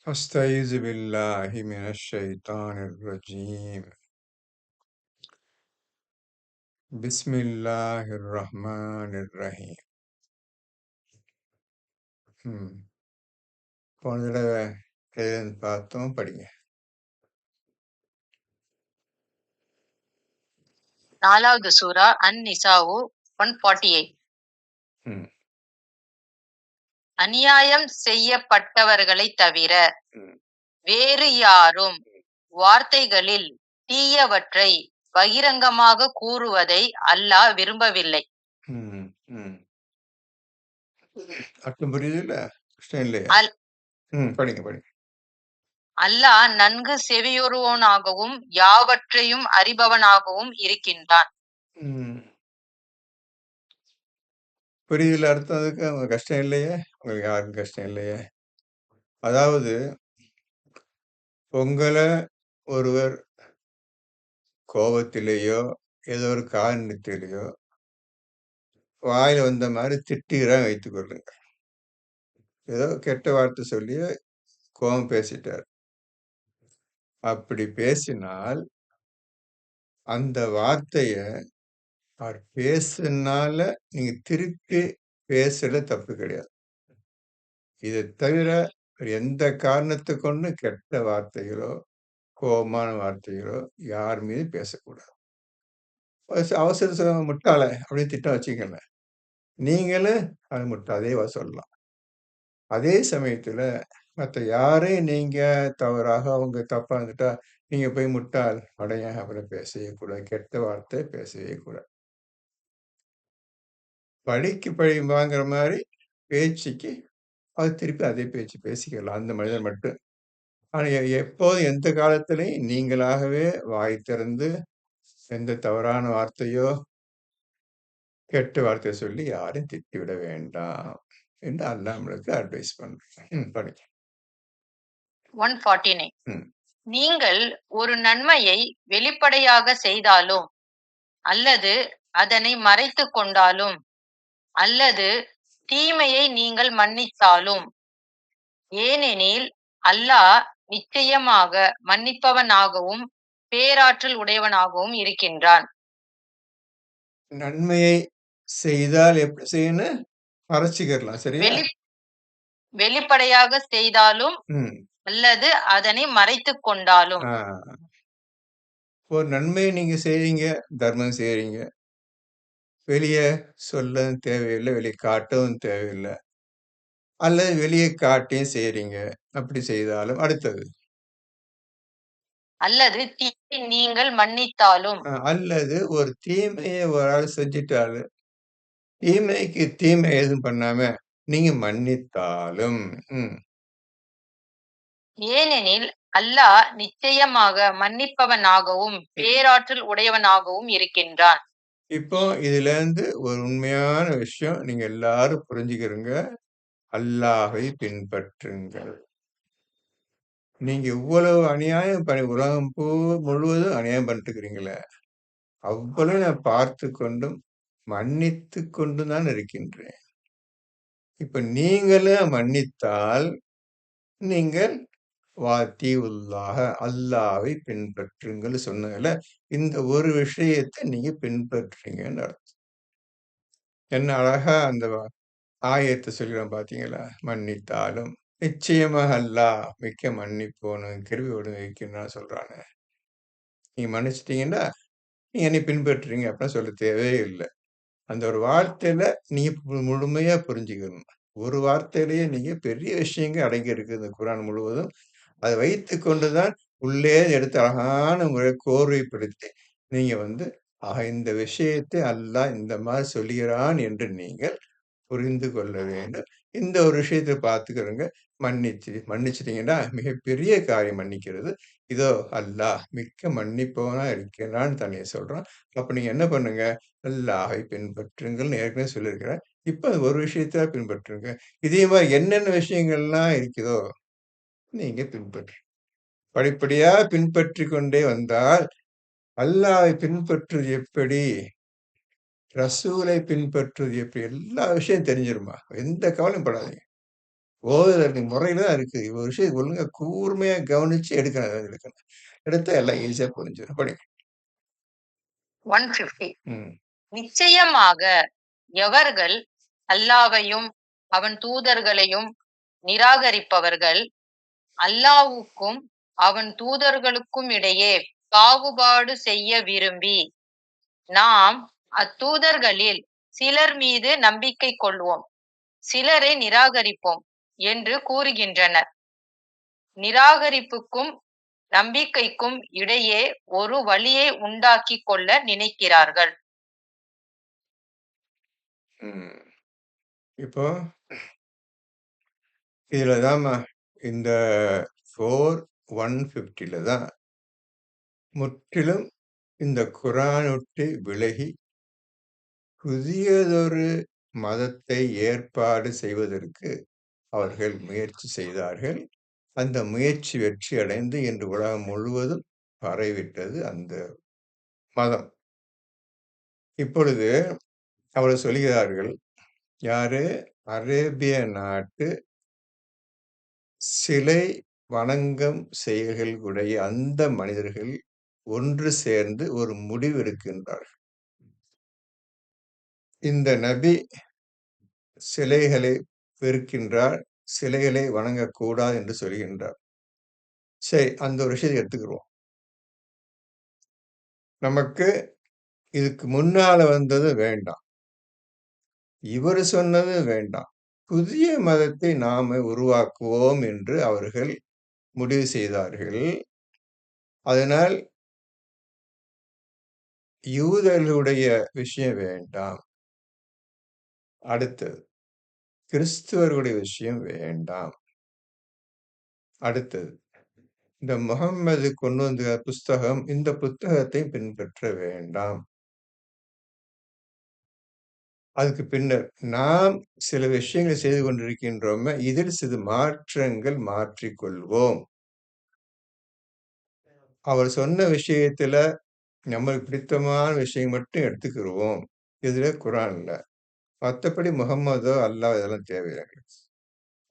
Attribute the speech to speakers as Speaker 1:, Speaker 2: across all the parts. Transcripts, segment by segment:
Speaker 1: أستعيذ بالله من الشيطان الرجيم بسم الله الرحمن الرحيم ம். போன தடவை எழுதுன்னு பார்த்தோம் படிங்க.
Speaker 2: 4வது சூரா அன்-நிசாஉ 148.
Speaker 1: ம்.
Speaker 2: அநியாயம் செய்யப்பட்டவர்களைத் தவிர
Speaker 1: ம்.
Speaker 2: வேறு யாரும் வார்த்தைகளில் தீயவற்றை பகிரங்கமாக கூறுவதை அல்லாஹ் விரும்பவில்லை.
Speaker 1: ம். ம். அர்த்தம் புரியுதுல்ல? கஷ்டம் இல்லையா?
Speaker 2: அல்-
Speaker 1: படிங்க படிங்க.
Speaker 2: அல்லாஹ் நன்கு செவியுறுவோனாகவும் யாவற்றையும் அறிபவனாகவும் இருக்கின்றான்.
Speaker 1: ம். புரியுதுல அர்த்தம் அதுக்கு? உங்களுக்கு கஷ்டம் இல்லையே? உங்களுக்கு யாருக்கும் கஷ்டம் இல்லையே? அதாவது உங்களை ஒருவர் கோபத்திலேயோ ஏதோ ஒரு காரணத்திலேயோ வாயில வந்த மாதிரி திட்டுகிறான் வைத்துக் கொள்ளுங்க. ஏதோ கெட்ட வார்த்தை சொல்லி கோபம் பேசிட்டார். அப்படி பேசினால் அந்த வார்த்தைய அவர் பேசுனால நீங்க திருப்பி பேசுறது தப்பு கிடையாது. இதை தவிர வேற எந்த காரணத்தை கொண்டு கெட்ட வார்த்தைகளோ கோபமான வார்த்தைகளோ யார் மீது பேசக்கூடாது. அவசர முட்டாள அப்படின்னு திட்டம் வச்சுக்கல, நீங்களும் அது முட்டாளேவா சொல்லலாம். அதே சமயத்துல மற்ற யாரையும் நீங்க தவறாக அவங்க தப்பா இருந்துட்டா நீங்க போய் முட்டாள் அடையன் அப்படின்னு பேசவே கூடாது. கெட்ட வார்த்தை பேசவே கூடாது. பழிக்கு பழி வாங்குற மாதிரி பேச்சுக்கு அது திருப்பி அதே பேச்சு பேசிக்கலாம் அந்த மனிதன் மட்டும். ஆனா எப்போதும் எந்த காலத்திலையும் நீங்களாகவே வாய் திறந்து எந்த தவறான வார்த்தையோ கெட்ட வார்த்தையை சொல்லி யாரையும் திட்டிவிட வேண்டாம் என்று அல்லாஹ் நம்மளுக்கு அட்வைஸ் பண்றேன். படிங்க.
Speaker 2: 149.
Speaker 1: ம்.
Speaker 2: நீங்கள் ஒரு நன்மையை வெளிப்படையாக செய்தாலும் அல்லது அதனை மறைத்துக் கொண்டாலும் அல்லது தீமையை நீங்கள் மன்னித்தாலும், ஏனெனில் அல்லாஹ் நிச்சயமாக மன்னிப்பவனாகவும் பேராற்றல் உடையவனாகவும் இருக்கின்றான்.
Speaker 1: நன்மையை செய்தால் எப்படி செய்யணும்? மறைச்சிக்கிறலாம். சரியா?
Speaker 2: வெளிப்படையாக செய்தாலும்
Speaker 1: ம்.
Speaker 2: அல்லது அதனை மறைத்துக் கொண்டாலும்.
Speaker 1: ஆ. ஒரு நன்மையை நீங்க செய்றீங்க, தர்மம் செய்றீங்க. வெளிய சொல்லவும் தேவையில்ல, வெளிய காட்டவும் தேவையில்ல. அல்லது வெளிய காட்டியும் செய்றீங்க. அப்படி செய்தாலும் அடுத்தது.
Speaker 2: அல்லது தீமை நீங்கள் மன்னித்தாலும்.
Speaker 1: அல்லது ஒரு தீமைய ஒரு ஆள் செஞ்சுட்டாரு. தீமைக்கு தீமை எதுவும் பண்ணாம நீங்க மன்னித்தாலும். ம்.
Speaker 2: ஏனெனில் அல்லாஹ் நிச்சயமாக மன்னிப்பவனாகவும் பேராற்றல் உடையவனாகவும் இருக்கின்றான்.
Speaker 1: இப்போ இதுலேருந்து ஒரு உண்மையான விஷயம் நீங்க எல்லாரும் புரிஞ்சுக்கிறங்க. அல்லாஹ்வை பின்பற்றுங்கள். நீங்க இவ்வளவு அநியாயம் உலகம் முழுவதும் அநியாயம் பண்ணிட்டுருக்கிறீங்களே, அவ்வளவு நான் பார்த்து கொண்டும், மன்னித்து கொண்டும் தான் இருக்கின்றேன். இப்ப நீங்களும் மன்னித்தால், நீங்கள் வாத்தியுல்லாஹ அல்லாஹ்வை பின்பற்றுங்கள் சொன்னதுல, இந்த ஒரு விஷயத்தை நீங்க பின்பற்றுறீங்கன்னு அர்த்தம். என்ன அழகா அந்த ஆயத்த சொல்லிடுறோம் பார்த்தீங்களா? மன்னித்தாலும், நிச்சயமாக அல்லாஹ் மிக்க மன்னிப்போனும், கிருபையோடும் இருக்கின்றான்னு சொல்றானே. நீங்க மன்னிச்சுட்டீங்கன்னா, நீங்க என்னை பின்பற்றுறீங்க அப்படிலாம் சொல்ல தேவையே இல்ல. அந்த ஒரு வார்த்தையில நீங்க முழுமையா புரிஞ்சுக்கணும். ஒரு வார்த்தையிலேயே நீங்க பெரிய விஷயங்கள் அடங்கி இருக்கு இந்த குர்ஆன் முழுவதும். அதை வைத்துக்கொண்டு தான் உள்ளே எடுத்து அழகான முறையில் கோர்வைப்படுத்தி, நீங்க இந்த விஷயத்தை அல்லாஹ் இந்த மாரி சொல்லுகிறான் என்று நீங்கள் புரிந்து கொள்ள வேண்டும். இந்த ஒரு விஷயத்த பார்த்துக்கிறங்க. மன்னிச்சுட்டீங்கன்னா, மிகப்பெரிய காரியம் மன்னிக்கிறது. இதோ அல்லாஹ் மிக்க மன்னிப்பவனா இருக்கிறான்னு தன்னை சொல்றான். அப்ப நீங்க என்ன பண்ணுங்க? அல்லாஹை பின்பற்றுங்கள்னு ஏற்கனவே சொல்லியிருக்கிறேன். இப்ப ஒரு விஷயத்த பின்பற்றுங்க. இதே மாரி என்னென்ன விஷயங்கள்லாம் இருக்குதோ, நீங்க படிப்படியா பின்பற்றிக் கொண்டே வந்தால், அல்லாஹ்வை பின்பற்றுவது எப்படி? ரசூலை பின்பற்றுவது எப்படி? எல்லா விஷயம் தெரிஞ்சிருமா? எந்த கவலையும் படாதீங்க. ஓதுதல் முறையில தான் இருக்கு. ஒரு விஷயம் ஒழுங்கா கூர்மையா கவனிச்சு எடுக்கணும். எடுத்தா எல்லாம் ஈஸியா புரிஞ்சிடும். படிங்க.
Speaker 2: 150.
Speaker 1: ம்.
Speaker 2: நிச்சயமாக எவர்கள் அல்லாவையும் அவன் தூதர்களையும் நிராகரிப்பவர்கள், அல்லாவுக்கும் அவன் தூதர்களுக்கும் இடையே பாகுபாடு செய்ய விரும்பி, நாம் அத்தூதர்களில் சிலர் மீது நம்பிக்கை கொள்வோம், சிலரை நிராகரிப்போம் என்று கூறுகின்றனர். நிராகரிப்புக்கும் நம்பிக்கைக்கும் இடையே ஒரு வழியை உண்டாக்கிக் கொள்ள நினைக்கிறார்கள்.
Speaker 1: ம். இப்போ இதுலதாம்மா இந்த 4:150ல தான் முற்றிலும் இந்த குர்ஆனை விட்டு விலகி புதியதொரு மதத்தை ஏற்பாடு செய்வதற்கு அவர்கள் முயற்சி செய்தார்கள். அந்த முயற்சி வெற்றி அடைந்து இன்று உலகம் முழுவதும் பரவிவிட்டது அந்த மதம். இப்பொழுது அவர்கள் சொல்கிறார்கள், யாரு? அரேபிய நாட்டு சிலை வணங்கும் செயல்கள் உடைய அந்த மனிதர்கள் ஒன்று சேர்ந்து ஒரு முடிவு எடுக்கின்றார்கள். இந்த நபி சிலைகளை வெறுக்கின்றார், சிலைகளை வணங்கக்கூடாது என்று சொல்கின்றார். சரி, அந்த ஒரு விஷயத்தை எடுத்துக்கிருவோம். நமக்கு இதுக்கு முன்னால வந்தது வேண்டாம். இவரு சொன்னது வேண்டாம். புதிய மதத்தை நாம உருவாக்குவோம் என்று அவர்கள் முடிவு செய்தார்கள். அதனால் யூதர்களுடைய விஷயம் வேண்டாம். அடுத்தது கிறிஸ்துவர்களுடைய விஷயம் வேண்டாம். அடுத்தது இந்த முஹம்மது கொண்டு வந்த புஸ்தகம், இந்த புத்தகத்தை பின்பற்ற வேண்டாம். அதுக்கு பின்னர் நாம் சில விஷயங்களை செய்து கொண்டிருக்கின்றோமே, இதில் சிறு மாற்றங்கள் மாற்றிக்கொள்வோம். அவர் சொன்ன விஷயத்துல நம்மளுக்கு பிடித்தமான விஷயம் மட்டும் எடுத்துக்கிருவோம். இதுல குர்ஆன்ல. மத்தபடி முஹம்மதோ, அல்லாஹ் இதெல்லாம் தேவையில்ல.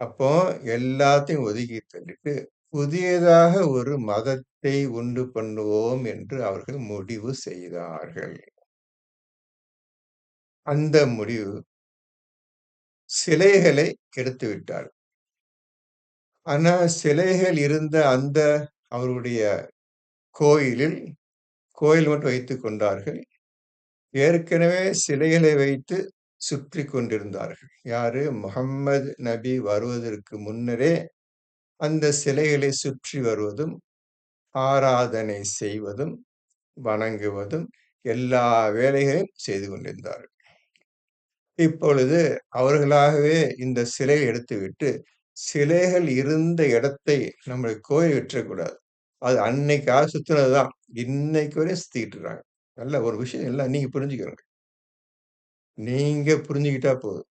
Speaker 1: அப்போ எல்லாத்தையும் ஒதுக்கி தள்ளிட்டு, புதியதாக ஒரு மதத்தை உண்டு பண்ணுவோம் என்று அவர்கள் முடிவு செய்தார்கள். அந்த முடிவு சிலைகளை எடுத்து விட்டார்கள். ஆனா சிலைகள் இருந்த அந்த அவருடைய கோயில் மட்டும் வைத்துக் கொண்டார்கள். ஏற்கனவே சிலைகளை வைத்து சுற்றிக் கொண்டிருந்தார்கள். யாரு? முஹம்மது நபி வருவதற்கு முன்னரே அந்த சிலைகளை சுற்றி வருவதும், ஆராதனை செய்வதும், வணங்குவதும் எல்லா வேலைகளையும் செய்து கொண்டிருந்தார்கள். இப்பொழுது அவர்களாகவே இந்த சிலையை எடுத்துவிட்டு, சிலைகள் இருந்த இடத்தை நம்ம கோயில் விட்டுறக்கூடாது. அது அன்னைக்காக சுத்துனதுதான். இன்னைக்கு வரையும் சுத்திக்கிட்டு இருக்காங்க. நல்ல ஒரு விஷயம் எல்லாம் நீங்க புரிஞ்சுக்கணும். நீங்க புரிஞ்சுக்கிட்டா போதும்.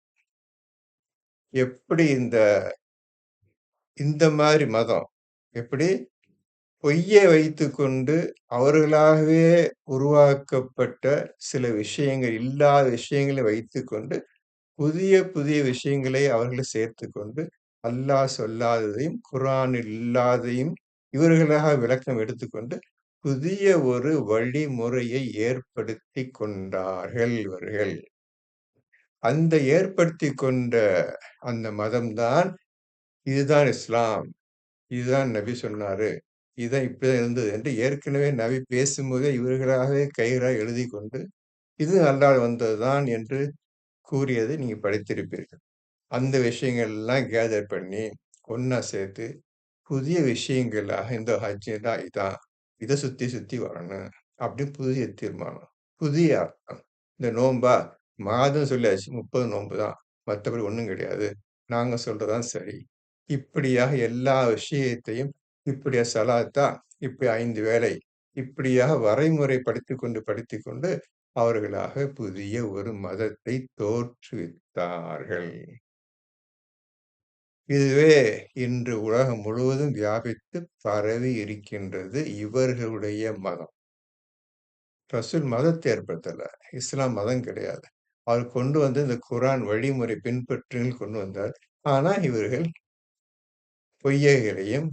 Speaker 1: எப்படி இந்த மாதிரி மதம், எப்படி பொய்யை வைத்துக்கொண்டு அவர்களாகவே உருவாக்கப்பட்ட சில விஷயங்கள், இல்லாத விஷயங்களை வைத்துக்கொண்டு, புதிய புதிய விஷயங்களை அவர்கள் சேர்த்துக்கொண்டு, அல்லாஹ் சொல்லாததையும், குர்ஆனில் இல்லாததையும் இவர்களாக விளக்கம் எடுத்துக்கொண்டு, புதிய ஒரு வழிமுறையை ஏற்படுத்திக் கொண்டார்கள் இவர்கள். அந்த ஏற்படுத்திக் கொண்ட அந்த மதம் தான், இதுதான் இஸ்லாம். இதுதான் நபி சொன்னாரு. இதுதான் இப்படிதான் இருந்தது என்று ஏற்கனவே நபி பேசும்போதே இவர்களாகவே கைகளால் எழுதிக் கொண்டு, இது அல்லாஹ் வந்ததுதான் என்று கூறியதை நீங்க படித்திருப்பீர்கள். அந்த விஷயங்கள் எல்லாம் கேதர் பண்ணி, ஒண்ணா சேர்த்து, புதிய விஷயங்களாக இந்த ஹஜ்ஜுனா இதான். இத சுத்தி சுத்தி வரணும். அப்படின்னு புதிய தீர்மானம். புதிய அர்த்தம். இந்த நோன்பா? மாதம் சொல்லியாச்சு. 30 நோன்பு தான். மத்தபடி ஒண்ணும் கிடையாது. நாங்க சொல்றது தான் சரி. இப்படியாக எல்லா விஷயத்தையும் இப்படியா ஸலாத்தா? இப்படி 5 வேளை. இப்படியாக வரைமுறைப்படுத்திக் கொண்டு அவர்களாக புதிய ஒரு மதத்தை தோற்றுவித்தார்கள். இதுவே இன்று உலகம் முழுவதும் வியாபித்து பரவி இருக்கின்றது இவர்களுடைய மதம். ரசூல் மதத்தை ஏற்படுத்தல. இஸ்லாம் மதம் கிடையாது. அவர் கொண்டு வந்து இந்த குர்ஆன் வழிமுறை பின்பற்றுங்கள் கொண்டு வந்தார். ஆனா இவர்கள் பொய்யைகளையும்,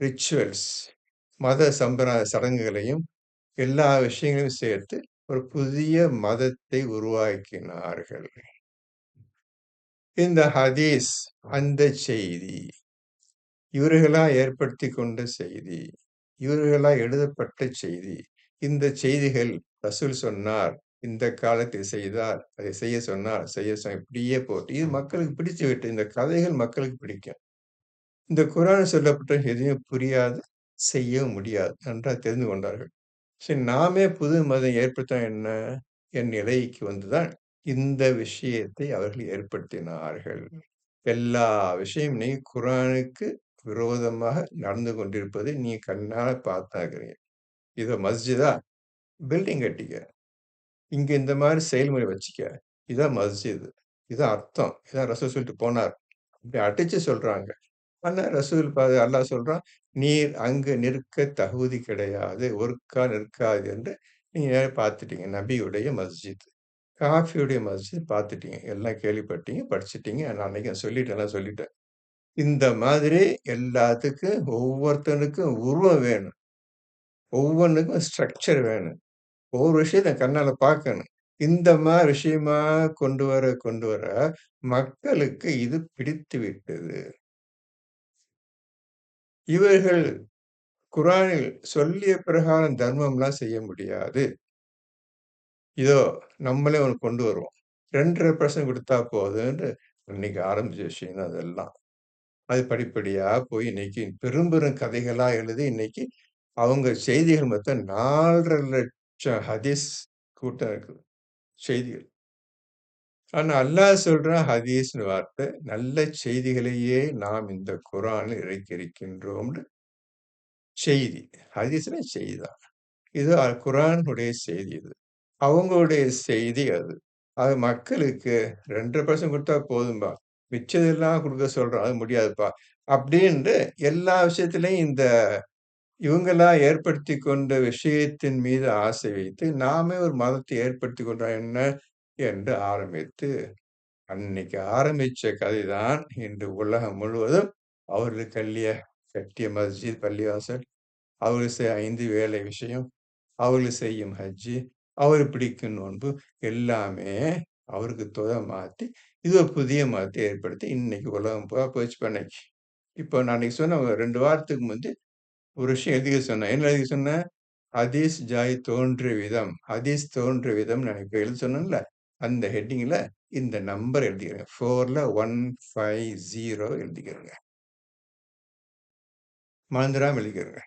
Speaker 1: ரிச்சுவல்ஸ் மத சடங்குகளையும் எல்லா விஷயங்களையும் சேர்த்து ஒரு புதிய மதத்தை உருவாக்கினார்கள். இந்த ஹதீஸ் அந்த செய்தி. இவர்களா ஏற்படுத்திக் கொண்ட செய்தி. இவர்களா எழுதப்பட்ட செய்தி. இந்த செய்திகள் ரசூல் சொன்னார். இந்த காலத்தில் செய்தார். அதை செய்ய சொன்னார். இப்படியே போட்டு இது மக்களுக்கு பிடித்து விட்டு இந்த கதைகள் மக்களுக்கு பிடிக்கும். இந்த குர்ஆனில் சொல்லப்பட்ட எதுவும் புரியாது, செய்யவும் முடியாது. நன்றாக தெரிந்து கொண்டார்கள். சரி நாமே புது மதம் ஏற்படுத்தினா என்ன? என் நிலைக்கு வந்துதான் இந்த விஷயத்தை அவர்கள் ஏற்படுத்தினார்கள். எல்லா விஷயம் நீ குர்ஆனுக்கு விரோதமாக நடந்து கொண்டிருப்பதை நீ கண்ணால பார்த்தாகிறீங்க. இத மஸ்ஜிதா? பில்டிங் கட்டிக்க. இங்க இந்த மாரி செயல்முறை வச்சுக்க. இதான் மஸ்ஜித். இதான் அர்த்தம். இதான் ரசூல் சொல்லிட்டு போனார். இப்படி அடிச்சு சொல்றாங்க. ஆனா ரசூல் அல்லாஹ் சொல்றான், "நீர் அங்கு நிற்க தகுதி கிடையாது. ஒருக்கா நிற்காது" என்று நீங்க பார்த்துட்டீங்க. நபியுடைய மஸ்ஜித். காஃபியுடைய மஸ்ஜித் பார்த்துட்டீங்க. எல்லாம் கேள்விப்பட்டீங்க, படிச்சுட்டீங்க. நான் அன்னைக்கு சொல்லிட்டேன், எல்லாம் சொல்லிட்டேன். இந்த மாதிரி எல்லாத்துக்கும் ஒவ்வொருத்தனுக்கும் உருவம் வேணும். ஒவ்வொன்னுக்கும் ஸ்ட்ரக்சர் வேணும். ஒவ்வொரு விஷயத்த கண்ணால பார்க்கணும். இந்த மாரி விஷயமா கொண்டு வர மக்களுக்கு இது பிடித்து விட்டது. இவர்கள் குர்ஆனில் சொல்லிய பிரகாரம் தர்மம்லாம் செய்ய முடியாது. இதோ நம்மளே ஒண்ணு கொண்டு வருவோம். 2 1/2% குடுத்தா போதும்ன்னு இன்னைக்கு ஆரம்பிச்ச விஷயம் தான் அதெல்லாம். அது படிப்படியா போய் இன்னைக்கு பெரும் பெரும் கதைகளா எழுதி இன்னைக்கு அவங்க செய்திகள் மொத்தம் 4,50,000 ஹதீஸ் கூட்டம் இருக்குது. செய்திகள். ஆனா அல்லாஹ் சொல்றான் ஹதீஸ்ன்னு வார்த்தை. நல்ல செய்திகளையே நாம் இந்த குர்ஆனில் இறைத்திருக்கின்றோம்னு செய்தி. ஹதீஸ்னா செய்தி தான். இது குர்ஆனுடைய செய்தி இது. அவங்களுடைய செய்தி அது. அது மக்களுக்கு 2 1/2% குடுத்தா போதும்பா. மிச்சதெல்லாம் குடுக்க சொல்றான். அது முடியாதுப்பா. அப்டின்ட்டு எல்லா விஷயத்திலயும் இந்த இவங்களா ஏற்படுத்திக் கொண்ட விஷயத்தின் மீது ஆசை வைத்து, நாமே ஒரு மதத்தை ஏற்படுத்திக் கொண்டோம் என்ன? என்று ஆரம்பித்து, அன்னைக்கு ஆரம்பிச்ச கதைதான் இன்று உலகம் முழுவதும் அவர்கள் கட்டிய மஸ்ஜித், பள்ளிவாசல், அவர்கள் 5 வேளை விஷயம், அவர்கள் செய்யும் ஹஜ்ஜு, அவர்கள் பிடிக்கும் நோன்பு எல்லாமே அவருக்கு மாத்தி, இது ஒரு புதிய மதத்தை ஏற்படுத்தி இன்னைக்கு உலகம் பூரா போச்சு இன்னைக்கு. இப்போ நான் அன்னைக்கு சொன்ன 2 வாரத்துக்கு முந்தி ஒரு விஷயம் எழுதிக்க சொன்னேன். என்ன எழுதிக்க சொன்னேன்? ஹதீஸ் தோன்றிய விதம். ஹதீஸ் தோன்றிய விதம் நான் இப்ப எழுத சொன்னேன்ல, அந்த ஹெட்டிங்ல இந்த நம்பர் எழுதிக்கிறேங்க. 4ல 150 எழுதிக்கிறேங்க. மறந்துடாம எழுதிக்கிறேங்க.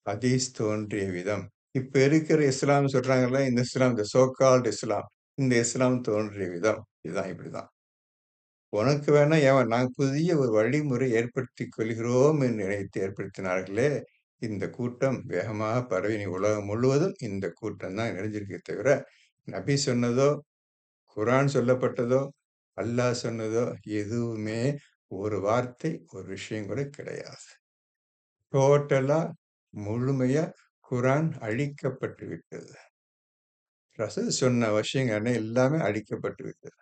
Speaker 1: ஹதீஸ் தோன்றிய விதம். இப்ப இருக்கிற இஸ்லாம் சொல்றாங்கல்ல, இந்த இஸ்லாம், இந்த சோ கால்ட் இஸ்லாம். இந்த இஸ்லாம் தோன்றிய விதம். இதுதான் இப்படிதான். உனக்கு வேணா நாங்க புதிய ஒரு வழிமுறை ஏற்படுத்திக் கொள்கிறோம் என்று நினைத்து ஏற்படுத்தினார்களே, இந்த கூட்டம் வேகமாக பரவி நீ உலகம் முழுவதும் இந்த கூட்டம் தான் நிறைஞ்சிருக்கே தவிர, நபி சொன்னதோ, குர்ஆன் சொல்லப்பட்டதோ, அல்லாஹ் சொன்னதோ எதுவுமே ஒரு வார்த்தை, ஒரு விஷயம் கூட கிடையாது. டோட்டலா, முழுமையா குர்ஆன் அழிக்கப்பட்டு விட்டது. ரசூல் சொன்ன விஷயங்கள் எல்லாமே அழிக்கப்பட்டு விட்டது.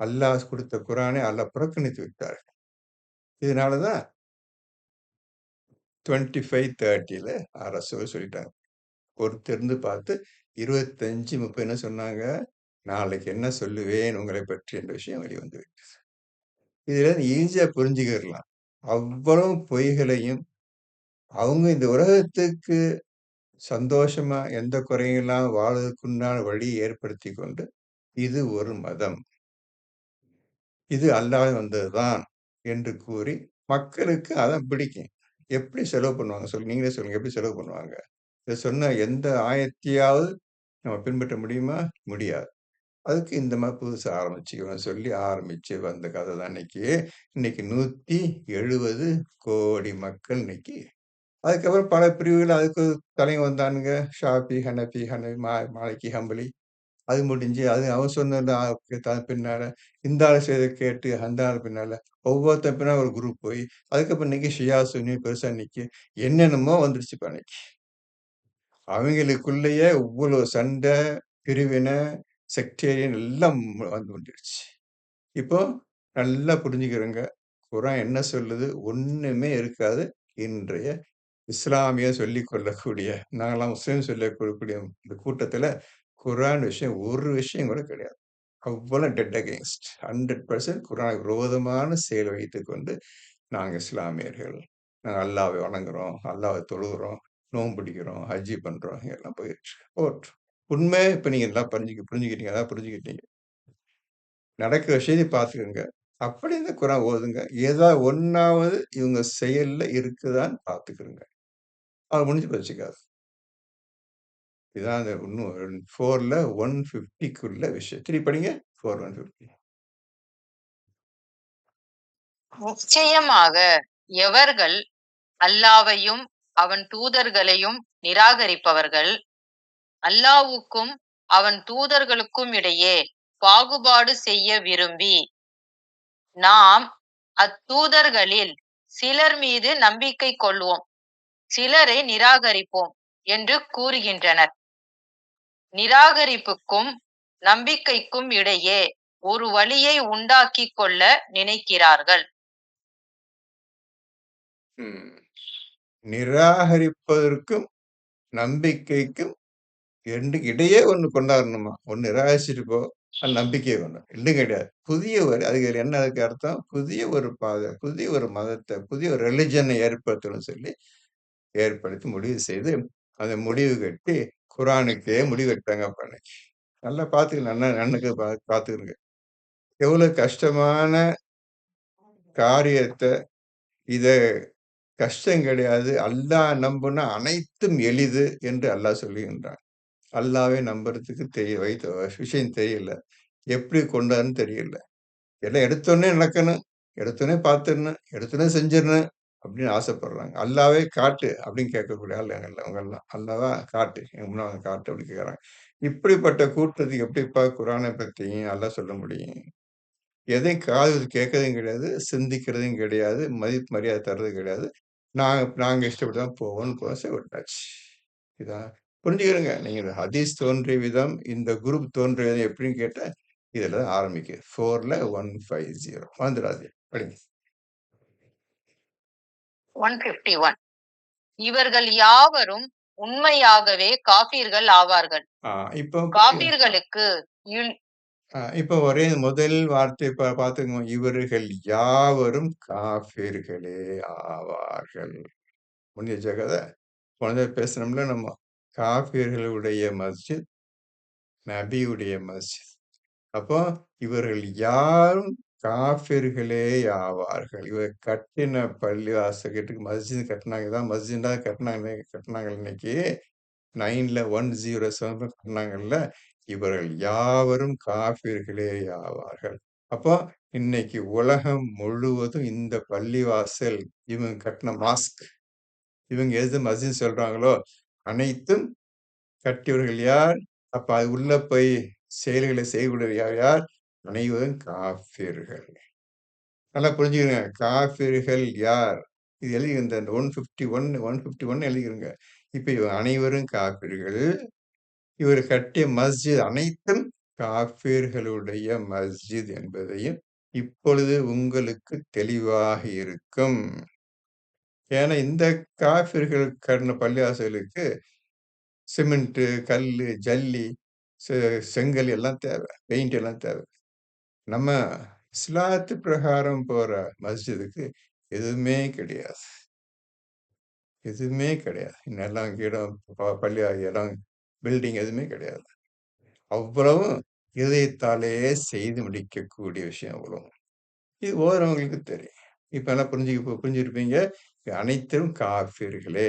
Speaker 1: அல்லாஹ் கொடுத்த குர்ஆனை அல்லாஹ் புறக்கணித்து விட்டார். இதனால தான் 25:30ல ரசூல் சொல்லிட்டாங்க. பொறுத்திருந்து பார்த்து 25, 30 என்ன சொன்னாங்க? நாளைக்கு என்ன சொல்லுவேன் உங்களைப் பற்றி என்ற விஷயம் வெளிவந்து விட்டது. இதுல ஈஸியா புரிஞ்சுக்கிடலாம். அவ்வளவு பொய்களையும் அவங்க இந்த உலகத்துக்கு சந்தோஷமா எந்த குறையும் இல்லாம வாழ்வதற்குண்டான வழியை ஏற்படுத்திக் கொண்டு, இது ஒரு மதம். இது அல்லாஹ் வந்ததுதான் என்று கூறி, மக்களுக்கு அதான் பிடிக்கும். எப்படி செலவு பண்ணுவாங்க? நீங்களே சொல்லுங்க. எப்படி செலவு பண்ணுவாங்க? இத சொன்ன எந்த ஆயத்தையாவது நம்ம பின்பற்ற முடியுமா? முடியாது. அதுக்கு இந்த மாரி புதுசா ஆரம்பிச்சுக்கணும்னு சொல்லி ஆரம்பிச்சு வந்த கதை தான் இன்னைக்கு. இன்னைக்கு 170,00,00,000 மக்கள் இன்னைக்கு. அதுக்கப்புறம் பல பிரிவுகள் அதுக்கு தலைவன் வந்தானுங்க. ஷாஃபி, ஹனஃபி, மாலிகி, ஹம்பலி. அது முடிஞ்சு அது அவன் சொன்னது பின்னால இந்த ஆள் செய்தத கேட்டு அந்த ஆள் பின்னால ஒவ்வொருத்தன் பின்னால ஒரு குரூப் போய் அதுக்கப்புறம் இன்னைக்கு ஷியா, சுன்னி பெருசா இன்னைக்கு என்னென்னமோ வந்துருச்சு இப்ப இன்னைக்கு. அவங்களுக்குள்ளேயே இவ்வளவு சண்டை, பிரிவினை, செக்டேரியன் எல்லாம் வந்து வந்துடுச்சு. இப்போ நல்லா புரிஞ்சுக்கிறங்க. குரான் என்ன சொல்லுது? ஒண்ணுமே இருக்காது. இன்றைய இஸ்லாமிய சொல்லிக் கொள்ளக்கூடிய, நாங்கலாம் முஸ்லீம் சொல்லிக் கொள்ளக்கூடிய இந்த கூட்டத்துல குரான் விஷயம் ஒரு விஷயம் கூட கிடையாது. அவ்வளவு டெட் அகெயின்ஸ்ட். 100% குரானுக்கு விரோதமான செயல் வைத்துக்கொண்டு, நாங்க இஸ்லாமியர்கள், நாங்க அல்லாஹ்வை வணங்குறோம், அல்லாஹ்வை தொழுகிறோம், நோன்பு பிடிக்கிறோம், ஹஜ்ஜி பண்றோம், எல்லாம் போயிடுச்சு. போட்டும். உண்மை இப்ப நீங்க எல்லாம் புரிஞ்சுக்கிட்டீங்க. அதான் புரிஞ்சுக்கிட்டீங்க. நடக்கிற விஷயத்தை பார்த்துக்கங்க. அப்படி இந்த குரான் ஓதுங்க. ஏதாவது ஒண்ணாவது இவங்க செயல்ல இருக்குதான்னு பார்த்துக்கிருங்க. அது முடிஞ்சு போச்சுங்க. இதான் அந்த இன்னும் 4ல 150க்குள்ள விஷயம். திருப்பி படிங்க. 4 150.
Speaker 2: நிச்சயமாக எவர்கள் அல்லாவையும் அவன் தூதர்களையும் நிராகரிப்பவர்கள், அல்லாவுக்கும் அவன் தூதர்களுக்கும் இடையே பாகுபாடு செய்ய விரும்பி, நாம் அத்தூதர்களில் சிலர் மீது நம்பிக்கை கொள்வோம், சிலரை நிராகரிப்போம் என்று கூறுகின்றனர். நிராகரிப்புக்கும் நம்பிக்கைக்கும் இடையே ஒரு வழியை உண்டாக்கிக் கொள்ள நினைக்கிறார்கள்.
Speaker 1: ம். நிராகரிப்பதற்கும் நம்பிக்கைக்கும் இடையே ஒண்ணு கொண்டாடணுமா? ஒண்ணு நிராகரிச்சுட்டு போ. நம்பிக்கை வேணும். 2ம் கிடையாது. புதிய ஒரு அதுக்கு என்ன அதுக்கு அர்த்தம்? புதிய ஒரு பாதை, புதிய ஒரு மதத்த, புதிய ஒரு ரிலிஜனை ஏற்படுத்தணும்னு சொல்லி ஏற்படுத்தி முடிவு செய்து, அத முடிவு கட்டி குரானுக்கே முடிவு கட்டாங்க அப்ப அன்னைக்கு. நல்லா பார்த்துக்கங்க. நன்னுக்கு பார்த்துக்கிருங்க. எவ்வளவு கஷ்டமான காரியத்த இத கஷ்டம் கிடையாது. அல்லாஹ் நம்புனா அனைத்தும் எளிது என்று அல்லாஹ் சொல்லுகின்றான். அல்லாஹ்வை நம்புறதுக்கு வைத்த விஷயம் தெரியல. எப்படி கொண்டாருன்னு தெரியல. எல்லாம் எடுத்தோனே நடக்கணும். எடுத்தோனே பார்த்துடணும். எடுத்தோனே செஞ்சிடணும் அப்படின்னு ஆசைப்படுறாங்க. அல்லாஹ்வே காட்டு அப்படின்னு கேட்கக்கூடிய ஆளுங்க இல்ல அவங்கெல்லாம். அல்லாஹ்வா காட்டு. எங்க முன்னால வந்து காட்டு அப்படின்னு கேட்கறாங்க. இப்படிப்பட்ட கூட்டத்துக்கு எப்படிப்பா குரானை பத்தியும் அல்லாஹ் சொல்ல முடியும்? எதையும் காது கேட்கறதும் கிடையாது, சிந்திக்கிறதும் கிடையாது, மதிப்பு மரியாதை தர்றதும் கிடையாது. நாங்க இஷ்டப்படி தான் போவோம்னு கோச விட்டாச்சு. இதான் புரிஞ்சுக்கிறங்க. நீங்க இந்த ஹதீஸ் தோன்றிய விதம், இந்த குரூப் தோன்றிய விதம் எப்படின்னு கேட்டா, இதுல தான் ஆரம்பிக்குது. 4ல 150 வந்துடாதீங்க. படிங்க.
Speaker 2: 151. இவர்கள் யாவரும் உண்மையாகவே காபீர்கள் ஆவார்கள்.
Speaker 1: இப்போ
Speaker 2: காபீர்களுக்கு இழ்-
Speaker 1: இப்போ ஒரே முதல் வார்த்தை பார்த்துக்கோங்க. இவர்கள் யாவரும் காஃபிர்களே ஆவார்கள். முடிஞ்ச கதை. முதல்ல பேசுனோம்ல நம்ம. காஃபிர்களுடைய மஸ்ஜித், நபியுடைய மஸ்ஜித். அப்போ இவர்கள் யாரும் காஃபிர்களே ஆவார்கள். இவர் கட்டின பள்ளிவாசலுக்கு மஸ்ஜித் கட்டினாங்க தான் மஸ்ஜித் தான் கட்டினாங்க இன்னைக்கு 9ல 107 கட்டினாங்கல்ல. இவர்கள் யாவரும் காஃபிர்களே ஆவார்கள். அப்போ இன்னைக்கு உலகம் முழுவதும் இந்த பள்ளிவாசல் இவங்க கட்டின மாஸ்க் இவங்க எது மஸ்ஜித் சொல்றாங்களோ அனைத்தும் கட்டியவர்கள் யார்? அப்ப அது உள்ள போய் செயல்களை செய்யக்கூடியவர் யார் யார்? அனைவரும் காஃபிர்கள். நல்லா புரிஞ்சுக்கங்க. காஃபிர்கள் யார்? இது எழுதி இந்த 151 எழுதிக்கிறங்க. இப்ப இவங்க அனைவரும் காஃபிர்கள். இவர் கட்டிய மஸ்ஜித் அனைத்தும் காஃபிர்களுடைய மஸ்ஜித் என்பதையும் இப்பொழுது உங்களுக்கு தெளிவாக இருக்கும். ஏன்னா இந்த காஃபிர்கள் கட்டின பள்ளிவாசலுக்கு சிமெண்ட், கல்லு, ஜல்லி, செங்கல் எல்லாம் தேவை. பெயிண்ட் எல்லாம் தேவை. நம்ம இஸ்லாத்து பிரகாரம் போற மஸ்ஜிதுக்கு எதுவுமே கிடையாது. எதுவுமே கிடையாது. நிலம், இடம், பள்ளி இடம், பில்டிங் எதுவுமே கிடையாது. அவ்வளவும் இதயத்தாலே செய்து முடிக்கக்கூடிய விஷயம் அவ்வளவும். இது ஓதுறவங்களுக்கு தெரியும். இப்ப எல்லாம் புரிஞ்சிருப்பீங்க. அனைத்தும் காஃபிர்களே.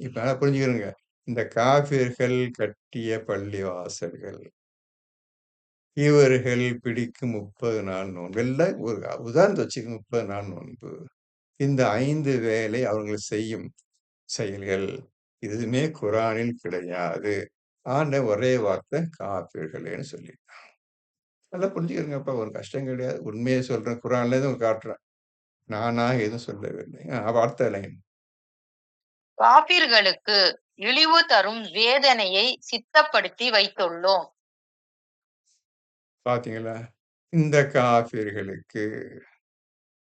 Speaker 1: இப்ப நல்லா புரிஞ்சுக்கிறங்க. இந்த காஃபிர்கள் கட்டிய பள்ளிவாசல்கள். இவர்கள் பிடிக்கும் 30 நாள் நோன்பு. எல்லாம் ஒரு உதாரணத்தை வச்சுக்கோங்க. 30 நாள் நோன்பு. இந்த 5 வேளை அவர்கள் செய்யும் செயல்கள் எதுவுமே குரானில் கிடையாது. ஒரே வார்த்தை காப்பீர்களேன்னு சொல்லி. நல்லா புரிஞ்சுக்கிறங்கப்பா. ஒரு கஷ்டம் கிடையாது. உண்மையை சொல்றேன். குரான்ல இருந்து காட்டுறேன். நானா எதுவும் சொல்லவில்லை. அடுத்த லைன்.
Speaker 2: காபீர்களுக்கு இழிவு தரும் வேதனையை சித்தப்படுத்தி வைத்துள்ளோம்.
Speaker 1: பாத்தீங்களா? இந்த காஃபிர்களுக்கு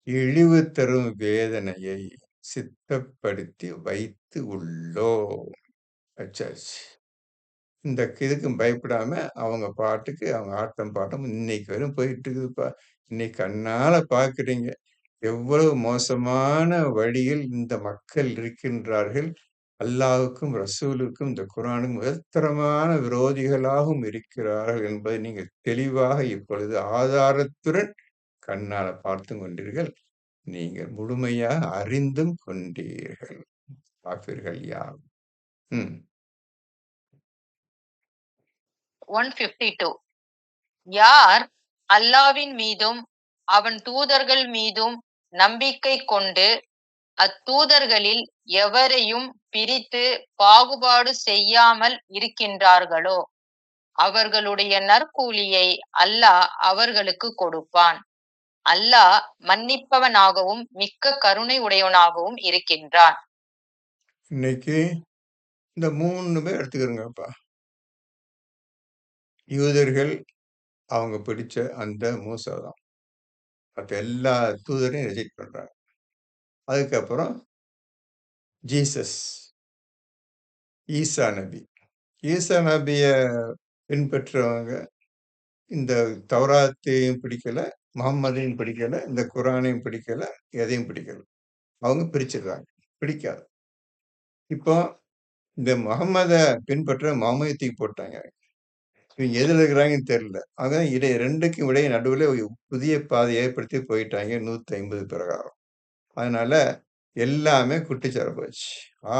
Speaker 1: இழிவு தரும் வேதனையை சித்தப்படுத்தி வைத்து உள்ளோம். வச்சாச்சு. இந்த இதுக்கும் பயப்படாம அவங்க பாட்டுக்கு அவங்க ஆட்டம் பாட்டம் இன்னைக்கு வரையும் போயிட்டு இருக்குதுப்பா. இன்னைக்கு கண்ணால பார்க்குறீங்க. எவ்வளவு மோசமான வழியில் இந்த மக்கள் இருக்கின்றார்கள். அல்லாஹ்வுக்கும், ரசூலுக்கும், இந்த குர்ஆனுக்கும் முதற்தரமான விரோதிகளாகவும் இருக்கிறார்கள் என்பதை நீங்கள் தெளிவாக இப்பொழுது ஆதாரத்துடன் கண்ணால பார்த்துக் கொண்டீர்கள். நீங்கள் முழுமையாக அறிந்தும் கொண்டீர்கள். காஃபிர்கள் யார்? ம்.
Speaker 2: 152 யார் அல்லாவின் மீதும் அவன் தூதர்கள் மீதும் நம்பிக்கை கொண்டு அத்தூதர்களில் எவரையும் பிரித்து பாகுபாடு செய்யாமல் இருக்கின்றார்களோ அவர்களுடைய நற்கூலியை அல்லாஹ் அவர்களுக்கு கொடுப்பான். அல்லாஹ் மன்னிப்பவனாகவும் மிக்க கருணை உடையவனாகவும் இருக்கின்றான்.
Speaker 1: இன்னைக்கு இந்த 3 பேர் எடுத்துக்கிறோங்கப்பா. யூதர்கள் அவங்க பிடிச்ச அந்த மூசா தான். மத்த எல்லா தூதரையும் ரிஜெக்ட் பண்றாங்க. அதுக்கப்புறம் ஜீசஸ், ஈசா நபி. ஈசா நபிய பின்பற்றவங்க இந்த தௌராத்தையும் பிடிக்கல, முஹம்மதையும் பிடிக்கல, இந்த குர்ஆனையும் பிடிக்கல, எதையும் பிடிக்கல. அவங்க பிரிச்சிடுறாங்க. பிடிக்காது. இப்போ இந்த முஹம்மத பின்பற்ற முஹம்மத தூக்கி போட்டாங்க. இவங்க எதுல இருக்கிறாங்கன்னு தெரியல. ஆக 2க்கும் இடையே நடுவுல ஒரு புதிய பாதையை ஏற்படுத்தி போயிட்டாங்க 150 பிரகாரம். அதனால எல்லாமே குட்டிச்சவரா போச்சு.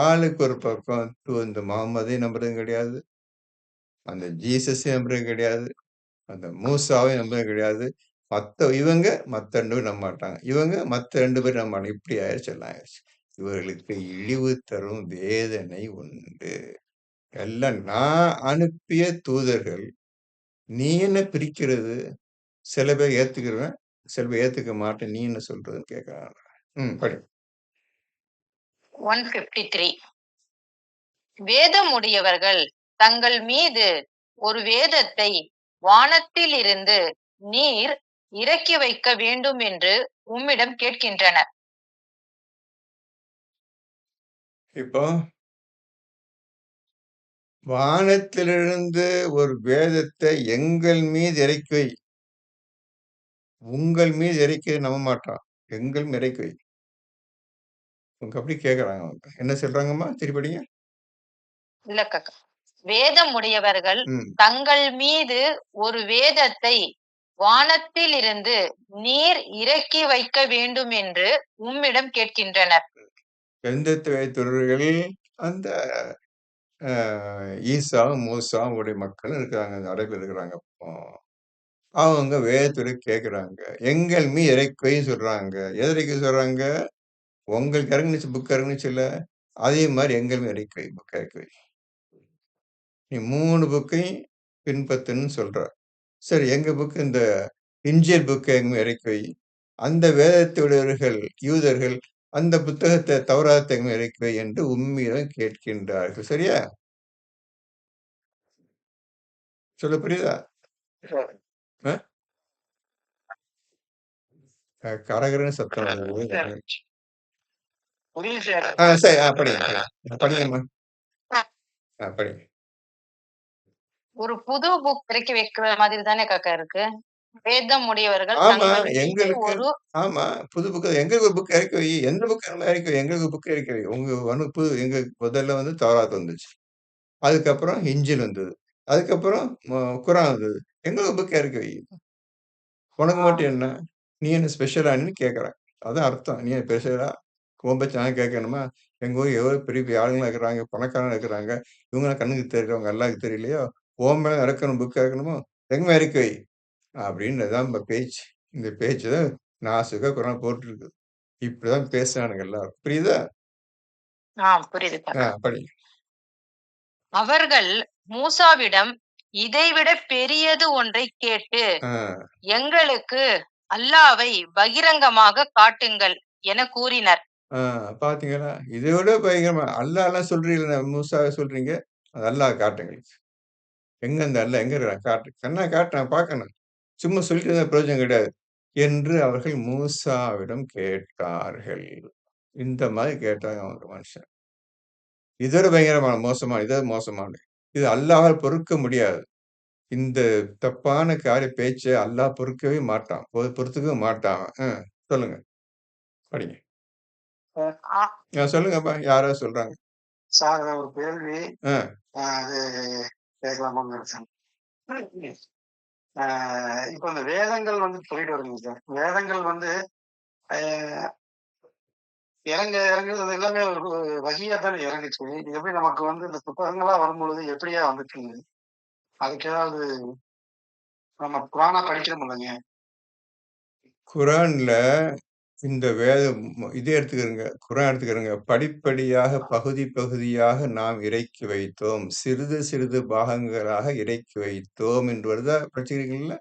Speaker 1: ஆளுக்கு ஒரு பக்கம் இந்த முஹம்மதையும் நம்புறதும் கிடையாது. அந்த ஜீசஸையும் நம்புறது கிடையாது. அந்த மூசாவையும் நம்புறது கிடையாது. இவங்க மத்த 2 பேரும் நம்ப மாட்டாங்க. இவங்க மத்த 2 பேரும் நம்ப மாட்டாங்க. இப்படி ஆயிருச்சு எல்லாம் ஆயிருச்சு. இவர்களுக்கு இழிவு தரும் வேதனை உண்டு. எல்லாம் நான் அனுப்பிய தூதர்கள். நீ என்ன பிரிக்கிறது? சில பேர் ஏத்துக்கிருவேன். சில பேர் ஏத்துக்க மாட்டேன். நீ என்ன சொல்றதுன்னு கேட்கறாங்க. படி.
Speaker 2: 153 வேதமுடையவர்கள் தங்கள் மீது ஒரு வேதத்தை வானத்திலிருந்து நீர் இறக்கி வைக்க வேண்டும் என்று உம்மிடம் கேட்கின்றனர்.
Speaker 1: இப்போ வானத்திலிருந்து ஒரு வேதத்தை எங்கள் மீது இறக்கி வை. உங்கள் மீது இறக்கி நம்ப மாட்டான். எங்கள் மீது இறக்கி வை. அவங்க அப்படி கேட்கறாங்க அவங்க. என்ன சொல்றாங்கம்மா? திருப்பி படிங்க.
Speaker 2: இல்ல காக்கா. வேதமுடையவர்கள்
Speaker 1: ம்.
Speaker 2: தங்கள் மீது ஒரு வேதத்தை வானத்திலிருந்து நீர் இறக்கி வைக்க வேண்டும் என்று உம்மிடம் கேட்கின்றனர்.
Speaker 1: எந்தத்தை வைத்தவர்கள் அந்த ஈசாவும், மூசாவும் உடைய மக்களும் இருக்கிறாங்க. அந்த அடைப்பில் இருக்கிறாங்க. அவங்க வேதத்துல கேட்குறாங்க. எங்கள் மீது இறக்கி வைன்னு சொல்றாங்க. எத இறக்கி வை சொல்றாங்க? உங்களுக்கு இறங்குனுச்சு, புக் இறங்குனுச்சுல்ல, அதே மாரி எங்கள் மீது இறக்கி வை, புக் இறக்கி வை. நீ 3 புக்கையும் பின்பற்றுன்னு சொல்ற. சரி, எங்க புக் இந்த இன்ஜில் புக்கை எங்க மீது இறக்கி வை. அந்த வேதத்துடையவர்கள், யூதர்கள் அந்த புத்தகத்தை தௌராத்தை எங்க மீது இறக்கி வை என்று உம்மிடம் கேட்கின்றார்கள். சரியா? சொல்ல புரியுதா? கரகரன்னு சத்தம் வருது. சரி. படிங்க, படிங்க. படிங்கம்மா. படிங்க.
Speaker 2: ஒரு புது புக் இறக்கி வைக்கிற மாதிரி தானே காக்கா இருக்கு. வேதம் உடையவர்கள்
Speaker 1: ஆமா,
Speaker 2: தங்கள் மீது
Speaker 1: எங்களுக்கு
Speaker 2: ஒரு
Speaker 1: ஆமா. புது புக் எங்களுக்கு ஒரு புக் இறக்கி வை. எந்த புக் இறக்கி வை. எங்களுக்கு புக் இறக்கி வை. உங்க எங்க முதல்ல வந்து தௌராத் வந்துச்சு. அதுக்கப்புறம் இன்ஜில் வந்தது. அதுக்கப்புறம் குர்ஆன் வந்தது. எங்களுக்கு புக் இறக்கி வை. உனக்கு மட்டும் என்ன? நீ என்ன ஸ்பெஷலான்னு கேட்கறேன். அதான் அர்த்தம். நீ என்ன ஸ்பெஷலா? உன் பேச்ச நான் கேட்கணுமா? எங்க ஊர்ல எவ்வளோ பெரிய பெரிய ஆளுங்களா இருக்கிறாங்க, பணக்காரங்க இருக்கிறாங்க. இவங்கலாம் கண்ணுக்கு தெரியறவங்க, அல்லாஹ்க்கு தெரியலையோ? உன் மேல இறக்கணும், புக் இறக்கணுமோ? எங்க மேல இறக்கி வை. அப்படின்றதுதான் நம்ம பேச்சு. இந்த பேச்சு தான் நாசூக்கா குர்ஆன் போட்டிருக்கு. இப்படிதான் பேசுறானுங்க எல்லாரும். புரியுதா?
Speaker 2: புரியுது காக்கா.
Speaker 1: படி.
Speaker 2: அவர்கள் மூசாவிடம் இதைவிட பெரியது ஒன்றை கேட்டு
Speaker 1: ஆ,
Speaker 2: எங்களுக்கு அல்லாவை பகிரங்கமாக காட்டுங்கள் என கூறினர்.
Speaker 1: பாத்தீங்களா? இதை விட பயங்கரமா அல்லாஹ்லாம் சொல்றீங்கல்ல, மூசாவ சொல்றீங்க. அது அல்லாஹ் காட்டுங்க. எங்க அந்த அல்லாஹ் எங்க இருக்கிறான்? காட்டு. கண்ணா காட்டு, நான் பார்க்கணும். சும்மா சொல்லிட்டு இருந்தா பிரயோஜனம் கிடையாது. என்று அவர்கள் மூசாவிடம் கேட்டார்கள். இந்த மாதிரி கேட்டாங்க ஒரு மனுஷன். இதோட பயங்கரமான மோசமான இதை மோசமானது. இது அல்லாஹ்வால் பொறுக்க முடியாது. இந்த தப்பான காரிய பேச்ச அல்லாஹ் பொறுக்கவே மாட்டான். பொறுத்துக்கவும் மாட்டான். சொல்லுங்க. படிங்க. சொல்லுங்கப்பா. யாரோ சொல்றாங்க.
Speaker 3: சார் ஒரு கேள்வி
Speaker 1: ஆ.
Speaker 3: அது கேட்கலாமான்னு நினைச்சேன். இப்ப இந்த வேதங்கள் வந்து சொல்லிட்டு வருங்க சார். வேதங்கள் வந்து இறங்குறது எல்லாமே ஒரு வகையா தானே இறங்குச்சு. இது எப்படி நமக்கு வந்து இந்த புத்தகங்களா வரும்பொழுது எப்படியா வந்துச்சுங்க? அதுக்கு ஏதாவது நம்ம குரானா படிக்கிறோம் இல்லைங்க?
Speaker 1: குரான்ல இந்த வேதம் இதே எடுத்துக்கிறங்க. குரான் எடுத்துக்கிறங்க. படிப்படியாக பகுதி பகுதியாக நாம் இறக்கி வைத்தோம். சிறிது சிறிது பாகங்களாக இறக்கி வைத்தோம் என்று வருதா? படிச்சிருக்கீங்களா?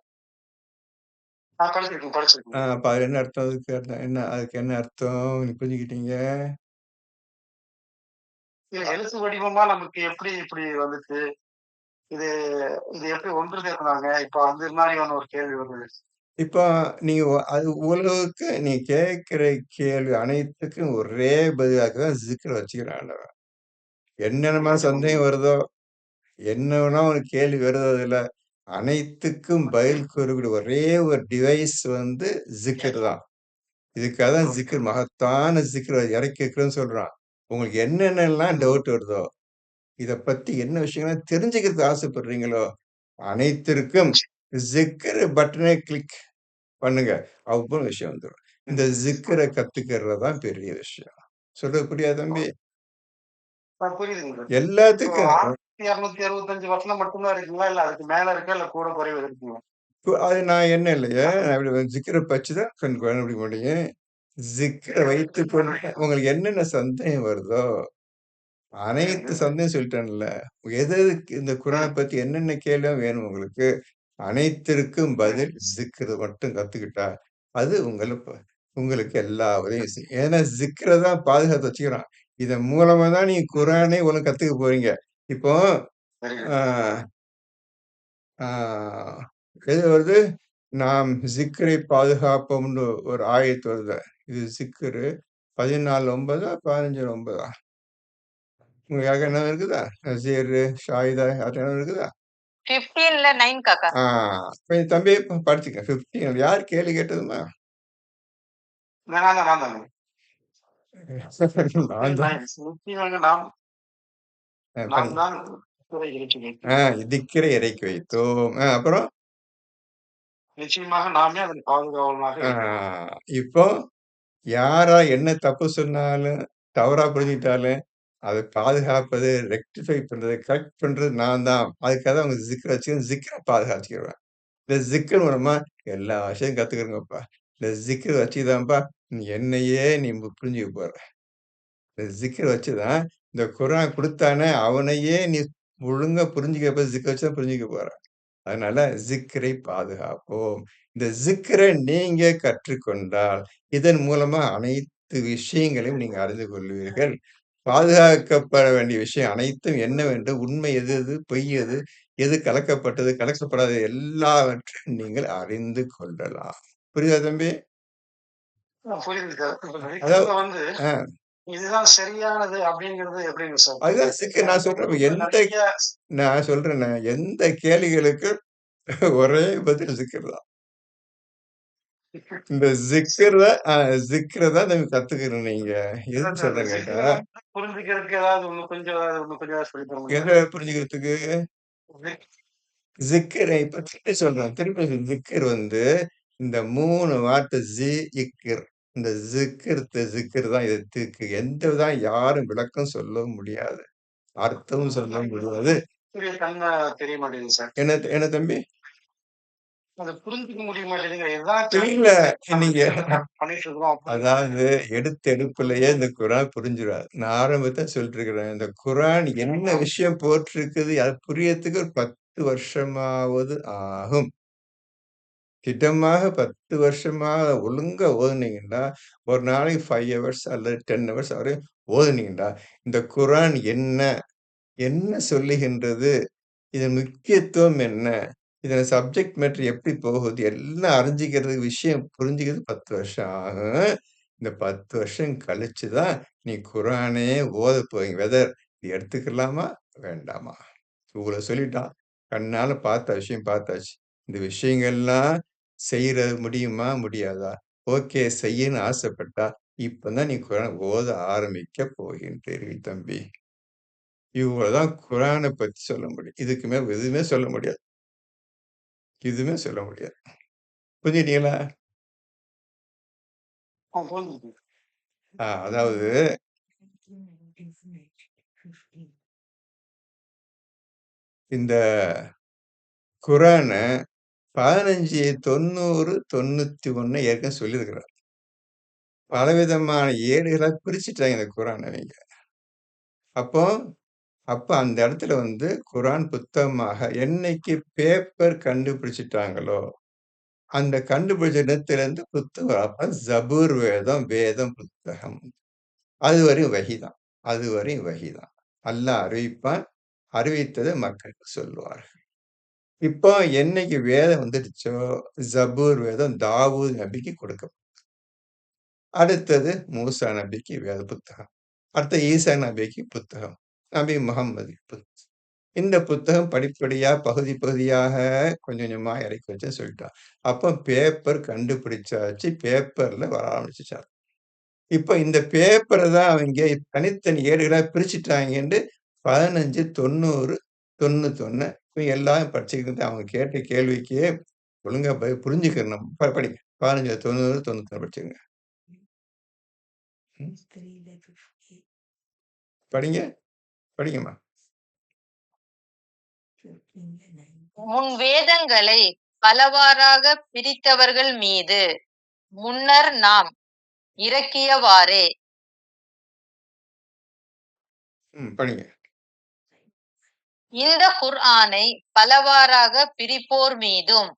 Speaker 3: படிச்சிருக்கேன்.
Speaker 1: அப்ப அது என்ன அர்த்தம்? அதுக்கு என்ன அர்த்தம்? நீ புரிஞ்சுக்கிட்டீங்க?
Speaker 3: எழுத்து வடிவமா நமக்கு எப்படி இப்படி வந்துச்சு? இது இது எப்படி ஒன்று சேர்த்தாங்க? இப்ப அந்த மாதிரியான ஒரு கேள்வி வருது.
Speaker 1: இப்போ நீங்க அது உலகுக்கு நீ கேட்கிற கேள்வி அனைத்துக்கும் ஒரே பதிலாக தான் ஜிக்ர வச்சுக்கிறான் ஆண்டவன். என்னென்னமா சந்தேகம் வருதோ, என்ன வேணா உனக்கு கேள்வி வருதோ அதுல, அனைத்துக்கும் பதில் கூறக்கூடிய ஒரே ஒரு டிவைஸ் வந்து ஜிக்ர் தான். இதுக்காக தான் ஜிக்ர் மகத்தான ஜிக்ர இறக்கி இருக்கிறேன்னு சொல்றான். உங்களுக்கு என்னென்னலாம் டவுட் வருதோ, இத பத்தி என்ன விஷயங்கள்லாம் தெரிஞ்சுக்கிறதுக்கு ஆசைப்படுறீங்களோ, அனைத்திற்கும் ஜிக்ர் பட்டனை கிளிக் பண்ணுங்க. அவ்வளவு விஷயம் வந்துரும். இந்த ஜிக்ர கத்துக்கிறது தான் பெரிய விஷயம். சொல்றது புரியுதா தம்பி?
Speaker 3: புரியுதுங்க.
Speaker 1: எல்லாத்துக்கும்
Speaker 3: 265 வசனம் மட்டும்தான் இருக்குங்களா? இல்ல அதுக்கு மேல இருக்கா? இல்ல கூட குறைவு இருக்குங்களா?
Speaker 1: அது நான் என்ன இல்லையா? ஜிக்ர பச்சுதான் கண்டுபிடிக்க முடியும். ஜிக்ர வைத்துக் கொண்டு உங்களுக்கு என்னென்ன சந்தேகம் வருதோ, அனைத்து சந்தேகம் சொல்லிட்டேன்ல. எது எதுக்கு இந்த குரான பத்தி என்னென்ன கேள்வி வேணும் உங்களுக்கு? அனைத்திற்கும் பதில் ஜிக்ர் மட்டும் கத்துக்கிட்டா, அது உங்களுக்கு எல்லா உதவியும் செய்யும். ஏன்னா ஜிக்ர தான் பாதுகாத்து வச்சுக்கிறான். இதன் மூலமா தான் நீங்க குரானே ஒழுங்கா கத்துக்க போறீங்க. இப்போ ஆ ஆ எது வருது? நாம் ஜிக்ரை பாதுகாப்போம்னு ஒரு ஆயத்து வருது. இது ஜிக்ரு 14:9 15:9 உங்களுக்கு யாருக்கா ஞாபகம் இருக்குதா? நசீரு, ஷாஹிதா யார்ட்ட ஞாபகம் இருக்குதா?
Speaker 2: 15ல 9 காக்கா.
Speaker 1: கொஞ்சம் தம்பி படிச்சுக்க. 15 யார் கேள்வி கேட்டதும்மா?
Speaker 3: நான் தாங்க.
Speaker 1: நான் தான்.
Speaker 3: நிச்சயமாக நாம் நாம்
Speaker 1: படிங்க.
Speaker 3: தான் திக்கரை இறக்கி வைத்தோம்.
Speaker 1: திக்கரை இறக்கி வைத்தோம். அப்புறம்
Speaker 3: நிச்சயமாக நாமே அதன் பாதுகாவலனாக இருக்கிறோம்.
Speaker 1: இப்போ யாரா என்ன தப்பு சொன்னாலும், தவறா புரிஞ்சுக்கிட்டாலும், அத பாதுகாப்பது, ரெக்டிஃபை பண்றது, கரெக்ட் பண்றது நான் தான். அதுக்காக தான் அவங்க ஜிக்ர வச்சு ஜிக்ர பாதுகாத்துக்கிருவேன். இந்த ஜிக்ர் மூலமா எல்லா விஷயம் கத்துக்கிறங்கப்பா. இந்த ஜிக்ர வச்சுதான்ப்பா என்னையே நீ புரிஞ்சுக்க போற. இந்த ஜிக்ர வச்சுதான் இந்த குர்ஆன் குடுத்தானே, அவனையே நீ ஒழுங்கா புரிஞ்சுக்கப்ப ஜிக்ர வச்சு தான் புரிஞ்சுக்க போற. அதனால ஜிக்ரை பாதுகாப்போம். இந்த ஜிக்ர நீங்க கற்றுக்கொண்டால், இதன் மூலமா அனைத்து விஷயங்களையும் நீங்க அறிந்து கொள்வீர்கள். பாதுகாக்கப்பட வேண்டிய விஷயம் அனைத்தும் என்னவென்று, உண்மை எது எது, பொய் எது, எது கலக்கப்பட்டது, கலக்கப்படாதது எல்லாவற்றையும் நீங்கள் அறிந்து கொள்ளலாம். புரியுதா தம்பி?
Speaker 3: புரியுது சார். இப்ப
Speaker 1: அதாவது
Speaker 3: ஜிக்ர்ல வந்து
Speaker 1: ஆ
Speaker 3: இதுதான் சரியானது அப்படிங்கிறது எப்படிங்க சார்?
Speaker 1: அதுதான் ஜிக்ர் நான் சொல்றேன்.
Speaker 3: நிறைய
Speaker 1: நான் சொல்றேனே, எந்த கேள்விகளுக்கு ஒரே பதில் ஜிக்ர் தான். இந்த ஜிக்ர தான் நீங்க கத்துக்கணும் நீங்க. எதுக்கு சொல்றேன் கேட்டா,
Speaker 3: புரிஞ்சுக்கிறதுக்கு ஏதாவது இன்னும் கொஞ்சம் சொல்லி தர முடியுமா?
Speaker 1: எத புரிஞ்சுக்கிறதுக்கு ஜிக்ர இப்ப திருப்பி சொல்றேன். திருப்பி ஜிக்ர் வந்து இந்த 3 வார்த்தை இக்ர். இந்த ஜிக்ர் தான் இதுக்கு எந்த விதம் யாரும் விளக்கம் சொல்ல முடியாது. அர்த்தமும் சொல்ல முடியாது.
Speaker 3: தன்மை தெரிய மாட்டேங்குது சார்.
Speaker 1: என்ன தம்பி?
Speaker 3: அத புரிஞ்சுக்க முடிய மாட்டேங்குதுங்க. எல்லாம்
Speaker 1: இல்ல நீங்க
Speaker 3: பண்ணிட்டு இருக்கோம்.
Speaker 1: அதாவது எடுத்த எடுப்பிலேயே இந்த குரான் புரிஞ்சிராது. நான் ஆரம்பத்துல சொல்லிட்டு இருக்கிறேன். இந்த குரான் என்ன விஷயம் போட்டிருக்குது, அது புரியறதுக்கு ஒரு 10 வருஷமாவது ஆகும். திட்டமாக 10 வருஷமாக ஒழுங்கா ஓதுனீங்கன்னா, ஒரு நாளைக்கு 5 ஹவர்ஸ் அல்லது 10 ஹவர்ஸ் வரையும் ஓதுனீங்கன்னா, இந்த குரான் என்ன? என்ன சொல்லுகின்றது? இதன் முக்கியத்துவம் என்ன? இதுல சப்ஜெக்ட் மேட்டர் எப்படி போகுது, எல்லாம் அறிஞ்சுக்கிறதுக்கு விஷயம் புரிஞ்சுக்கிறது 10 வருஷம் ஆகும். இந்த 10 வருஷம் கழிச்சு தான் நீ குரானே ஓதப் போறீங்க. வெதர் எடுத்துக்கலாமா? வேண்டாமா? இவ்வளோ சொல்லிட்டான். கண்ணால பார்த்த விஷயம் பார்த்தாச்சு. இந்த விஷயங்கள்லாம் செய்றது முடியுமா? முடியாதா? ஓகே செய்யன்னு ஆசைப்பட்டா, இப்பதான் நீ குரான் ஓத ஆரம்பிக்க போகின்றீர்கள் தம்பி. இவ்வளவுதான் குரான பத்தி சொல்ல முடியும். இதுக்கு மேல எதுவுமே சொல்ல முடியாது. எதுவுமே சொல்ல முடியாது. புரிஞ்சுட்டீங்களா?
Speaker 3: புரிஞ்சுது.
Speaker 1: அதாவது இந்த குரான 15, 90, 91 ஏற்கனவே சொல்லியிருக்கிறார். பலவிதமான ஏடுகளா பிரிச்சுட்டாங்க இந்த குரான அவைங்க. அப்போ அப்ப அந்த இடத்துல வந்து குரான் புத்தகமாக என்னைக்கு பேப்பர் கண்டுபிடிச்சுட்டாங்களோ, அந்த கண்டுபிடிச்ச இடத்திலிருந்து புத்தகம். அப்ப ஜபூர் வேதம், வேதம் புத்தகம். அதுவரையும் வஹிதான். அதுவரையும் வஹிதான். அல்லாஹ் அறிவிப்பான். அறிவித்ததை மக்களுக்கு சொல்லுவார்கள். இப்போ என்னைக்கு வேதம் வந்துடுச்சோ, ஜபூர் வேதம் தாவூத் நபிக்கு கொடுக்கப்பட்டது. அடுத்தது மூசா நபிக்கு வேத புத்தகம். அடுத்து ஈசா நபிக்கு புத்தகம். நபி முகம்மதுக்கு புத்தகம். இந்த புத்தகம் படிப்படியா, பகுதி பகுதியாக கொஞ்சம் கொஞ்சமா இறக்கி வச்சேன்னு சொல்லிட்டான். அப்போ பேப்பர் கண்டுபிடிச்சாச்சு. பேப்பர்ல வர ஆரம்பிச்சுச்சு. இப்ப இந்த பேப்பர தான் அவைங்க தனித்தனி ஏடுகளா பிரிச்சுட்டாங்கன்ட்டு 15, 90, 91 இவங்க எல்லாரும் படிச்சுக்கிட்டு அவங்க கேட்ட கேள்விக்கு ஒழுங்கா புரிஞ்சுக்கணும். படிங்க. 15, 90, 91 படிச்சுக்கங்க. ம். படிங்க. படிங்கம்மா.
Speaker 2: முன் வேதங்களை பலவாறாக பிரித்தவர்கள் மீது முன்னர் நாம் இறக்கியவாறே
Speaker 1: படிங்க.
Speaker 2: இந்த குர்ஆனை பலவாறாக பிரிப்போர் மீதும்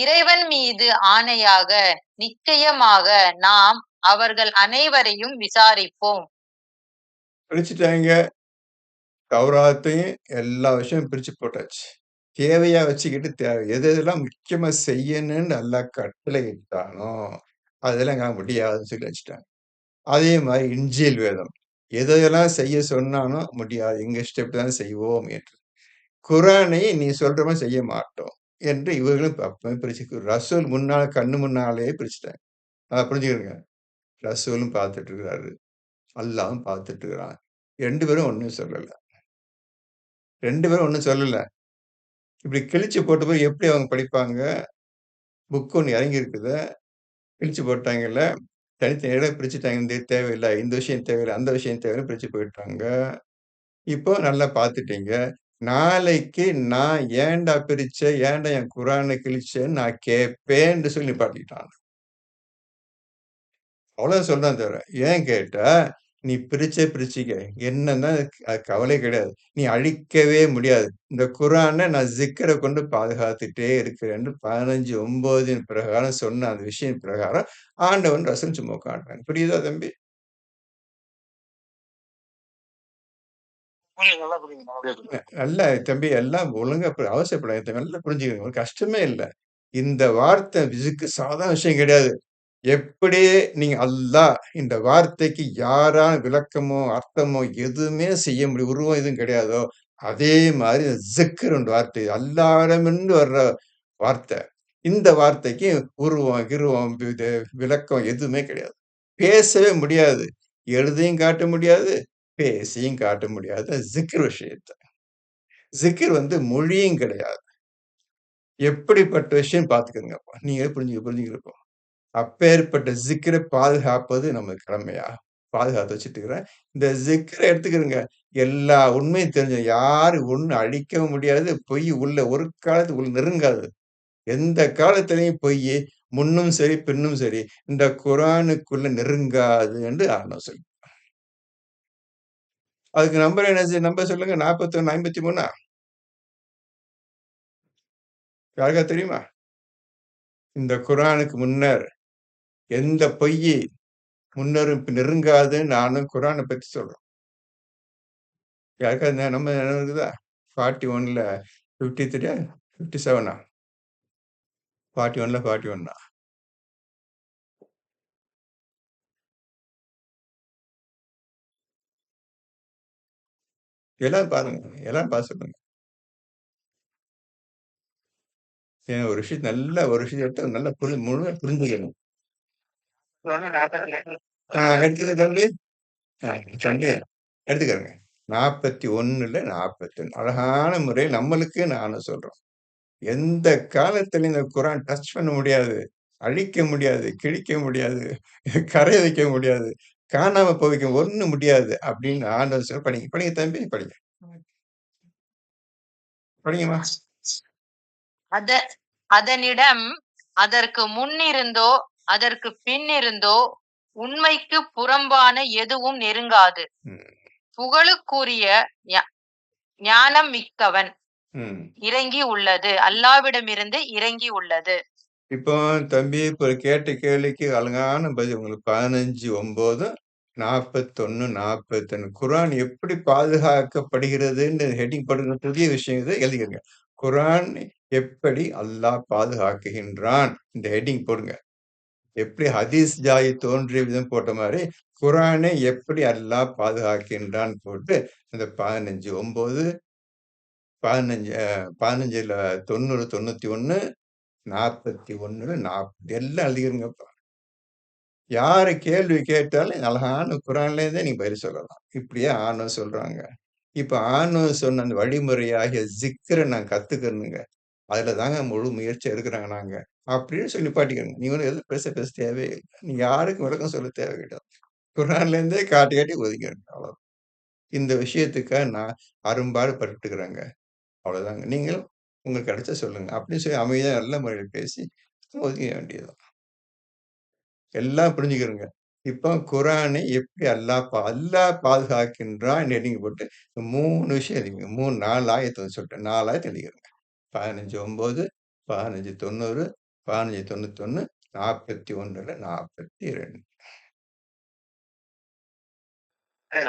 Speaker 2: இறைவன் மீது ஆணையாக நிச்சயமாக நாம் அவர்கள் அனைவரையும் விசாரிப்போம்.
Speaker 1: பிரிச்சுட்டாங்க. தௌராத்தையும் எல்லா விஷயமும் பிரிச்சு போட்டாச்சு. தேவையா வச்சுக்கிட்டு எது எதெல்லாம் முக்கியமா செய்யணும்னு அல்லாஹ் கட்டளை இட்டானோ அதெல்லாம் எங்களால முடியாதுன்னு சொல்லி வச்சுட்டாங்க. அதே மாதிரி இன்ஜீல் வேதம் எதையெல்லாம் செய்ய சொன்னானோ முடியாது, எங்க இஷ்டப்படி தான் செய்வோம் என்று. குரானை நீ சொல்ற மாதிரி செய்ய மாட்டோம் என்று இவர்களும் அப்பவே பிரிச்சு ரசூல் முன்னால கண்ணு முன்னாலேயே பிரிச்சுட்டாங்க. அதை புரிஞ்சுக்கிறேங்க. ரசூலும் பார்த்துட்டு இருக்கிறாரு, அல்லாவும் பார்த்துட்டு இருக்கிறான். 2 பேரும் ஒண்ணும் சொல்லல. 2 பேரும் ஒண்ணும் சொல்லல. இப்படி கிழிச்சு போட்ட போய் எப்படி அவங்க படிப்பாங்க? புக் ஒண்ணு இறங்கி இருக்குது. கிழிச்சு போட்டாங்கல்ல. தனித்தனி இடம் பிரிச்சுட்டாங்க. இந்த தேவையில்ல, இந்த விஷயம் தேவையில்ல, அந்த விஷயம் தேவையில்ல பிரிச்சு போயிட்டாங்க. இப்போ நல்லா பார்த்துட்டீங்க. நாளைக்கு நான் ஏன்டா பிரிச்சேன்? ஏன்டா என் குரான கிழிச்சேன்னு நான் கேட்பேன்னு சொல்லி நிப்பாட்டிட்டான். அவ்வளவு சொல்றான் தவிர, ஏன் கேட்டா, நீ பிரிச்சே பிரிச்சுக்க. என்னன்னா அது கவலை கிடையாது. நீ அழிக்கவே முடியாது. இந்த குரான நான் ஜிக்கர கொண்டு பாதுகாத்துட்டே இருக்கிறேன்னு 15:9 பிரகாரம் சொன்ன அந்த விஷயம் பிரகாரம் ஆண்டவன் ரசூல் சும்மா உட்கார்ந்துட்டாங்க. புரியுதா தம்பி?
Speaker 3: நல்லா புரியுது.
Speaker 1: நல்லா தம்பி எல்லாம் ஒழுங்கா அவசியப்படாது தம்பி. நல்லா புரிஞ்சுக்கங்க. ஒரு கஷ்டமே இல்ல. இந்த வார்த்தை சாதாரண விஷயம் கிடையாது. எப்படி நீங்க அல்லாஹ் இந்த வார்த்தைக்கு யாரான விளக்கமோ, அர்த்தமோ எதுவுமே செய்ய முடியும். உருவம் எதுவும் கிடையாதோ, அதே மாதிரி ஸிக்ர் என்ற வார்த்தை அல்லாஹ்விடமிருந்து வர்ற வார்த்தை. இந்த வார்த்தைக்கு உருவம், கிருவம், விளக்கம் எதுவுமே கிடையாது. பேசவே முடியாது. எழுதியும் காட்ட முடியாது, பேசியும் காட்ட முடியாது. ஸிக்ர் விஷயத்த. ஸிக்ர் வந்து மொழியும் கிடையாது. எப்படிப்பட்ட விஷயம் பார்த்துக்கங்கப்பா. நீங்களே புரிஞ்சுக்கிறப்போ. அப்பேற்பட்ட ஸிக்ர பாதுகாப்பது நம்ம கடமையா? பாதுகாத்து வச்சுட்டு இருக்கிறேன். இந்த ஸிக்ர எடுத்துக்கிறங்க. எல்லா உண்மையும் தெரிஞ்ச யாரும் ஒண்ணும் அழிக்கவும் முடியாது. பொய் உள்ள ஒரு காலத்துக்கு உள்ள நெருங்காது. எந்த காலத்திலயும் பொய் முன்னும் சரி, பின்னும் சரி இந்த குரானுக்குள்ள நெருங்காது என்று ஆண்டவன் சொல்லி. அதுக்கு நம்பர் என்ன நம்பர் சொல்லுங்க. 41 53 யாருக்கா தெரியுமா? இந்த குரானுக்கு முன்னர் எந்த பொய் முன்னரும் நெருங்காதுன்னு நானும் குரானை பத்தி சொல்றோம். யாருக்காவது நம்ம இருக்குதா? 41ல 53 57 41ல 41 எல்லாரும் பாருங்க. எல்லாரும் பார்த்து சொல்லுங்க. ஏன்னா ஒரு விஷயத்த நல்லா ஒரு விஷயத்த எடுத்து நல்லா முழுமையா புரிஞ்சுக்கணும். எடுத்துக்க தம்பி. தம்பி எடுத்துக்கிறேங்க. 41ல 41 அழகான முறையில் நம்மளுக்கு நானும் சொல்றோம். எந்த காலத்திலும் இந்த குரான் டச் பண்ண முடியாது. அழிக்க முடியாது, கிழிக்க முடியாது, கரைய வைக்க முடியாது, காணாம போக ஒண்ணும் முடியாது அப்படின்னு ஆண்டவர் சொல்ல படிங்க. படிங்க தம்பி படிங்க. படிங்கம்மா.
Speaker 2: அத அதனிடம் அதற்கு முன்னிருந்தோ அதற்கு பின்னிருந்தோ உண்மைக்கு புறம்பான எதுவும் நெருங்காது.
Speaker 1: ம்.
Speaker 2: புகழுக்குரிய ஞானம் மிக்கவன்
Speaker 1: ம்.
Speaker 2: இறங்கி உள்ளது, அல்லாவிடமிருந்து இறங்கி உள்ளது.
Speaker 1: இப்போ தம்பி இப்ப கேட்ட கேள்விக்கு அழகான பதில் உங்களுக்கு 15:9 41 41 குரான் எப்படி பாதுகாக்கப்படுகிறதுன்னு ஹெட்டிங் போடுற புதிய விஷயம் இது எழுதிக்கங்க. குரான் எப்படி அல்லாஹ் பாதுகாக்குகின்றான் இந்த ஹெட்டிங் போடுங்க. எப்படி ஹதீஸ் ஜாய் தோன்றிய விதம் போட்ட மாதிரி குரானை எப்படி அல்லாஹ் பாதுகாக்கின்றான் போட்டு இந்த 15:9 15ல 90 91 41ல 40 எல்லாம் எழுதிருங்கப்பா. யாரு கேள்வி கேட்டாலும் அழகான குரான்லேருந்தே நீங்க பதில் சொல்லலாம். இப்படியே ஆண்டவன் சொல்றாங்க. இப்ப ஆண்டவன் சொன்ன அந்த வழிமுறையாகிய ஜிக்ர நான் கத்துக்கணுங்க. அதுல தாங்க முழு முயற்சி எடுக்குறாங்க நாங்க. அப்படின்னு சொல்லி நிப்பாட்டிக்கணும். நீங்க ஒண்ணும் எதுவும் பேச தேவையே இல்ல. நீங்க யாருக்கும் விளக்கம் சொல்ல தேவை கிடையாது. குரான்லேருந்தே காட்டி காட்டி ஒதுங்கிடணும். அவ்வளவுதான். இந்த விஷயத்துக்காக நான் அரும்பாடு பட்டுக்கிறேங்க. அவ்வளவுதாங்க. நீங்களும் உங்களுக்கு கிடைச்சா சொல்லுங்க. அப்படின்னு சொல்லி அமைதியா நல்ல முறையில பேசி ஒதுங்க வேண்டியதுதான். எல்லாம் புரிஞ்சுக்கிறங்க. இப்போ குரானை எப்படி அல்லாஹ் பாதுகாக்கின்றான் ஹெட்டிங் போட்டு 3 விஷயம் எழுதிக்கங்க. 4 ஆயத்த சொல்லிட்டேன். 4 ஆயத்த எழுதிக்கிறங்க. 15:9 15:90 15:91 41ல 42.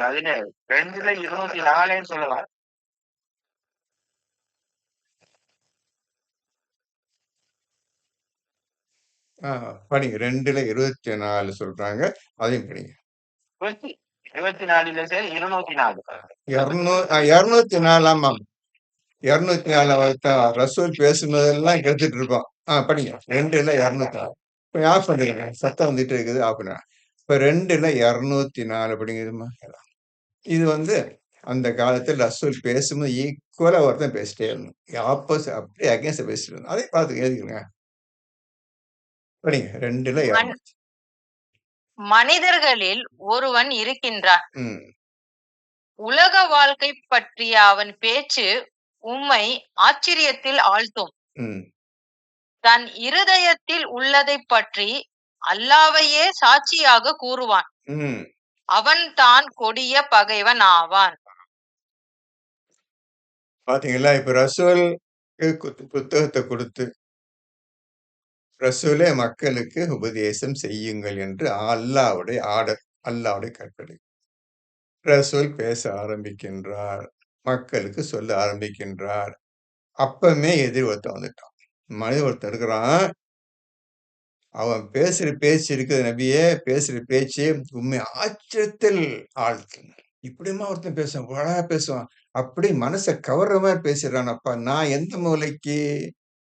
Speaker 3: அதுல 2ல 24 சொல்லலாம்.
Speaker 1: படிங்க. 2ல 24 சொல்றாங்க. அதையும் படிங்க.
Speaker 3: 24ல சரி 204.
Speaker 1: 204 ஆமாம். 204 ரசூல் பேசுனதெல்லாம் கெடுத்துட்டு இருக்கோம். படிங்க. 2ல 204. இப்ப ஆஃப் பண்ணிடுங்க. சத்தம் வந்துட்டு இருக்குது. ஆஃப் பண்ணுங்க. இப்ப 2ல 204 படிங்கதுமா. இது வந்து அந்த காலத்துல ரசூல் பேசும்போது ஈக்குவலா ஒருத்தன் பேசிட்டே இருந்தான். அப்படியே அகேன்ஸ்ட் பேசிட்டு இருந்தான். அதை பார்த்து எழுதிக்கங்க. படிங்க. 2ல 200.
Speaker 2: மனிதர்களில் ஒருவன் இருக்கின்றான்.
Speaker 1: ம்.
Speaker 2: உலக வாழ்க்கை பற்றிய அவன் பேச்சு உம்மை ஆச்சரியத்தில் ஆழ்த்தும்.
Speaker 1: ம்.
Speaker 2: தன் இருதயத்தில் உள்ளதை பற்றி அல்லாவையே சாட்சியாக கூறுவான்.
Speaker 1: ம்.
Speaker 2: அவன் தான் கொடிய பகைவன் ஆவான்.
Speaker 1: பாத்தீங்களா? இப்ப ரசூல் புத்தகத்தை கொடுத்து ரசூலே மக்களுக்கு உபதேசம் செய்யுங்கள் என்று அல்லாஹ்வுடைய ஆர்டர், அல்லாஹ்வுடைய கட்டளை. ரசூல் பேச ஆரம்பிக்கின்றார். மக்களுக்கு சொல்ல ஆரம்பிக்கின்றார். அப்பமே எதிர் ஒருத்தன் வந்துட்டான். மனிதன் ஒருத்தன் இருக்கிறான். அவன் பேசுற பேச்சு இருக்குது நபியே, பேசுற பேச்சு உண்மை ஆச்சரியத்தில் ஆழ்த்தும். இப்படியுமா ஒருத்தன் பேசுவான்? அழகா பேசுவான். அப்படி மனச கவர்ற மாதிரி பேசுறானப்பா. நான் எந்த மூலைக்கு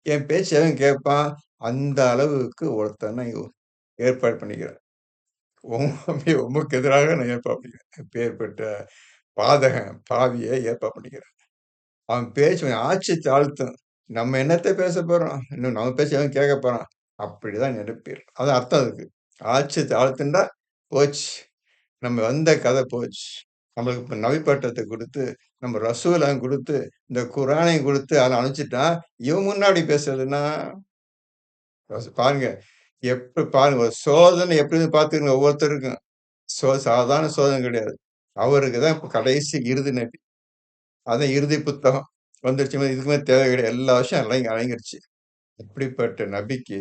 Speaker 1: என் பேச்ச எவன் கேட்பான்? அந்த அளவுக்கு ஒருத்தனை ஏற்பாடு பண்ணிக்கிறேன். உமக்கு எதிராக நான் ஏற்பாடு பண்ணிக்கிறேன். எப்பேர்ப்பட்ட பாதகன், பாவியை ஏற்பாடு பண்ணிக்கிறேன். அவன் பேச்சு கொஞ்சம் ஆட்சி தாழ்த்தும். நம்ம என்னத்த பேச போறோம்? இன்னும் நம்ம பேச்ச எவன் கேட்க போறான்? அப்படிதான் நினைப்பீர். அதான் அர்த்தம் அதுக்கு. ஆட்சி தாழ்த்துண்டா போச்சு. நம்ம வந்த கதை போச்சு. நம்மளுக்கு இப்ப நபி பட்டத்தை குடுத்து, நம்ம ரசூலையும் குடுத்து, இந்த குரானையும் குடுத்து அத அனுப்பிச்சுட்டான். இவன் முன்னாடி பேசுறதுன்னா, பாருங்க. பாருங்க ஒரு சோதனை எப்படின்னு பார்த்துக்கங்க ஒவ்வொருத்தருக்கும். சாதாரண சோதனை கிடையாது. அவருக்கு தான் இப்ப கடைசி இறுதி நபி. அதான் இறுதி புத்தகம் வந்துருச்சு. இதுக்கு மேல தேவை கிடையாது. எல்லா விஷயம் அடங்கிருச்சு. இப்படிப்பட்ட நபிக்கு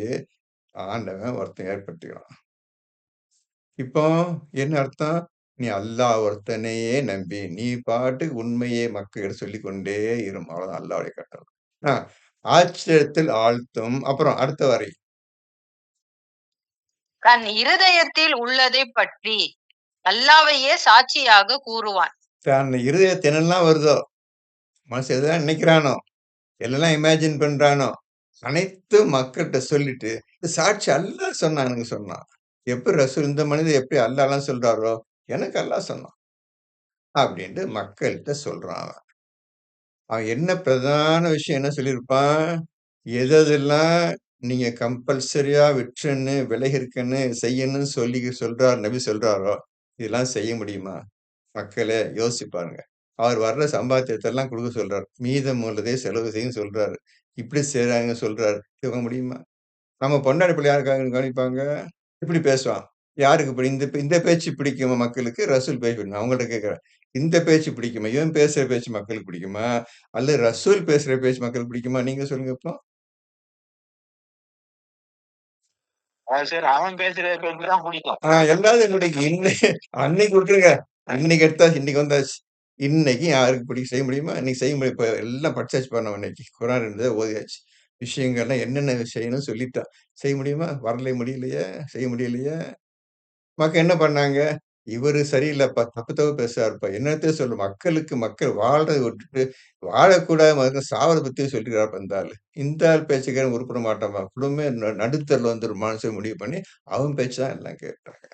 Speaker 1: ஆண்டவன் ஒருத்தன் ஏற்படுத்திக்கிறான். இப்போ என்ன அர்த்தம்? நீ அல்லாஹ் ஒருத்தனையே நம்பி நீ பாட்டுக்கு உண்மையை மக்களிடம் சொல்லிக் கொண்டே இரும். அவ்வளவுதான் அல்லாஹ்வுடைய கட்டளை. ஆ, ஆச்சரியத்தில் ஆழ்த்தும். அப்புறம் அடுத்த வரி.
Speaker 2: தன் இருதயத்தில் உள்ளதைப் பற்றி அல்லாவையே சாட்சியாக கூறுவான்.
Speaker 1: தன் இருதயத்தில் என்னெல்லாம் வருதோ, மனுஷன் எதெல்லாம் நினைக்கிறானோ, எல்லாம் இமேஜின் பண்றானோ, அனைத்தும் மக்கள்கிட்ட சொல்லிட்டு இது சாட்சி அல்லாஹ் சொன்னானுங்க சொன்னான். எப்படி ரசூல் இந்த மனிதர் எப்படி அல்லாஹ்லாம் சொல்றாரோ, எனக்கு அல்லாஹ் சொன்னான் அப்படின்ட்டு மக்கள்கிட்ட சொல்றான் அவன். அவன் என்ன பிரதான விஷயம் என்ன சொல்லியிருப்பான்? எதெல்லாம் நீங்க கம்பல்சரியா விட்டுறன்னு, விலகி இருக்கன்னு, செய்யணும்னு சொல்றார் நபி சொல்றாரோ, இதெல்லாம் செய்ய முடியுமா? மக்களே யோசிச்சு பாருங்க. அவர் வர்ற சம்பாத்தியத்தெல்லாம் குடுக்க சொல்றாரு. மீதம் உள்ளதை செலவு செய்யுன்னு சொல்றாரு. இப்படி செய்றாங்கன்னு சொல்றாரு. கேட்க முடியுமா? நம்ம பொண்டாட்டி பிள்ளை யாருக்காக கவனிப்பாங்க? இப்படி பேசுவான். யாருக்கு இந்த இந்த பேச்சு பிடிக்குமா மக்களுக்கு? ரசூல் பேச்சு பிடிக்கும். நான் உங்கள்ட்ட கேட்கிறேன். இந்த பேச்சு பிடிக்குமா? இவன் பேசுற பேச்சு மக்களுக்கு பிடிக்குமா? அல்லது ரசூல் பேசுற பேச்சு மக்களுக்கு பிடிக்குமா? நீங்க சொல்லுங்க இப்போ.
Speaker 3: சரி, அவன் பேசுற பேச்சுதான் பிடிக்கும்.
Speaker 1: எல்லாரும் என்னுடைய அன்னைக்கு விட்டுருங்க. இன்னைக்கு எடுத்தாச்சு, இன்னைக்கு வந்தாச்சு. இன்னைக்கு யாருக்கு பிடிக்கும் செய்ய முடியுமா? இன்னைக்கு செய்ய முடியும். இப்ப எல்லாம் படிச்சாச்சு பாருங்க இன்னைக்கு. குரான் இருந்ததை ஓதியாச்சு. விஷயங்கள்லாம் என்னென்ன செய்யணும்னு சொல்லிட்டான். செய்ய முடியுமா? வரல முடியலையே, செய்ய முடியலையே. மக்கள் என்ன பண்ணாங்க? இவரு சரியில்லப்பா, தப்பு தப்பா பேசுறாருப்பா. என்னத்த சொல்ல மக்களுக்கு மக்கள் வாழ்றத விட்டுட்டு, வாழக்கூடாத முதல்ல சாவத பத்தி சொல்லிருக்காருப்பா இந்த ஆளு. இந்த ஆள் பேச்சுக்கு உருப்பட மாட்டான்ப்பா. குடும்பமே நடுத்தெருவுல வந்து ஒரு மனுஷன் முடிவு பண்ணி, அவன் பேச்சு தான் எல்லாம் கேட்டாங்க.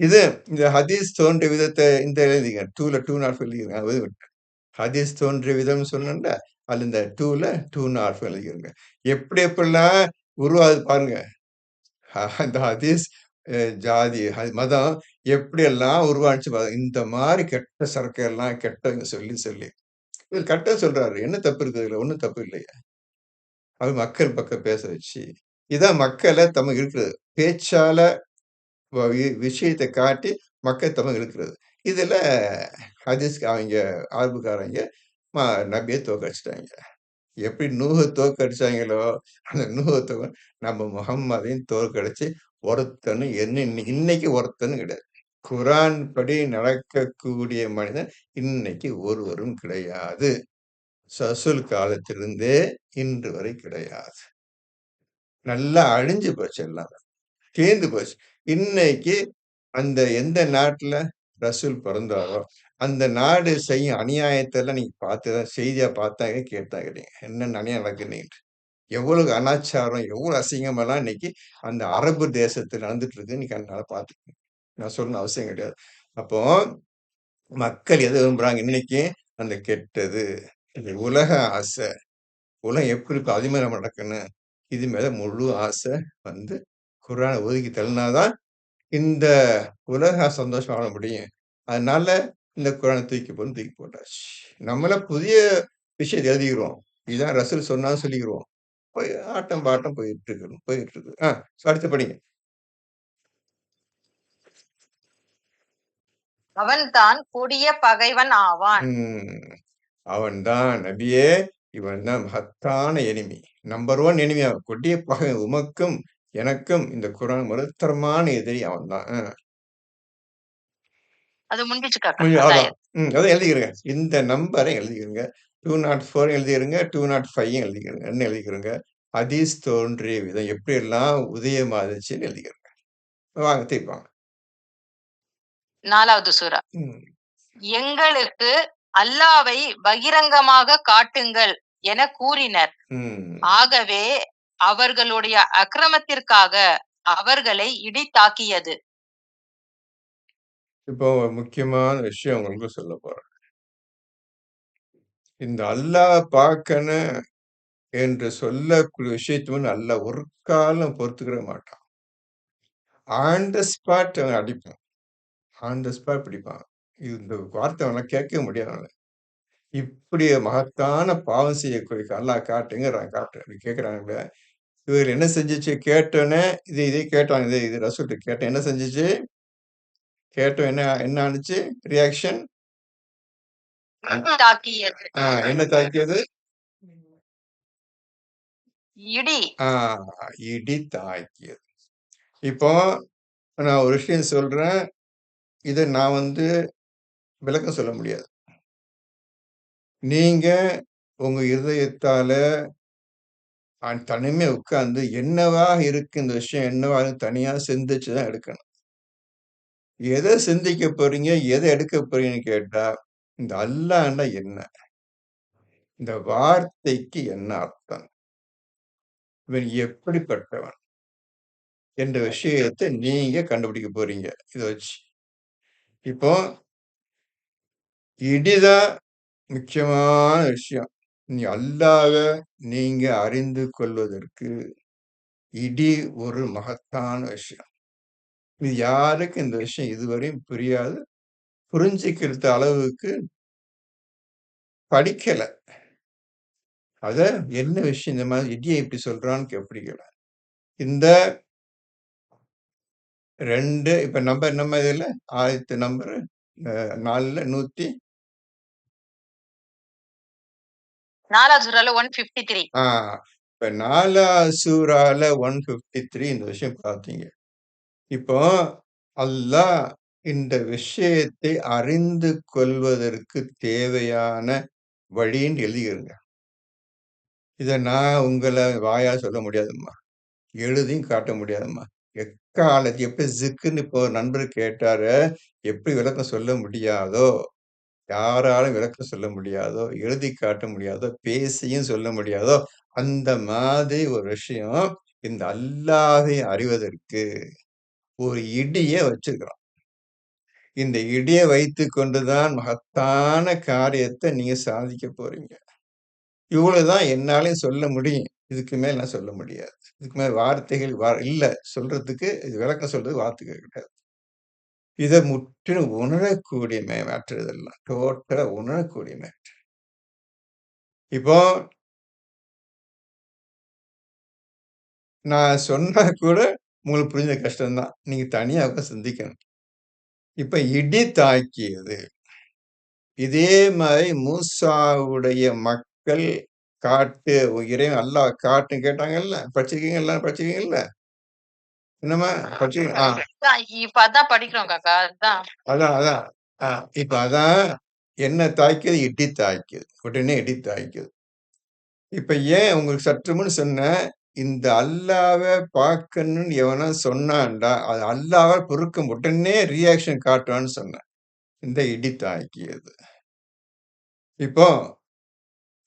Speaker 1: இது இந்த ஹதீஸ் தோன்றிய விதத்த இந்த எழுதிங்க. 2ல 2 எழுதிருங்க. அது விட்டேன். ஹதீஸ் தோன்றிய விதம்னு சொன்னேன்ல, அதுல இந்த 2ல 2 எழுதிருங்க. எப்படி எப்படிலாம் உருவாகுது பாருங்க. அந்த ஹதீஸ் ஜாதி மதம் எப்படியெல்லாம் உருவானுச்சு பாருங்க. இந்த மாரி கெட்ட சரக்கெல்லாம் கெட்டவங்க சொல்லி சொல்லி. இவரு கரெக்ட்டா சொல்றாரு. என்ன தப்பு இருக்குது இதுல? ஒண்ணும் தப்பு இல்லையே. அது மக்கள் பக்கம் பேச வச்சு, இதான் மக்கள தமக்கு இருக்கிறது. பேச்சால விஷயத்த காட்டி மக்கள் தமக்கு இழுக்கிறது. இதுல ஹதீஸ் அவைங்க ஆர்வக்காரங்க ம நபிய தோற்கடிச்சுட்டாங்க. எப்படி நூஹ தோற்கடிச்சாங்களோ, அந்த நூஹ நம்ம முஹம்மதையும் தோற்கடிச்சு ஒருத்தனும் இன்னைக்கு ஒருத்தனும் கிடையாது. குரான் படி நடக்கக்கூடிய மனிதன் இன்னைக்கு ஒருவரும் கிடையாது. ரசூல் காலத்திலிருந்தே இன்று வரை கிடையாது. நல்லா அழிஞ்சு போச்சு எல்லாம். தீர்ந்து போச்சு. இன்னைக்கு அந்த எந்த நாட்டுல ரசூல் பிறந்தாரோ, அந்த நாடு செய்யும் அநியாயத்தெல்லாம் நீங்க பார்த்துதான் செய்தியா பார்த்தாங்க, கேட்டாங்க நீங்க. என்னென்ன அநியாயம் நடக்குதுன்னுட்டு. எவ்வளவு அனாச்சாரம், எவ்வளவு அசிங்கமெல்லாம் இன்னைக்கு அந்த அரபு தேசத்துல நடந்துட்டு இருக்குன்னு நீ கண்ணால பார்த்துருக்கீங்க. நான் சொல்லணும்னு அவசியம் கிடையாது. அப்போ மக்கள் எத விரும்புறாங்க இன்னைக்கு? அந்த கெட்டது, இந்த உலக ஆசை. உலகம் எப்படி இருக்கும்? அது மாரி நம்ம நடக்கணும். இது மேல முழு ஆசை வந்து குர்ஆன ஒதுக்கி தள்ளினாதான் இந்த உலக சந்தோஷம் வாழ முடியும். அதனால இந்த குரான தூக்கி போட்டாச்சு. நம்மளா புதிய விஷயத்த எழுதிக்கிறோம். இதான் ரசூல் சொன்னான்னு சொல்லிக்கிறோம். போய் ஆட்டம் பாட்டம் போயிட்டு இருக்கு. அடுத்து படிங்க.
Speaker 2: அவன்தான் கொடிய பகைவன் ஆவான்.
Speaker 1: ம். அவன்தான் நபியே, இவன் தான் மகத்தான எனிமி. நம்பர் 1 எனிமி அவன். கொடிய பகை உமக்கும், எனக்கும் இந்த குரான் மறுத்தரமான எதிரி அவன்தான்.
Speaker 2: அது முடிஞ்சிச்சு காக்கா.
Speaker 1: அதான்.
Speaker 2: அதான்
Speaker 1: அதான் எழுதிக்கிறங்க. இந்த நம்பரை எழுதிக்கிறங்க. 204 எழுதிருங்க. 205 எழுதிக்கிறங்க. என்ன எழுதிக்கிறங்க? ஹதீஸ் தோன்றிய விதம் எப்படியெல்லாம் உதயமாதுச்சுன்னு எழுதிக்கிறங்க. வாங்க திருப்பி வாங்க.
Speaker 2: 4வது சூரா.
Speaker 1: ம்.
Speaker 2: எங்களுக்கு அல்லாவை பகிரங்கமாக காட்டுங்கள் என கூறினர்.
Speaker 1: ம்.
Speaker 2: ஆகவே அவர்களுடைய அக்கிரமத்திற்காக அவர்களை இடித்தாக்கியது.
Speaker 1: இப்போ ஒரு முக்கியமான விஷயம் உங்களுக்கு சொல்லப் போறேன். இந்த அல்லாஹ் பார்க்கணும் என்று சொல்லக்கூடிய விஷயத்த வந்து அல்லாஹ் ஒரு காலம் பொறுத்துக்கிட மாட்டான். ஆன் த ஸ்பாட் அவன் அடிப்பான். ஆன் த ஸ்பாட் பிடிப்பான். இந்த வார்த்தை அவனால கேட்கவே முடியாது அவனால. இப்படி மகத்தான பாவம் செய்யக்கூடிய அல்லாஹ் காட்டுங்கிறான் காட்டு. அப்படி கேட்கிறாங்கல்ல. இவர்கள் என்ன செஞ்சுச்சு? கேட்டோனே இதை கேட்டாங்க. இது ரசூல்ட்ட கேட்டேன். என்ன செஞ்சுச்சு? கேட்டோம் என்ன என்ன ஆனுச்சு? ரியாக்ஷன்?
Speaker 2: தாக்கியது.
Speaker 1: என்ன தாக்கியது?
Speaker 2: இடி.
Speaker 1: இடி தாக்கியது. இப்போ நான் ஒரு விஷயம் சொல்றேன். இத நான் விளக்கம் சொல்ல முடியாது. நீங்க உங்க இருதயத்தால தனிமையா உட்கார்ந்து என்னவா இருக்கு இந்த விஷயம் என்னவா இருக்குன்னு தனியா சிந்திச்சு தான் எடுக்கணும். எத சிந்திக்க போறீங்க? எத எடுக்க போறீங்கன்னு கேட்டா, இந்த அல்லாஹ்ன்னா என்ன? இந்த வார்த்தைக்கு என்ன அர்த்தம்? இவன் எப்படிப்பட்டவன்? என்ற விஷயத்த நீங்க கண்டுபிடிக்க போறீங்க. இத வச்சு. இப்போ இடிதான் முக்கியமான விஷயம். அல்லாஹ்வ நீங்க அறிந்து கொள்வதற்கு இடி ஒரு மகத்தான விஷயம். இது யாருக்கும் இந்த விஷயம் இதுவரையும் புரியாது. புரிஞ்சுக்கிறது அளவுக்கு படிக்கல. அத என்ன விஷயம் இந்த மாதிரி இடிய இப்படி சொல்றான்னு பிடிக்கல. இந்த 2 இப்ப நம்பர் நம்ம இதுல ஆயத்து நம்பர் 4ல 100
Speaker 2: 4வது சூறால 153.
Speaker 1: ஆ இப்ப 4வது சூறால 153 இந்த விஷயம் பார்த்தீங்க. இப்போ அல்லாஹ் இந்த விஷயத்தை அறிந்து கொள்வதற்கு தேவையான வழின்னு எழுதிருங்க. இத நான் உங்கள வாயால சொல்ல முடியாதும்மா. எழுதியும் காட்ட முடியாதும்மா. எக்காலத்து எப்படி ஜிக்குன்னு இப்போ ஒரு நண்பர் கேட்டாரு, எப்படி விளக்கம் சொல்ல முடியாதோ, யாராலும் விளக்கம் சொல்ல முடியாதோ, எழுதி காட்ட முடியாதோ, பேசியும் சொல்ல முடியாதோ, அந்த மாதிரி ஒரு விஷயம் இந்த அல்லாஹை அறிவதற்கு ஒரு இடிய வச்சிருக்கிறான். இந்த இடிய வைத்துக் கொண்டு தான் மகத்தான காரியத்த நீங்க சாதிக்க போறீங்க. இவ்வளவுதான் என்னாலயும் சொல்ல முடியும். இதுக்கு மேல் நான் சொல்ல முடியாது. இதுக்கு மேல வார்த்தைகள் இல்ல. சொல்றதுக்கு இது விளக்கம் சொல்றதுக்கு வார்த்தைகள் கிடையாது. இத முற்றிலும் உணரக்கூடிய மேட்ரு இதெல்லாம். டோட்டலா உணரக்கூடிய மேட்ரு. இப்போ நான் சொன்னா கூட உங்களுக்கு புரிஞ்ச கஷ்டம் தான். நீங்க தனியா உட்கார்ந்து சிந்திக்கணும். இப்ப இடி தாக்கியது. இதே மாரி மூசாவுடைய மக்கள் இறைவன் அல்லாஹ் காட்டுன்னு கேட்டாங்கல்ல. படிச்சிருக்கீங்க எல்லாரும் படிச்சிருக்கீங்கல்ல? என்னம்மா படிச்சிருக்கீங்க?
Speaker 2: இப்ப அதான் படிக்கிறோம் காக்கா. அதான்.
Speaker 1: அதான். ஆ இப்ப அதான் என்ன தாக்கியது? இடி தாக்கியது. உடனே இடி தாக்கியது. இப்ப ஏன் உங்களுக்கு சற்று முன் சொன்னேன், இந்த அல்லாஹ்வ பார்க்கணும்னு எவனா சொன்னான்டா, அது அல்லாஹ்வ பொறுக்க உடனே ரியாக்ஷன் காட்டுவான்னு சொன்னேன். இந்த இடி தாக்கியது. இப்போ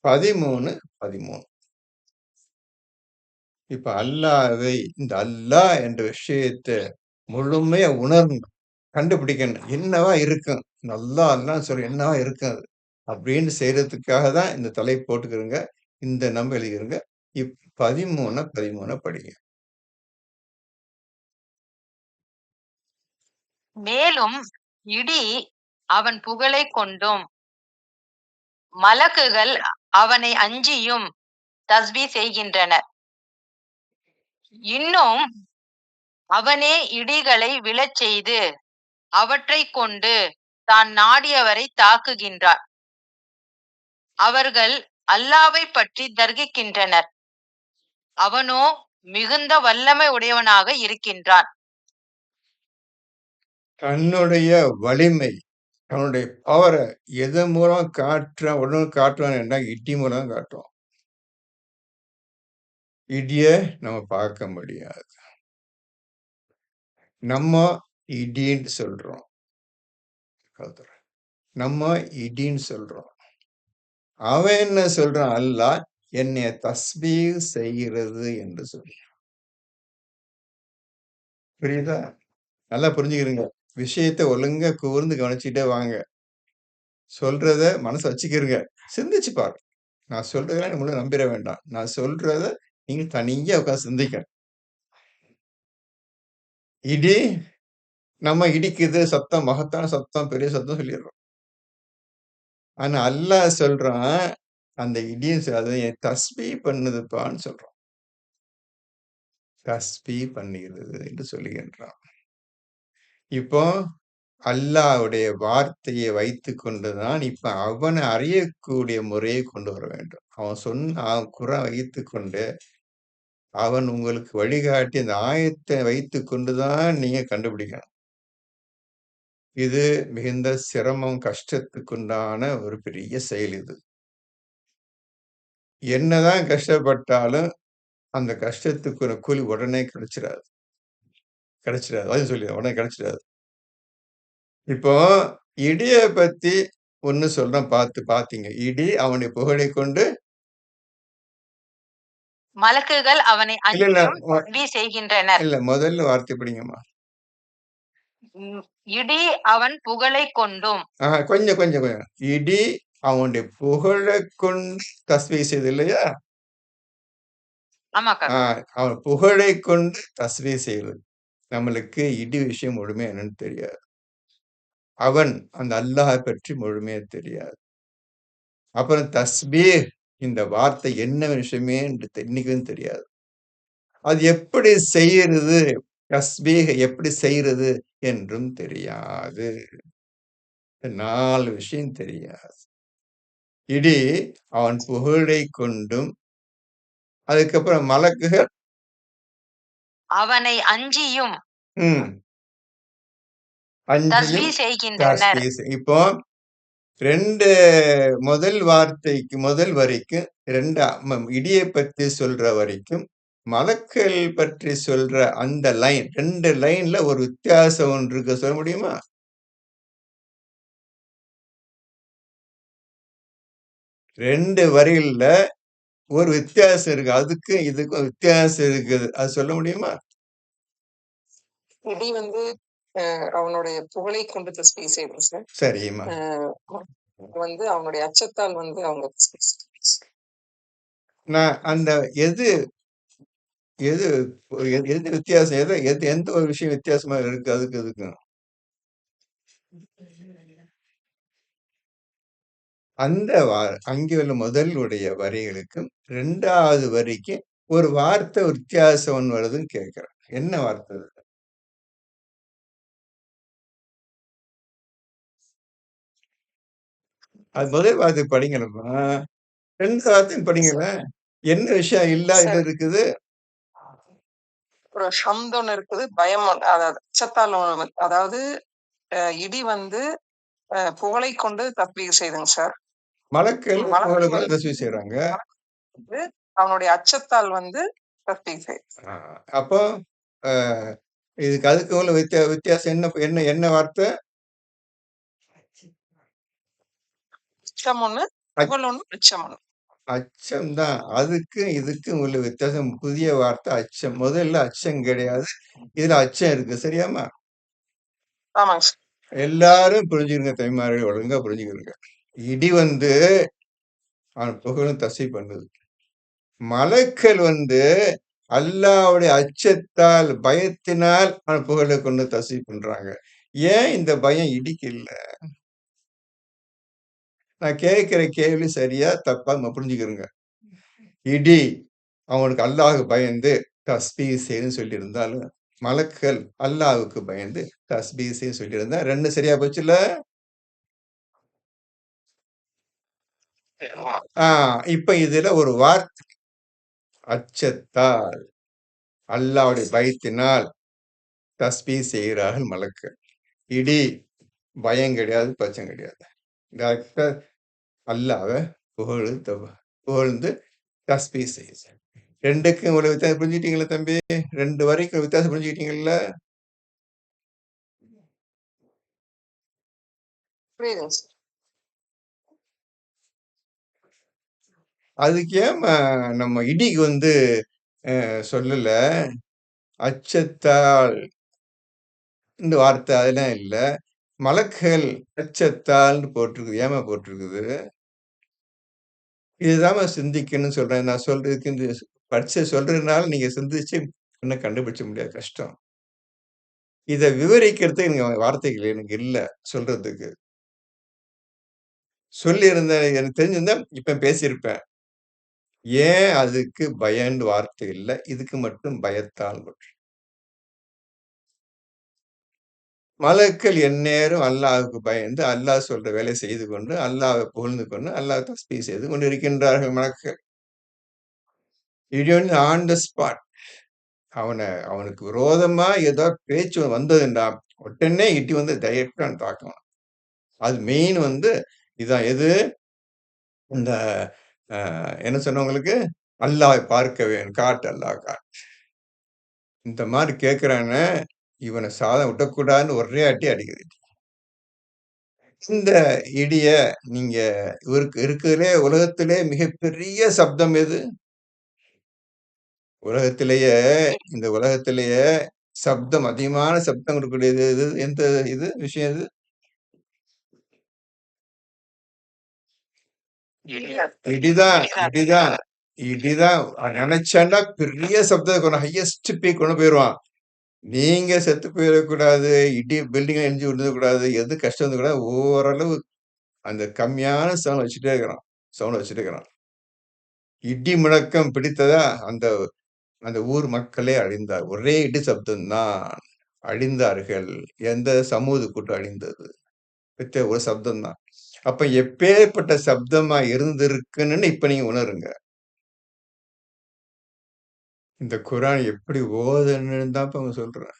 Speaker 1: 13, 13. இப்ப அல்லாஹ்வை இந்த அல்லாஹ் என்ற விஷயத்த முழுமையா உணரணும். கண்டுபிடிக்கணும். என்னவா இருக்கும்? இந்த அல்லாஹ்லாம் சொல்லி என்னவா இருக்கும் அது? அப்படின்னு செய்றதுக்காக தான் இந்த தலைப்பு போட்டுக்கிறேங்க. இந்த நம்பர் எழுதிக்கிறேங்க. 13 படிங்க.
Speaker 2: மேலும் இடி அவன் புகழைக் கொண்டும், மலக்குகள் அவனை அஞ்சியும் தஸ்பீ செய்கின்றனர். இன்னும் அவனே இடிகளை விழச் செய்து, அவற்றைக் கொண்டு தான் நாடியவரை தாக்குகின்றார். அவர்கள் அல்லாஹ்வைப் பற்றி தர்கிக்கின்றனர். அவனோ மிகுந்த வல்லமை உடையவனாக இருக்கின்றான்.
Speaker 1: தன்னுடைய வலிமை, தன்னுடைய பவர எதன் மூலம் காட்டுவான் என்றால், இடி மூலம் காட்டுவான். இடிய நம்ம பார்க்க முடியாது. நம்ம இடின்னு சொல்றோம். நம்ம இடின்னு சொல்றோம். அவன் என்ன சொல்றான்? அல்லாஹ் என்னைய தஸ்பீஹ் செய்கிறது என்று சொல்றான். புரியுதா? நல்லா புரிஞ்சுக்கிறீங்க. விஷயத்த ஒழுங்கா கூர்ந்து கவனிச்சுட்டே வாங்க. சொல்றத மனசுல வச்சுக்கிருங்க. சிந்திச்சு பாருங்க. நான் சொல்றதெல்லாம் முழுக்க நம்பிற வேண்டாம். நான் சொல்றத நீங்க தனியா உட்கார்ந்து சிந்திக்கணும். இடி நம்ம இடிக்குது சத்தம், மகத்தான சத்தம், பெரிய சத்தம் சொல்லிடுறோம். ஆனா அல்லாஹ் சொல்றான், அந்த இடியும் அத தஸ்பீஹ் பண்ணுதுப்பான்னு சொல்றான். தஸ்பீஹ் பண்ணுகிறது என்று சொல்லுகின்றான். இப்போ அல்லாஹ்வுடைய வார்த்தையை வைத்துக்கொண்டு தான் இப்ப அவன அறியக்கூடிய முறையை கொண்டு வர வேண்டும். அவன் குரான் வைத்துக்கொண்டு, அவன் உங்களுக்கு வழிகாட்டி அந்த ஆயத்தை வைத்துக்கொண்டு தான் நீங்க கண்டுபிடிக்கணும். இது மிகுந்த சிரமம், கஷ்டத்துக்குண்டான ஒரு பெரிய செயல் இது. என்னதான் கஷ்டப்பட்டாலும், அந்த கஷ்டத்துக்குள்ள கூலி உடனே கிடைச்சிராது. கிடைச்சிராது. அதையும் சொல்லிடுறேன். உடனே கிடைச்சிராது. இப்போ இடிய பத்தி ஒண்ணு சொல்றேன் பார்த்தீங்க. இடி அவனுடைய புகழைக் கொண்டு
Speaker 2: மலக்குகள் அவனை
Speaker 1: இல்ல, இல்ல.
Speaker 2: அஞ்சியும் தஸ்பீ செய்கின்றனர்.
Speaker 1: இல்ல. முதல்ல வார்த்தை படிங்கம்மா.
Speaker 2: இடி அவன் புகழைக் கொண்டும்.
Speaker 1: கொஞ்சம். இடி அவனுடைய புகழைக் கொண்டு தஸ்பீஹ் செய்யுது இல்லையா?
Speaker 2: ஆமா காக்கா.
Speaker 1: அவன் புகழைக் கொண்டு தஸ்பீஹ் செய்யுது. நம்மளுக்கு இடி விஷயம் முழுமையா என்னன்னு தெரியாது. அவன் அந்த அல்லாஹ் பற்றி முழுமையா தெரியாது. அப்புறம் தஸ்பீஹ் இந்த வார்த்தை என்ன விஷயமே இன்னைக்கும் தெரியாது. அது எப்படி செய்யறது, தஸ்பீஹ் எப்படி செய்யறது என்றும் தெரியாது. 4 விஷயம் தெரியாது. இடி அவன் புகழைக் கொண்டும், அதுக்கப்புறம் மலக்குகள்
Speaker 2: அவனை அஞ்சியும்
Speaker 1: ம்.
Speaker 2: தஸ்பீ
Speaker 1: அஞ்சியும்
Speaker 2: செய்கின்றனர்.
Speaker 1: இப்போ 2 முதல் வார்த்தைக்கு முதல் வரிக்கும் 2 இடியை பத்தி சொல்ற வரைக்கும், மலக்குகள் பற்றி சொல்ற அந்த லைன் 2 லைன்ல ஒரு வித்தியாசம் ஒன்று இருக்கு. சொல்ல முடியுமா? ரெண்டு வரிகள்ல ஒரு வித்தியாசம் இருக்கு. அதுக்கும் இதுக்கும் வித்தியாசம் இருக்குது. அது சொல்ல முடியுமா?
Speaker 4: இடி வந்து அவனுடைய புகழை கொண்டு தஸ்பீ செய்வான் சார்.
Speaker 1: சரிம்மா.
Speaker 4: வந்து அவனுடைய அச்சத்தால் வந்து அவங்க
Speaker 1: நான் அந்த எது எது எது வித்தியாசம்? எந்த ஒரு விஷயம் வித்தியாசமா இருக்கு அதுக்கு இதுக்கும்? அந்த அங்கே உள்ள முதலுடைய வரிகளுக்கும் 2வது வரிக்கு ஒரு வார்த்தை வித்தியாசம் ஒண்ணு வருதுன்னு கேட்கிறேன். என்ன வார்த்தை அது? அது முதல் வார்த்தை படிங்களம்மா. 2 வார்த்தையும் படிங்களேன். என்ன விஷயம் இல்லாத இருக்குது?
Speaker 4: ஒரு ஹம்த் ஒண்ணு இருக்குது, பயம் அதாவது அச்சத்தால் அதாவது இடி வந்து புகழை கொண்டு தஸ்பீஹ் செய்துங்க சார்.
Speaker 1: மலக்குகள் புகழை கொண்டு தஸ்பீஹ் செய்றாங்க.
Speaker 4: அவனுடைய அச்சத்தால் வந்து தஸ்பீஹ் செய்யுது.
Speaker 1: அப்போ இதுக்கு அதுக்கு உள்ள வித்தியாசம் என்ன வார்த்தை?
Speaker 4: அச்சம் ஒண்ணு, புகழ் ஒண்ணு, அச்சம் ஒண்ணு.
Speaker 1: அச்சம் தான். அதுக்கும் இதுக்கும் உள்ள வித்தியாசம். புதிய வார்த்தை அச்சம். முதல்ல அச்சம் கிடையாது. இதுல அச்சம் இருக்கு. சரியாம்மா?
Speaker 4: ஆமாங்க சார்.
Speaker 1: எல்லாரும் புரிஞ்சுக்கிறங்க. தாய்மார்கள் ஒழுங்கா புரிஞ்சுக்கிறங்க. இடி வந்து அவன் புகழும் தஸ்பீஹ் பண்ணுது. மலக்குகள் வந்து அல்லாஹ்வுடைய அச்சத்தால், பயத்தினால் அவன் புகழை கொண்டு தஸ்பீஹ் பண்றாங்க. ஏன் இந்த பயம் இடிக்கு இல்ல? நான் கேட்கிற கேள்வி சரியா தப்பா புரிஞ்சுக்கிறங்க. இடி அவனுக்கு அல்லாஹ் பயந்து தஸ்பீஹ் செய்யுன்னு சொல்லியிருந்தாலும், மலக்குகள் அல்லாஹ்வுக்கு பயந்து தஸ்பீஹ் செய்ய சொல்லியிருந்தா 2 சரியா போச்சுல்ல? இப்ப இதுல ஒரு வார்த்தை அச்சத்தால், அல்லாஹ்வுடைய பயத்தினால் தஸ்பீஹ் செய்கிறார்கள் மலக்குகள். இடி பயம் கிடையாது, பச்சம் கிடையாது. டாக்டர் அல்லாஹ்வை புகழ்ந்து தஸ்பீஹ் செய்யுது. 2க்கும் உள்ள வித்தியாசம் புரிஞ்சுக்கிட்டீங்களா தம்பி? 2 வரைக்கும் வித்தியாசம் புரிஞ்சுக்கிட்டீங்கல்ல?
Speaker 4: புரியுதுங்க சார்.
Speaker 1: அதுக்கு ஏம்மா நம்ம இடிக்கு வந்து சொல்லல? அச்சத்தால் இந்த வார்த்தை அதெல்லாம் இல்ல. மலக்குகள் அச்சத்தால்ன்னு போட்டிருக்குது. ஏம்மா போட்டிருக்குது? இதுதாம்மா சிந்திக்கணும்னு சொல்றேன். நான் சொல்றதுக்கு படிச்சு சொல்றதுனால நீங்க சிந்திச்சு இன்னும் கண்டுபிடிக்க முடியாது. கஷ்டம். இத விவரிக்கிறதுக்கு எனக்கு வார்த்தைகள் எனக்கு இல்ல சொல்றதுக்கு. சொல்லியிருந்தேன் எனக்கு தெரிஞ்சிருந்தா இப்ப பேசியிருப்பேன். ஏன் அதுக்கு பயம்ன்னு வார்த்தை இல்ல. இதுக்கு மட்டும் பயத்தால் மட்டும். மலக்குகள் எந்நேரம் அல்லாஹ்வுக்கு பயந்து, அல்லாஹ் சொல்ற வேலையை செய்து கொண்டு, அல்லாஹ்வை புகழ்ந்து கொண்டு, அல்லாஹ் தஸ்பீஹ் செய்து கொண்டு இருக்கின்றார்கள் மலக்குகள். இடியோன்னு ஆன் த ஸ்பாட் அவனுக்கு விரோதமா ஏதோ பேச்சு வந்ததுண்டா, உடனே இடி வந்து டைரக்டா தாக்கணும். அது மெயின் வந்து இதான் எது இந்த என்ன சொன்னவங்களுக்கு அல்லாஹ் பார்க்க வேணும் காட்டு அல்லாஹ் காட்டு இந்த மாதிரி கேட்கிறான்னு இவனை சாதம் விட்டக்கூடாதுன்னு ஒரே அடி அடிக்குது. இந்த இடிய நீங்க இருக்கிறதுலே உலகத்திலே மிகப்பெரிய சப்தம் எது? உலகத்திலேயே இந்த உலகத்திலேயே சப்தம் அதிகமான சப்தம் இருக்கக்கூடியது எது? எந்த இது விஷயம் எது? இடிதான் இடிதான் இடிதான் நினைச்சாண்டா பெரிய சப்தம் கொண்டு ஹையஸ்ட் பீக் கொண்டு போயிடுவான். நீங்க செத்து போயிடக்கூடாது, இடி பில்டிங் எரிஞ்சு விழுந்துடக்கூடாது, எது கஷ்டம் வந்துக்கூடாது, ஓரளவு அந்த கம்மியான சவுண்ட் வச்சுட்டே இருக்கிறான். இடி முழக்கம் பிடித்ததா அந்த அந்த ஊர் மக்களே அழிந்தார். ஒரே இடி சப்தம்தான் அழிந்தார்கள். எந்த சமூக கூட்டம் அழிந்தது ஒரு சப்தம் தான். அப்ப எப்பேற்பட்ட சப்தமா இருந்திருக்குன்னு இப்ப நீங்க உணருங்க. இந்த குரான் எப்படி ஓதுன்னு தான் இப்ப அவங்க சொல்றேன்.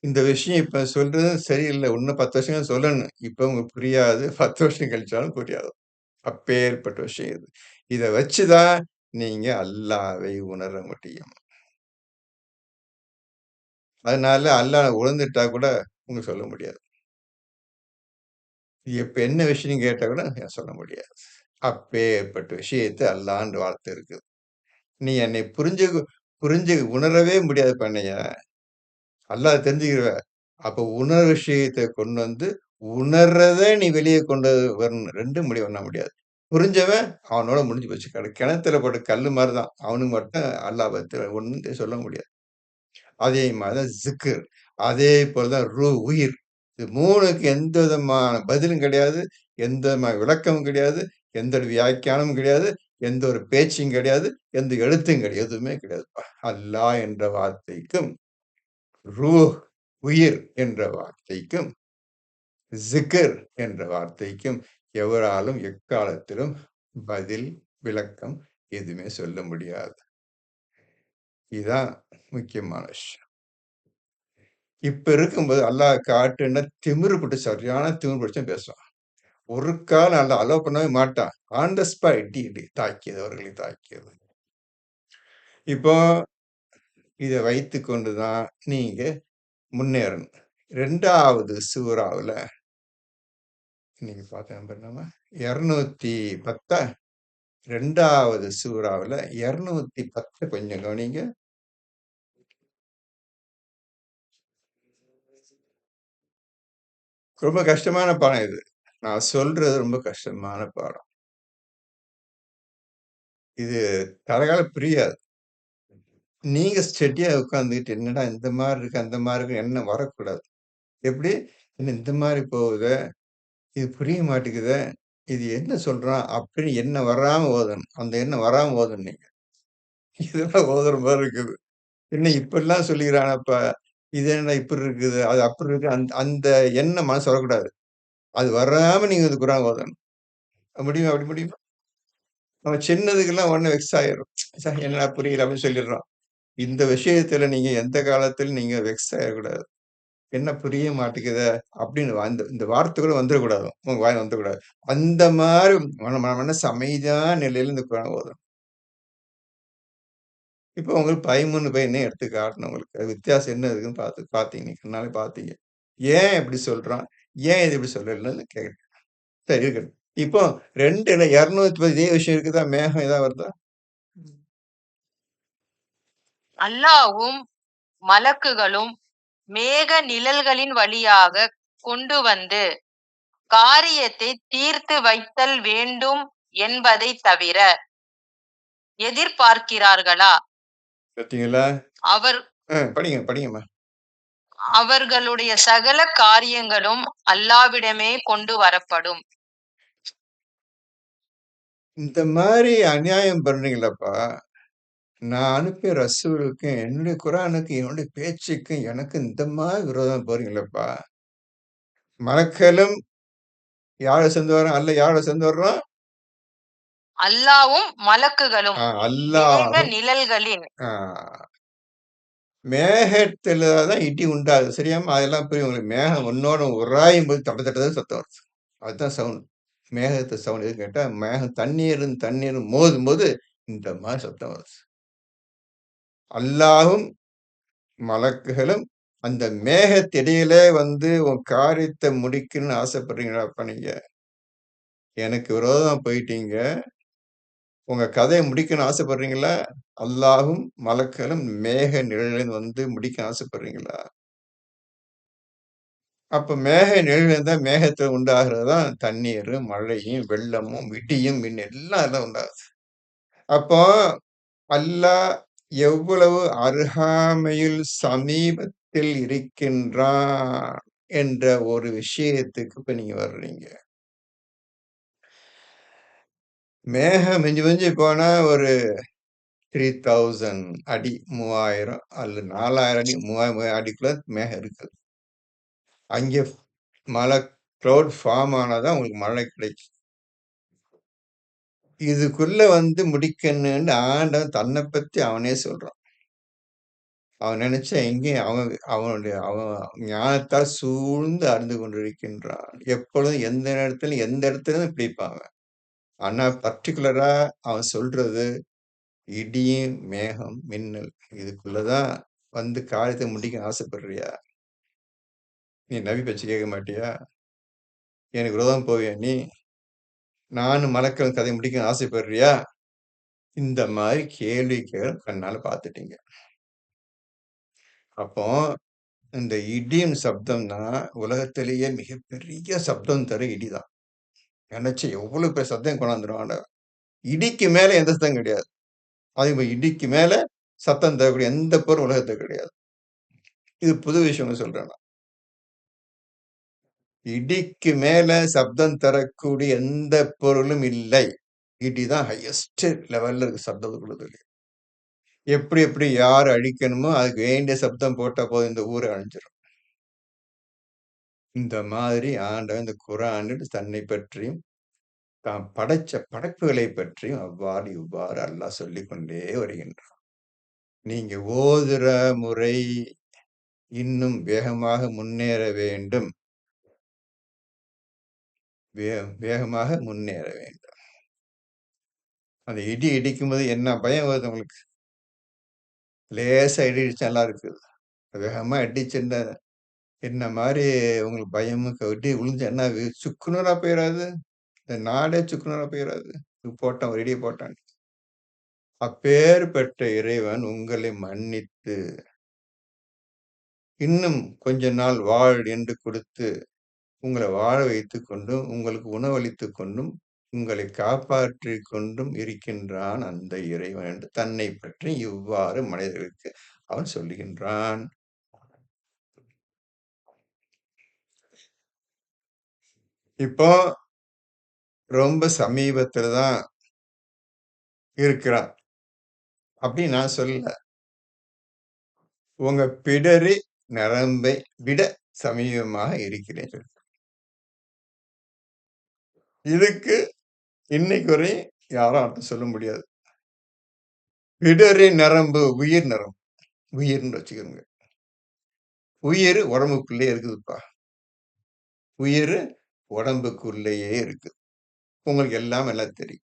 Speaker 1: இந்த விஷயம் இப்ப சொல்றது சரியில்லை. இன்னும் 10 வருஷம் சொல்லணும். இப்ப உங்களுக்கு புரியாது. 10 வருஷம் கழிச்சாலும் புரியாது. அப்பேற்பட்ட விஷயம் இது. இத வச்சுதான் நீங்க அல்லாஹ்வை உணர முடியும். அதனால அல்லாஹ் உணர்ந்துட்டா கூட உங்க சொல்ல முடியாது. இப்ப என்ன விஷயம் கேட்டா கூட சொல்ல முடியாது. அப்பேற்பட்ட விஷயத்த அல்லாஹ்ன்ற வார்த்தை இருக்குது. நீ என்னை புரிஞ்சு உணரவே முடியாது பண்ணைய. அல்லாஹ் தெரிஞ்சுக்கிற. அப்ப உணர் விஷயத்தை கொண்டு வந்து உணர்றத நீ வெளியே கொண்டு வரணும். 2 பண்ண முடியாது. புரிஞ்சவன் அவனோட முடிஞ்சு போச்சு. கிணத்துல போட்ட கல்லு மாதிரிதான். அவனுக்கு மட்டும் அல்லாஹ் பத்தி ஒண்ணும் சொல்ல முடியாது. அதே மாதிரிதான் ஜிக்ர். அதே போலதான் உயிர். இது 3க்கு எந்த விதமான பதிலும் கிடையாது. எந்த விதமான விளக்கமும் கிடையாது. எந்த ஒரு வியாக்கியானமும் கிடையாது. எந்த ஒரு பேச்சும் கிடையாது. எந்த எழுத்தும் கிடையாது. எதுவுமே கிடையாதுப்பா. அல்லாஹ் என்ற வார்த்தைக்கும் உயிர் என்ற வார்த்தைக்கும் ஜிகர் என்ற வார்த்தைக்கும் எவராலும் எக்காலத்திலும் பதில் விளக்கம் எதுவுமே சொல்ல முடியாது. இதுதான் முக்கியமான விஷயம். இப்ப இருக்கும்போது அல்லாஹ் காட்டுன்னா திமிரு சரியான திமிரு பிடிச்சா பேசுவான். ஒரு காலம் அல்ல அலோ பண்ணவே மாட்டான். ஆன் த ஸ்பாட் இடி தாக்கியது அவர்களை தாக்கியது. இப்போ இதை வைத்து கொண்டுதான் நீங்க முன்னேறணும். 2வது சூறாவுல நீங்க பார்த்தா 210 2வது சூறாவுல 210 கொஞ்சம் கவனிங்க. ரொம்ப கஷ்டமான பாடம் இது. நான் சொல்றது ரொம்ப கஷ்டமான பாடம். இது தலகால புரியாது. நீங்க ஸ்டெடியா உட்கார்ந்துகிட்டு என்னடா இந்த மாதிரி இருக்கு அந்த மாதிரி இருக்கு எண்ணம் வரக்கூடாது. எப்படி என்ன இந்த மாதிரி போகுது, இது புரிய மாட்டேங்குது, இது என்ன சொல்றான் அப்படின்னு எண்ணம் வராம ஓதணும். அந்த எண்ணம் வராம ஓதணும் நீங்க. இதெல்லாம் ஓதுற மாதிரி இருக்குது. என்ன இப்படிலாம் சொல்லிக்கிறானப்பா, இது என்ன இப்படி இருக்குது, அது அப்படி இருக்கு. அந்த அந்த எண்ணம் மனசு வரக்கூடாது. அது வராம நீங்க இந்த குரான் ஓதணும். முடியுமா? அப்படி முடியுமா? நம்ம சின்னதுக்கெல்லாம் உடனே வெக்ஸ் ஆயிரும். என்னடா புரியல அப்படின்னு சொல்லிடுறோம். இந்த விஷயத்துல நீங்க எந்த காலத்திலும் நீங்க வெக்ஸ் ஆயிடக்கூடாது. என்ன புரிய மாட்டேங்குதே அப்படின்னு அந்த இந்த வார்த்தை கூட வந்துடக்கூடாது. உங்க வாயில வந்துடக்கூடாது. அந்த மாதிரி மனசு அமைதியான நிலையில இந்த குரான் ஓதணும். இப்போ உங்களுக்கு 13 பையனே எடுத்து காட்டணும் உங்களுக்கு. அது வித்தியாசம் என்ன இருக்குன்னு பார்த்தீங்க. நீங்க கண்ணாலே பார்த்தீங்க. ஏன் இப்படி சொல்றான்? ஏன் இது இப்படி சொல்லலன்னு கேட்டேன். சரி இருக்கட்டும். இப்போ 2ல 210 இதே விஷயம் இருக்குதா? மேகம் ஏதாவது வருதா?
Speaker 2: அல்லாஹ்வும் மலக்குகளும் மேக நிழல்களின் வழியாக கொண்டு வந்து காரியத்தை தீர்த்து வைத்தல் வேண்டும் என்பதை தவிர எதிர்பார்க்கிறார்களா?
Speaker 1: பார்த்தீங்களா?
Speaker 2: அவர்
Speaker 1: படிங்கம்மா.
Speaker 2: அவர்களுடைய சகல காரியங்களும் அல்லாஹ்விடமே கொண்டு வரப்படும்.
Speaker 1: இந்த மாதிரி அநியாயம் பண்றீங்களப்பா. நான் அனுப்பிய ரசூலுக்கும் என்னுடைய குரானுக்கும் என்னுடைய பேச்சுக்கும் எனக்கு இந்த மாதிரி விரோதம் போறீங்களப்பா. மலக்களும் யாரை சேர்ந்து வரோம்? அல்ல யாரை சேர்ந்து வர்றோம்?
Speaker 2: அல்லாஹ்வும் மலக்குகளும் மேக
Speaker 1: அல்லாஹ்
Speaker 2: நிழல்களின்
Speaker 1: மேகத்துல தான் இடி உண்டாகுது. சரியாம்மா? அதெல்லாம் புரியும் உங்களுக்கு. மேகம் ஒண்ணோட உராயும் போது தட்ட தட்ட தான் சத்தம் வருது. அதுதான் சவுண்ட். மேகத்து சவுண்ட் எதுன்னு கேட்டா, மேகம் தண்ணீரும் மோதும்போது இந்த மாரி சத்தம் வருது. அல்லாஹ்வும், மலக்குகளும் அந்த மேகத்திடையிலே வந்து உன் காரியத்த முடிக்கணும்னு ஆசைப்படுறீங்களாப்பா நீங்க? எனக்கு விரோதமா போயிட்டீங்க. உங்க கதைய முடிக்கணும்னு ஆசைப்படுறீங்களா? அல்லாஹ்வும், மலக்குகளும் மேக நிழலில் வந்து முடிக்க ஆசைப்படுறீங்களா? அப்ப மேக நிழல் இருந்தா மேகத்துல உண்டாகிறது தான் தண்ணீரும், மழையும், வெள்ளமும், இடியும், எல்லாம் அதுல உண்டாகுது. அப்போ அல்லாஹ் எவ்வளவு அருகாமையில் சமீபத்தில் இருக்கின்றான் என்ற ஒரு விஷயத்துக்கு இப்ப நீங்க வர்றீங்க. மேகம் மிஞ்சி மிஞ்சி போனா ஒரு 3000 அடி 3000 அல்லது 4000 அடி 3000 அடிக்குள்ள மேகம் இருக்குது. அங்கே மழை கிளவுட் ஃபார்ம் ஆனாதான் உங்களுக்கு மழை கிடைக்கும். இதுக்குள்ள வந்து முடிக்கணும்னு ஆண்டவன் தன்னை பத்தி அவனே சொல்றான். அவன் நினைச்சா எங்கேயும் அவன் ஞானத்தால் சூழ்ந்து அறிந்து கொண்டிருக்கின்றான். எப்பொழுதும் எந்த நேரத்திலும் எந்த இடத்துலயும் பிடிப்பாங்க. ஆனா பர்டிகுலரா அவன் சொல்றது இடியும், மேகம், மின்னல் இதுக்குள்ளதான் வந்து காரியத்தை முடிக்க ஆசைப்படுறியா? நீ நபி பேச்சு கேட்க மாட்டியா? எனக்கு விரோதம் போவியா நீ? நானும் மலக்கள் கதை முடிக்க ஆசைப்படுறியா? இந்த மாதிரி கேள்விகள் கண்ணால பார்த்துட்டீங்க. அப்போ இந்த இடியும் சப்தம்னா உலகத்திலேயே மிகப்பெரிய சப்தம் தர இடிதான். நினைச்சு எவ்வளவு பெரிய சத்தம் கொண்டாந்துரும் ஆண்டவர். இடிக்கு மேல எந்த சத்தம் கிடையாது. அதே மாதிரி இடிக்கு மேல சத்தம் தரக்கூடிய எந்த பொருள் உலகத்துல கிடையாது. இது புது விஷயம் சொல்றேன் நான். இடிக்கு மேல சப்தம் தரக்கூடிய எந்த பொருளும் இல்லை. இடிதான் ஹையஸ்ட் லெவல்ல இருக்கு சப்தம் கொடுக்குது. எப்படி எப்படி யார் அழிக்கணுமோ அதுக்கு வேண்டிய சப்தம் போட்டா போதும் இந்த ஊரை அழிஞ்சிடும். இந்த மாதிரி ஆண்டவன் இந்த குர்ஆனில் தன்னை பற்றியும் தாம் படைச்ச படைப்புகளை பற்றியும் அவ்வாறு இவ்வாறு அல்லாஹ் சொல்லிக் கொண்டே வருகின்றான். நீங்க ஓதுற முறை இன்னும் வேகமாக முன்னேற வேண்டும். வேகமாக முன்னேற வேண்டும். அந்த இடி இடிக்கும்போது என்ன பயம் வருது உங்களுக்கு? லேசா இடி இடிச்சா நல்லா இருக்குது. வேகமா இடிச்சுன்னா என்ன மாதிரி உங்களுக்கு பயமும் இடி விழுந்து என்ன சுக்குநூறா போயிடாது? இந்த நாடே சுக்குநூறா போயிடாது? போட்டான் ஒரு இடியை போட்டான். அப்பேற்பட்ட இறைவன் உங்களை மன்னித்து இன்னும் கொஞ்ச நாள் வாழ் என்று கொடுத்து உங்களை வாழ வைத்துக் கொண்டும் உங்களுக்கு உணவளித்துக் கொண்டும் உங்களை காப்பாற்றிக் கொண்டும் இருக்கின்றான் அந்த இறைவன் என்று தன்னை பற்றி இவ்வாறு மனிதர்களுக்கு அவன் சொல்லுகின்றான். இப்போ ரொம்ப சமீபத்துலதான் இருக்கிறான் அப்படின்னு நான் சொல்லல. உங்க பிடரி நரம்பை விட சமீபமாக இருக்கிறேன். இதுக்கு இன்னைக்கு வரையும் யாரும் அர்த்தம் சொல்ல முடியாது. பிடரி நரம்பு உயிர் நரம்பு, உயிர்னு வச்சுக்கோங்க. உயிர் உடம்புக்குள்ளே இருக்குதுப்பா. உயிர் உடம்புக்குள்ளேயே இருக்கு. உங்களுக்கு எல்லாம் தெரியும்.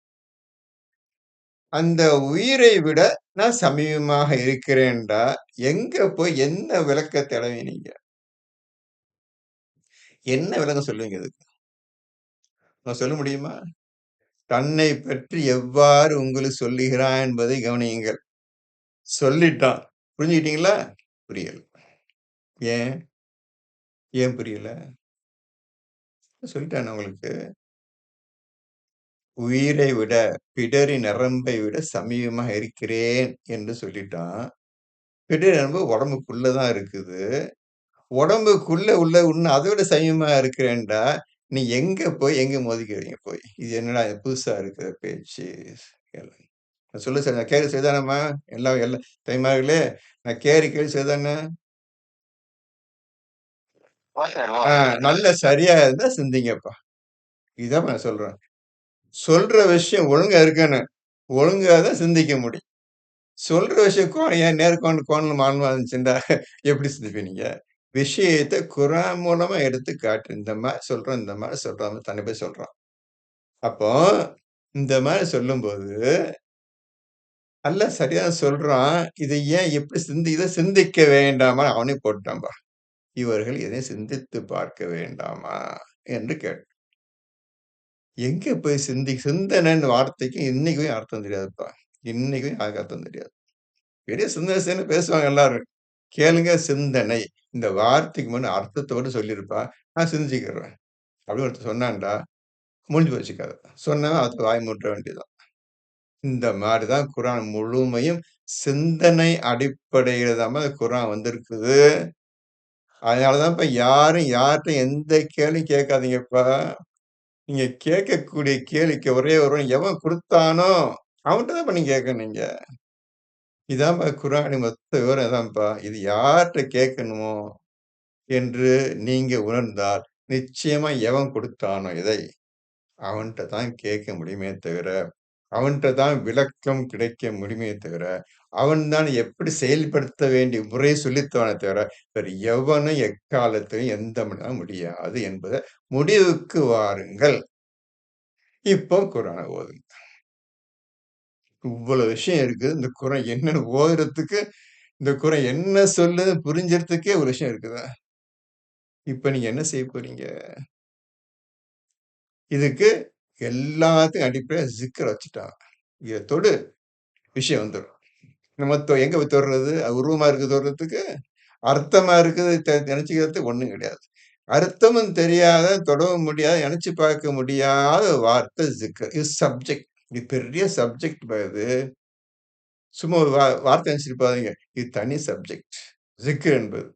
Speaker 1: அந்த உயிரை விட நான் சமீபமாக இருக்கிறேன்டா எங்க போய் என்ன விளக்கத்தை அடைவீங்க? என்ன விளக்கம் சொல்லுவீங்க அதுக்கு? நான் சொல்ல முடியுமா? தன்னை பற்றி எவ்வாறு உங்களுக்கு சொல்லுகிறான் என்பதை கவனியுங்கள். சொல்லிட்டான். புரிஞ்சுக்கிட்டீங்களா? புரியல. ஏன் ஏன் புரியல? சொல்லிட்டான் உங்களுக்கு. உயிரை விட பிடரி நரம்பை விட சமீபமாக இருக்கிறேன் என்று சொல்லிட்டான். பிடரி நரம்பு உடம்புக்குள்ளதான் இருக்குது. உடம்புக்குள்ள உள்ள இன்னும் அதை விட சமீபமா இருக்கிறேன்டா நீ எங்க போய் எங்க மோதிக்கிறீங்க போய்? இது என்னடா இது புதுசா இருக்கிற பேச்சு? நான் சொல்லு சார், நான் கேள்வி செய்தானம்மா? எல்லாம் தைமார்களே, நான் கேள்வி செய்தானே? நல்ல சரியா இருந்தா சிந்திங்கப்பா. இதான் நான் சொல்றேன். சொல்ற விஷயம் ஒழுங்கா இருக்கணும். ஒழுங்கா தான் சிந்திக்க முடியும். சொல்ற விஷயம் ஏன் நேர்கோணல் கோணல் மாறணுமா இருந்துச்சுண்டா எப்படி சிந்திப்பீங்க? விஷயத்த குரான் மூலமா எடுத்து காட்டு. இந்த மாரி சொல்றோம், இந்த மாரி சொல்றோம். தன்னை போய் சொல்றான். அப்போ இந்த மாரி சொல்லும்போது, அல்லாஹ் சரியா சொல்றான். இதை ஏன் எப்படி இத சிந்திக்க வேண்டாமா? அவனே போட்டுட்டான்பா. இவர்கள் இதை சிந்தித்து பார்க்க வேண்டாமா? என்று எங்க போய் சிந்தனைன்னு வார்த்தைக்கு இன்னைக்கும் அர்த்தம் தெரியாதுப்பா. இன்னைக்கும் யாருக்கும் அர்த்தம் தெரியாது. பெரிய சிந்தனை பேசுவாங்க எல்லாரும். கேளுங்க சிந்தனை. இந்த வார்த்தைக்கு முன்ன அர்த்தத்த மட்டும் சொல்லியிருப்பா. நான் சிந்திச்சுக்கிறேன். அப்படின்னு ஒருத்தன் சொன்னான்டா, முடிஞ்சு போச்சு கதை. சொன்னவன் அதுக்கு வாய் மூட வேண்டியதுதான். இந்த மாரி தான் குரான் முழுமையும் சிந்தனை அடிப்படையில தான் குரான் வந்திருக்குது. அதனால தான்ப்பா யாரும் யார்ட்டயும் எந்த கேள்வியும் கேட்காதீங்கப்பா. நீங்க கேட்கக்கூடிய கேள்விக்கு ஒரே ஒரு எவன் குடுத்தானோ, அவன்ட்ட தான்ப்பா நீங்க கேட்கணும் நீங்க. இதான்ப்பா குரானின் மொத்த விவரம் இதான்ப்பா. இது யார்ட்ட கேட்கணுமோ என்று நீங்க உணர்ந்தால், நிச்சயமா எவன் குடுத்தானோ இதை, அவன்ட்ட தான் கேட்க முடியுமே தவிர, அவன்ட்ட தான் விளக்கம் கிடைக்க முடியுமே தவிர, அவன் தான் எப்படி செயல்படுத்த வேண்டிய முறையை சொல்லித்தரானே தவிர, வேறு எவனும் எக்காலத்திலும் எந்த மனிதனாலும் முடியாது என்பத முடிவுக்கு வாருங்கள். இப்போ குரான ஓதுங்க. இவ்வளவு விஷயம் இருக்கு. இந்த குரான் என்னன்னு ஓதுறதுக்கு, இந்த குரான் என்ன சொல்லுதுன்னு புரிஞ்சறதுக்கே ஒரு விஷயம் இருக்குதா? இப்ப நீங்க என்ன செய்ய போறீங்க? இதுக்கு எல்லாத்துக்கும் அடிப்படையா ஜிக்ர வச்சுட்டாங்க. இத தொடு, விஷயம் வந்துரும். நம்ம எங்க போய் தொடுறது? உருவமா இருக்கு தொடுறதுக்கு? அர்த்தமா இருக்குது நெனச்சுக்கிறதுக்கு ஒண்ணும் கிடையாது. அர்த்தமும் தெரியாத, தொடவும் முடியாத, நெனச்சு பார்க்க முடியாத வார்த்தை ஜிக்ர். இது சப்ஜெக்ட். இது பெரிய சப்ஜெக்ட் இது. சும்மா ஒரு வார்த்தை நெனச்சிருப்பாதீங்க. இது தனி சப்ஜெக்ட். ஜிக்ர் என்பது.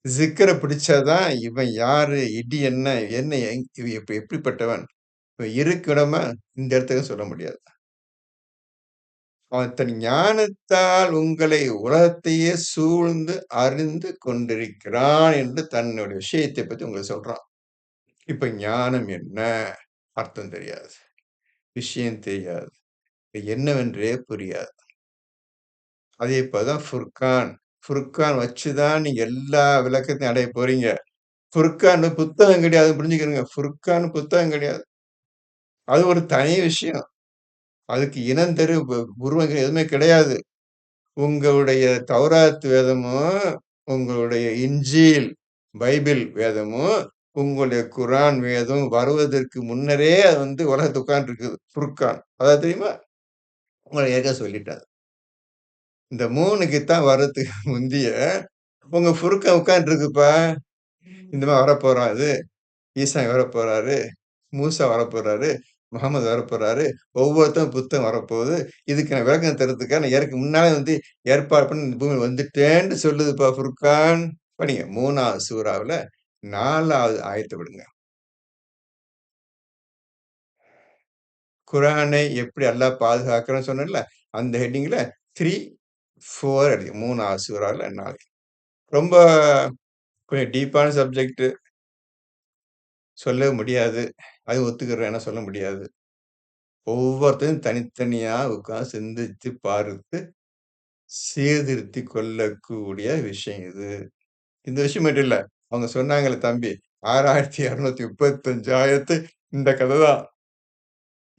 Speaker 1: ஜிக்ர பிடிச்சாதான் இவன் யாரு? இடி என்ன? என்ன இவன் எப்படிப்பட்டவன்? இவன் இருக்கணுமா? இந்த இடத்துக்கு சொல்ல முடியாது. அவன் தன் ஞானத்தால் உங்களை உலகத்தையே சூழ்ந்து அறிந்து கொண்டிருக்கிறான் என்று தன்னுடைய விஷயத்தை பத்தி உங்களுக்கு சொல்றான். இப்ப ஞானம் என்ன? அர்த்தம் தெரியாது. விஷயம் தெரியாது. என்னவென்றே புரியாது. அதே போலதான் ஃபுர்கான். ஃபுர்கான் வச்சுதான் நீங்க எல்லா விளக்கத்தையும் அடைய போறீங்க. ஃபுர்கான் புத்தகம் கிடையாது. புரிஞ்சுக்கிறீங்க. ஃபுர்கான் புத்தகம் கிடையாது. அது ஒரு தனி விஷயம். அதுக்கு இனம் தெரு உருவங்கள் எதுவுமே கிடையாது. உங்களுடைய தௌராத் வேதமும், உங்களுடைய இன்ஜீல் பைபிள் வேதமும், உங்களுடைய குரான் வேதம் வருவதற்கு முன்னரே அது உலகத்துல உட்கார்ந்துருக்குது. ஃபுர்கான். அதாவது தெரியுமா? உங்களுக்கு ஏற்கனவே சொல்லிட்டேன். இந்த 3க்கு தான் வர்றதுக்கு முந்திய உங்க ஃபுர்கான் உட்கார்ந்துருக்குப்பா. இந்த மாரி வரப்போறான் இது. ஈசா வரப்போறாரு. மூசா வரப்போறாரு. முகமது வரப்போறாரு. ஒவ்வொருத்தரும் புத்தகம் வரப்போகுது. இதுக்கு நான் விளக்கம் தர்றதுக்காக நான் முன்னாலே ஏற்பாடு பண்ணி இந்த பூமியில வந்துட்டேன்னு சொல்லுதுப்பா ஃபுர்கான். படிங்க 3வது சூறாவுல 4வது ஆயத்த விடுங்க. குரானை எப்படி அல்லாஹ் பாதுகாக்கிறன்னு சொன்னேன்ல, அந்த ஹெட்டிங்ல 3, 4 அடிங்க. 3வது சூறாவுல 4. ரொம்ப கொஞ்சம் டீப்பான சப்ஜெக்ட். சொல்லவே முடியாது. அது ஒத்துக்கிறேன். ஆனா சொல்ல முடியாது. ஒவ்வொருத்தரும் தனித்தனியா உட்கார்ந்து சிந்தித்து பார்த்து சீர்திருத்திக் கொள்ளக்கூடிய விஷயம் இது. இந்த விஷயம் மட்டும் இல்ல. அவங்க சொன்னாங்கல்ல தம்பி, 6235 ஆயத்து இந்த கதை தான்.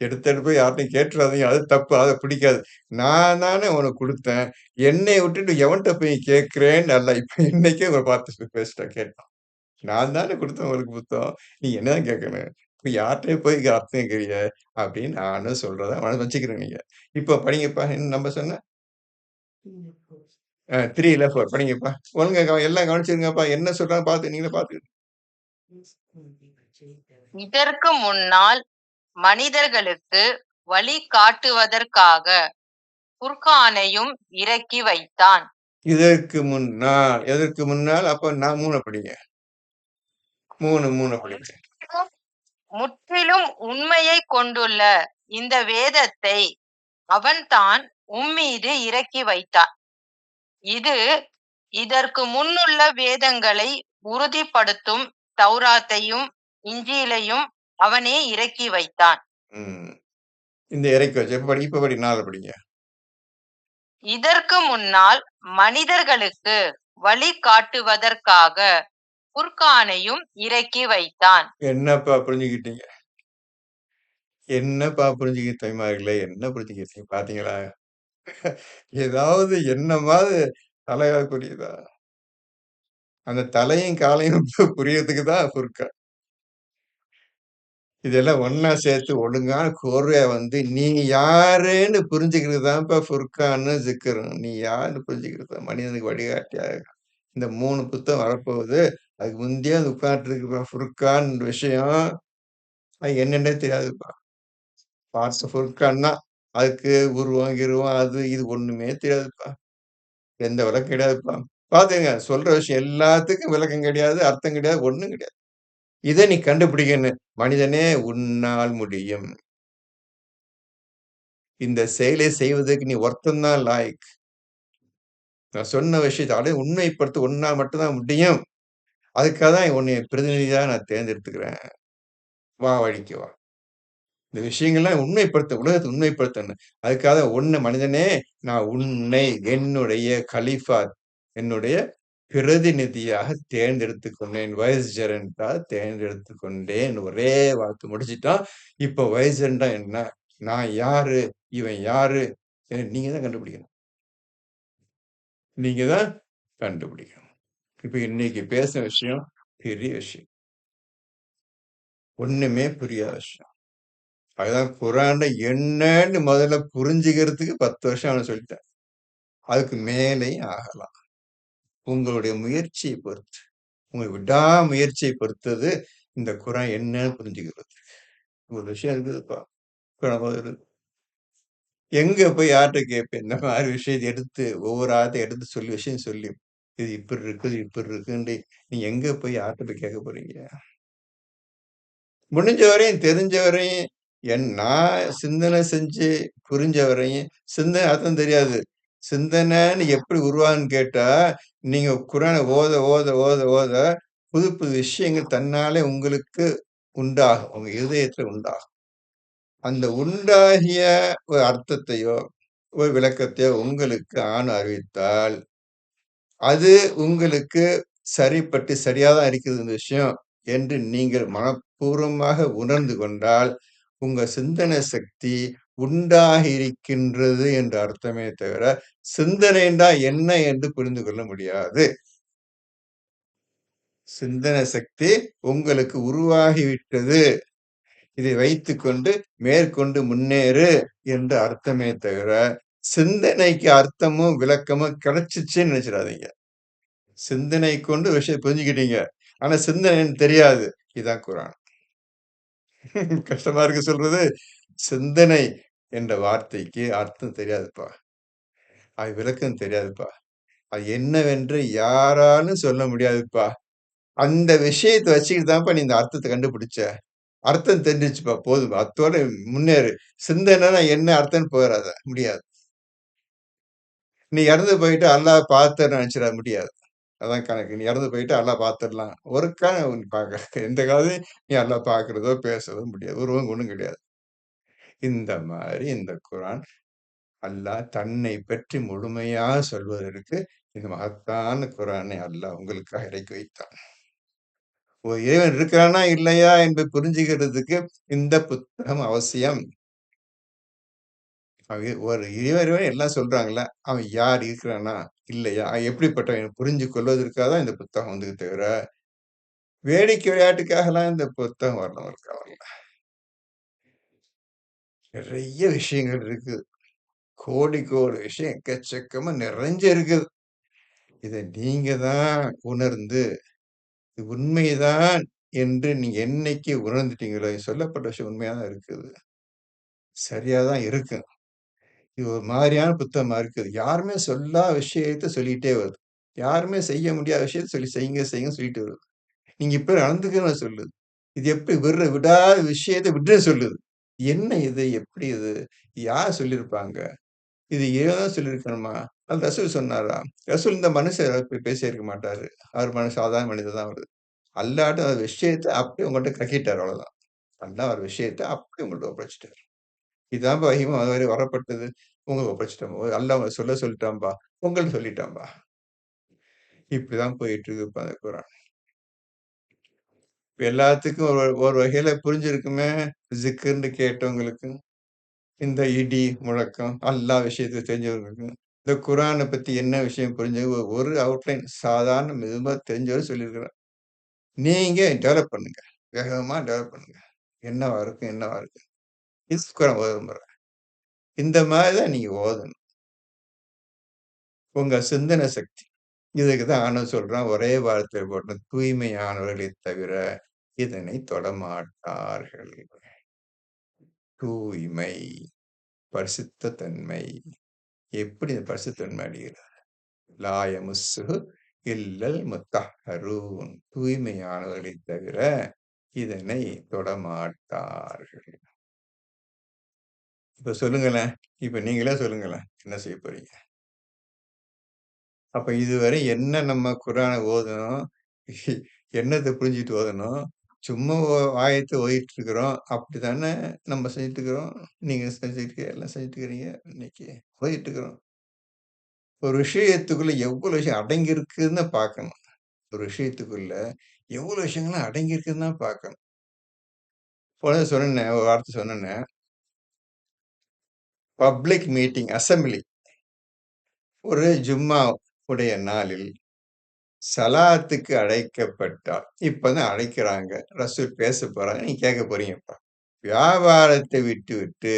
Speaker 1: எடுத்து போய் யார்ட்டயும் கேட்டுறாதீங்க. அது தப்பு. அத பிடிக்காது. நான் தானே உனக்கு குடுத்தேன். என்னைய விட்டுட்டு எவன்ட்ட போய் கேட்கிறேன்னு அல்லாஹ் இப்ப இன்னைக்கே உங்கள பார்த்து பேசிட்டான் கேட்டான். நான் தானே குடுத்தேன் உங்களுக்கு புத்தகம். நீ என்னதான் கேட்கணும்? இப்ப யார்ட்டயும் போய் அர்த்தம் கேட்கிறிய? அப்படின்னு நானும் சொல்றத மனசுல வச்சுக்கிறேன் நீங்க. இப்போ படிங்கப்பா. என்ன நம்பர் சொன்ன? 3 இல்ல 4 படிங்கப்பா. ஒழுங்கா எல்லாம் கவனிச்சிருங்கப்பா. என்ன சொல்றான்னு பார்த்து நீங்களே பார்த்துக்கங்க.
Speaker 2: இதற்கு முன்னால் மனிதர்களுக்கு வழி காட்டுவதற்காக குர்ஆனையும் இறக்கி வைத்தான்.
Speaker 1: எதற்கு முன்னால் அப்ப நான் 3 படிங்க. 3 படிங்க.
Speaker 2: முற்றிலும் உண்மையை கொண்டுள்ள இந்த வேதத்தை அவன்தான் உம்மீது இறக்கி வைத்தான். இது இதற்கு முன்னுள்ள வேதங்களை உறுதிப்படுத்தும் தௌராத்தையும் இன்ஜீலையும் அவனே இறக்கி வைத்தான்.
Speaker 1: இந்த இறக்கி வச்சு இப்ப படி 4 படிங்க.
Speaker 2: இதற்கு முன்னால் மனிதர்களுக்கு வழி காட்டுவதற்காக குர்கானையும் இறக்கி வைத்தான்.
Speaker 1: என்னப்பா புரிஞ்சுக்கிட்டீங்க? என்னப்பா புரிஞ்சுக்கிட்டீங்க தாய்மார்களே? என்ன புரிஞ்சுக்கிட்டீங்க? பாத்தீங்களா? ஏதாவது என்னமாவது தலையா புரியுதா? அந்த தலையும் காலையும் புரியறதுக்கு தான் குர்கான். இதெல்லாம் ஒண்ணா சேர்த்து ஒழுங்கான கோர்வையா வந்து நீங்க யாருன்னு புரிஞ்சுக்கிறது தான்ப்பா ஃபுர்கான்னு ஜிக்ரும். நீ யாருன்னு புரிஞ்சுக்கிறது தான் மனிதனுக்கு வழிகாட்டியா இருக்கும். இந்த 3 புத்தகம் வரப்போகுது. அதுக்கு முந்தையே வந்து உட்கார்ந்துருக்குப்பா ஃபுர்கான் விஷயம். அது என்னன்னே தெரியாதுப்பா. பார்த்த ஃபுர்கான்னா அதுக்கு உருவம், கிருவம் அது இது ஒண்ணுமே தெரியாதுப்பா. எந்த விளக்கம் கிடையாதுப்பா. பாத்துக்கங்க. சொல்ற விஷயம் எல்லாத்துக்கும் விளக்கம் கிடையாது, அர்த்தம் கிடையாது, ஒண்ணும் கிடையாது. இத நீ கண்டுபிடிக்கணும். மனிதனே உன்னால் முடியும். இந்த செயலை செய்வதற்கு நீ ஒருத்தன் தான் லாயக். நான் சொன்ன விஷயத்த அப்படியே உண்மைப்படுத்த உன்னால் மட்டும் தான் முடியும். அதுக்காக தான் உன்னைய பிரதிநிதியா நான் தேர்ந்தெடுத்துக்கிறேன். வா வழிக்கு வா. இந்த விஷயங்கள்லாம் உண்மைப்படுத்த உண்மைப்படுத்தணும். அதுக்காக உன்னை மனிதனே நான் உன்னை என்னுடைய கலீஃபா என்னுடைய பிரதிநிதியாக தேர்ந்தெடுத்துக் கொண்டேன். வைஸ்ஜெரண்டா தேர்ந்தெடுத்துக் கொண்டேன். ஒரே வார்த்தை முடிச்சுட்டான். இப்ப வைஸ்ஜெரண்டா என்ன? நான் யாரு? இவன் யாரு? நீங்க தான் கண்டுபிடிக்கணும். நீங்க தான் கண்டுபிடிக்கணும். இப்ப இன்னைக்கு பேசின விஷயம் பெரிய விஷயம். ஒண்ணுமே புரியாத விஷயம். அதுதான் குரான்ல என்னன்னு முதல்ல புரிஞ்சுக்கிறதுக்கு 10 வருஷம் அவன சொல்லிட்டேன். அதுக்கு மேலேயும் ஆகலாம். உங்களுடைய முயற்சியை பொறுத்து. உங்க விடாமுயற்சியை பொறுத்தது இந்த குரான் என்னன்னு புரிஞ்சுக்கிறது. ஒரு விஷயம் இருக்குதுப்பா. குரான் இருக்கு. எங்க போய் யார்கிட்ட கேட்பேன்? இந்த மாதிரி விஷயத்தை எடுத்து ஒவ்வொரு ஆயத்தையும் எடுத்து சொல்லி விஷயம் சொல்லி இது இப்படி இருக்கு, இது இப்படி இருக்குன்னு நீங்க எங்க போய் யார்கிட்ட போய் கேட்க போறீங்க? முடிஞ்ச வரையும் தெரிஞ்ச வரையும் நான் சிந்தனை செஞ்சு புரிஞ்ச வரையும் சிந்தனை அர்த்தம் தெரியாது. சிந்தனைன்னு எப்படி உருவாகுன்னு கேட்டா, நீங்க குரானை ஓத ஓத ஓத ஓத புது புது விஷயங்கள் தன்னாலே உங்களுக்கு உண்டாகும். உங்க இருதயத்துல உண்டாகும். அந்த உண்டாகிய ஒரு அர்த்தத்தையோ, ஒரு விளக்கத்தையோ உங்களுக்கு அறிவித்தால், அது உங்களுக்கு சரிப்பட்டு சரியா தான் இருக்குது இந்த விஷயம் என்று நீங்கள் மனப்பூர்வமாக உணர்ந்து கொண்டால், உங்க சிந்தனை சக்தி உண்டாகி இருக்கின்றது என்ற அர்த்தமே தவிர, சிந்தனைண்டா என்ன என்று புரிந்து கொள்ள முடியாது. சிந்தனை சக்தி உங்களுக்கு உருவாகிவிட்டது. இதை வைத்துக்கொண்டு மேற்கொண்டு முன்னேறு என்ற அர்த்தமே தவிர, சிந்தனைக்கு அர்த்தமும் விளக்கமும் கிடைச்சிச்சுன்னு நினைச்சிடாதீங்க. சிந்தனை கொண்டு விஷயம் புரிஞ்சுக்கிட்டீங்க. ஆனா சிந்தனைன்னு தெரியாது. இதான் குரான். கஷ்டமா இருக்கு சொல்றது. சிந்தனை என்ற வார்த்தைக்கு அர்த்தம் தெரியாதுப்பா. அது விளக்கம் தெரியாதுப்பா. அது என்னவென்று யாராலும் சொல்ல முடியாதுப்பா. அந்த விஷயத்த வச்சுக்கிட்டு தான்ப்பா நீ இந்த அர்த்தத்த கண்டுபிடிச்ச. அர்த்தம் தெரிஞ்சுச்சுப்பா போதும். அத்தோட முன்னேறு. சிந்தனைனா என்ன அர்த்தம்னு போயிடாத. முடியாது. நீ இறந்து போயிட்டு அல்லாஹ் பார்த்தார்ன்னு நினைச்சிட முடியாது. அதான் கணக்கு. நீ இறந்து போயிட்டு அல்லாஹ் பார்த்துடலாம். ஒரு காலம் நீ பார்க்க எந்த காலத்தையும் நீ அல்லாஹ் பார்க்கிறதோ, பேசுறதோ முடியாது. உருவம் ஒண்ணும் கிடையாது. இந்த மாதிரி இந்த குரான் அல்லாஹ் தன்னை பற்றி முழுமையா சொல்வதற்கு இந்த மகத்தான குரானை அல்லாஹ் உங்களுக்காக இறக்கி வைத்தான். ஒரு இறைவன் இருக்கிறானா இல்லையா என்று புரிஞ்சுக்கிறதுக்கு இந்த புத்தகம் அவசியம். ஒரு இறைவன் எல்லாம் சொல்றாங்களா அவன் யார் இருக்கிறானா இல்லையா அவன் எப்படிப்பட்டவன் புரிஞ்சு கொள்வதற்காக தான் இந்த புத்தகம் வந்தது தவிர வேடிக்கை விளையாட்டுக்காகலாம் இந்த புத்தகம் வரணும் வரல. நிறைய விஷயங்கள் இருக்கு. கோடி கோடி விஷயம் எக்கச்சக்கமா நிறைஞ்சு இருக்குது. இதை நீங்க தான் உணர்ந்து இது உண்மைதான் என்று நீங்க என்னைக்கு உணர்ந்துட்டீங்களோ சொல்லப்பட்ட விஷயம் உண்மையா தான் இருக்குது. சரியாதான் இருக்கு. இது ஒரு மாதிரியான புத்தகமா இருக்குது. யாருமே சொல்லாத விஷயத்த சொல்லிட்டே வருது. யாருமே செய்ய முடியாத விஷயத்த சொல்லி செய்யுங்க செய்யுங்க சொல்லிட்டு வருது. நீங்க இப்ப நடந்துக்கன்னு சொல்லுது. இது எப்படி விடாத விஷயத்த விட்டு சொல்லுது. என்ன இது? எப்படி இது? யார் சொல்லியிருப்பாங்க? இது இறைவன் சொல்லியிருக்கணுமா? அது ரசூல் சொன்னாரா? ரசூல் இந்த மனுஷர் பேசியிருக்க மாட்டாரு. அவர் சாதாரண மனிதர் தான் அவரு. அல்லாட்ட அந்த விஷயத்த அப்படியே உங்கள்ட்ட கக்கிட்டாரு அவ்வளவுதான். அல்லாஹ் ஒரு விஷயத்த அப்படியே உங்கள்ட்ட ஒப்படைச்சுட்டாரு. இதான் வஹீம் அதுவரை வரப்பட்டது. உங்களுக்கு ஒப்படைச்சுட்டோம்பா. அல்லாஹ் சொல்லிட்டான்பா. உங்களுக்கு சொல்லிட்டான்பா. இப்படிதான் போயிட்டு இருக்குப்பா அந்த குரான். இப்ப எல்லாத்துக்கும் ஒரு வகையில புரிஞ்சிருக்குமே, ஜிக்ர்ன்னு கேட்டவங்களுக்கு. இந்த இடி, முழக்கம், அல்லாஹ் விஷயத்த தெரிஞ்சவங்களுக்கு. இந்த குரான பத்தி என்ன விஷயம் புரிஞ்சவங்க ஒரு அவுட்லைன் சாதாரண மெதுவா தெரிஞ்சவரை சொல்லியிருக்கிறேன். நீங்க டெவலப் பண்ணுங்க. வேகமா டெவலப் பண்ணுங்க. என்னவா இருக்கும், என்னவா இருக்கு. இது குரான் ஓதும் முறை. இந்த மாதிரி தான் நீங்க ஓதணும். உங்க சிந்தனை சக்தி. இதுக்கு தான் ஆண்டவன் சொல்றான், ஒரே வார்த்தையில போட்டு தூய்மையானவர்களை தவிர இதனை தொடமாட்டார்கள். தூய்மை, பரிசுத்த தன்மை. எப்படி இந்த பரிசுத்த தன்மை அடைகிறது? லா யமுஸ்ஸுஹு இல்லல் முத்தஹ்ஹரூன். தூய்மையானவர்களை தவிர இதனை தொடமாட்டார்கள். இப்ப சொல்லுங்களேன். இப்ப நீங்களே சொல்லுங்களேன். என்ன செய்ய போறீங்க? அப்ப இதுவரை என்ன நம்ம குர்ஆன ஓதுனோம்? என்னத்த புரிஞ்சுட்டு ஓதுனோம்? சும்மா ஆயத்த ஓதிட்டு இருக்கிறோம். அப்படித்தானே நம்ம செஞ்சுட்டு இருக்கிறோம். நீங்க செஞ்சுட்டு எல்லாம் செஞ்சுட்டு இருக்கிறீங்க. இன்னைக்கு ஓதிட்டு இருக்கிறோம். ஒரு விஷயத்துக்குள்ள எவ்வளவு விஷயம் அடங்கி இருக்குன்னு பார்க்கணும். ஒரு விஷயத்துக்குள்ள எவ்வளவு விஷயங்கள்லாம் அடங்கி இருக்குன்னு தான் பார்க்கணும். போன சொன்னேனே, ஒரு வார்த்தை சொன்னேனே. Public meeting, assembly. ஒரு ஜும்மா உடைய நாளில் சலாத்துக்கு அழைக்கப்பட்டால், இப்பதான் அழைக்கிறாங்க. ரசூல் பேச போறாங்க. நீங்க கேட்க போறீங்கப்பா. வியாபாரத்தை விட்டுவிட்டு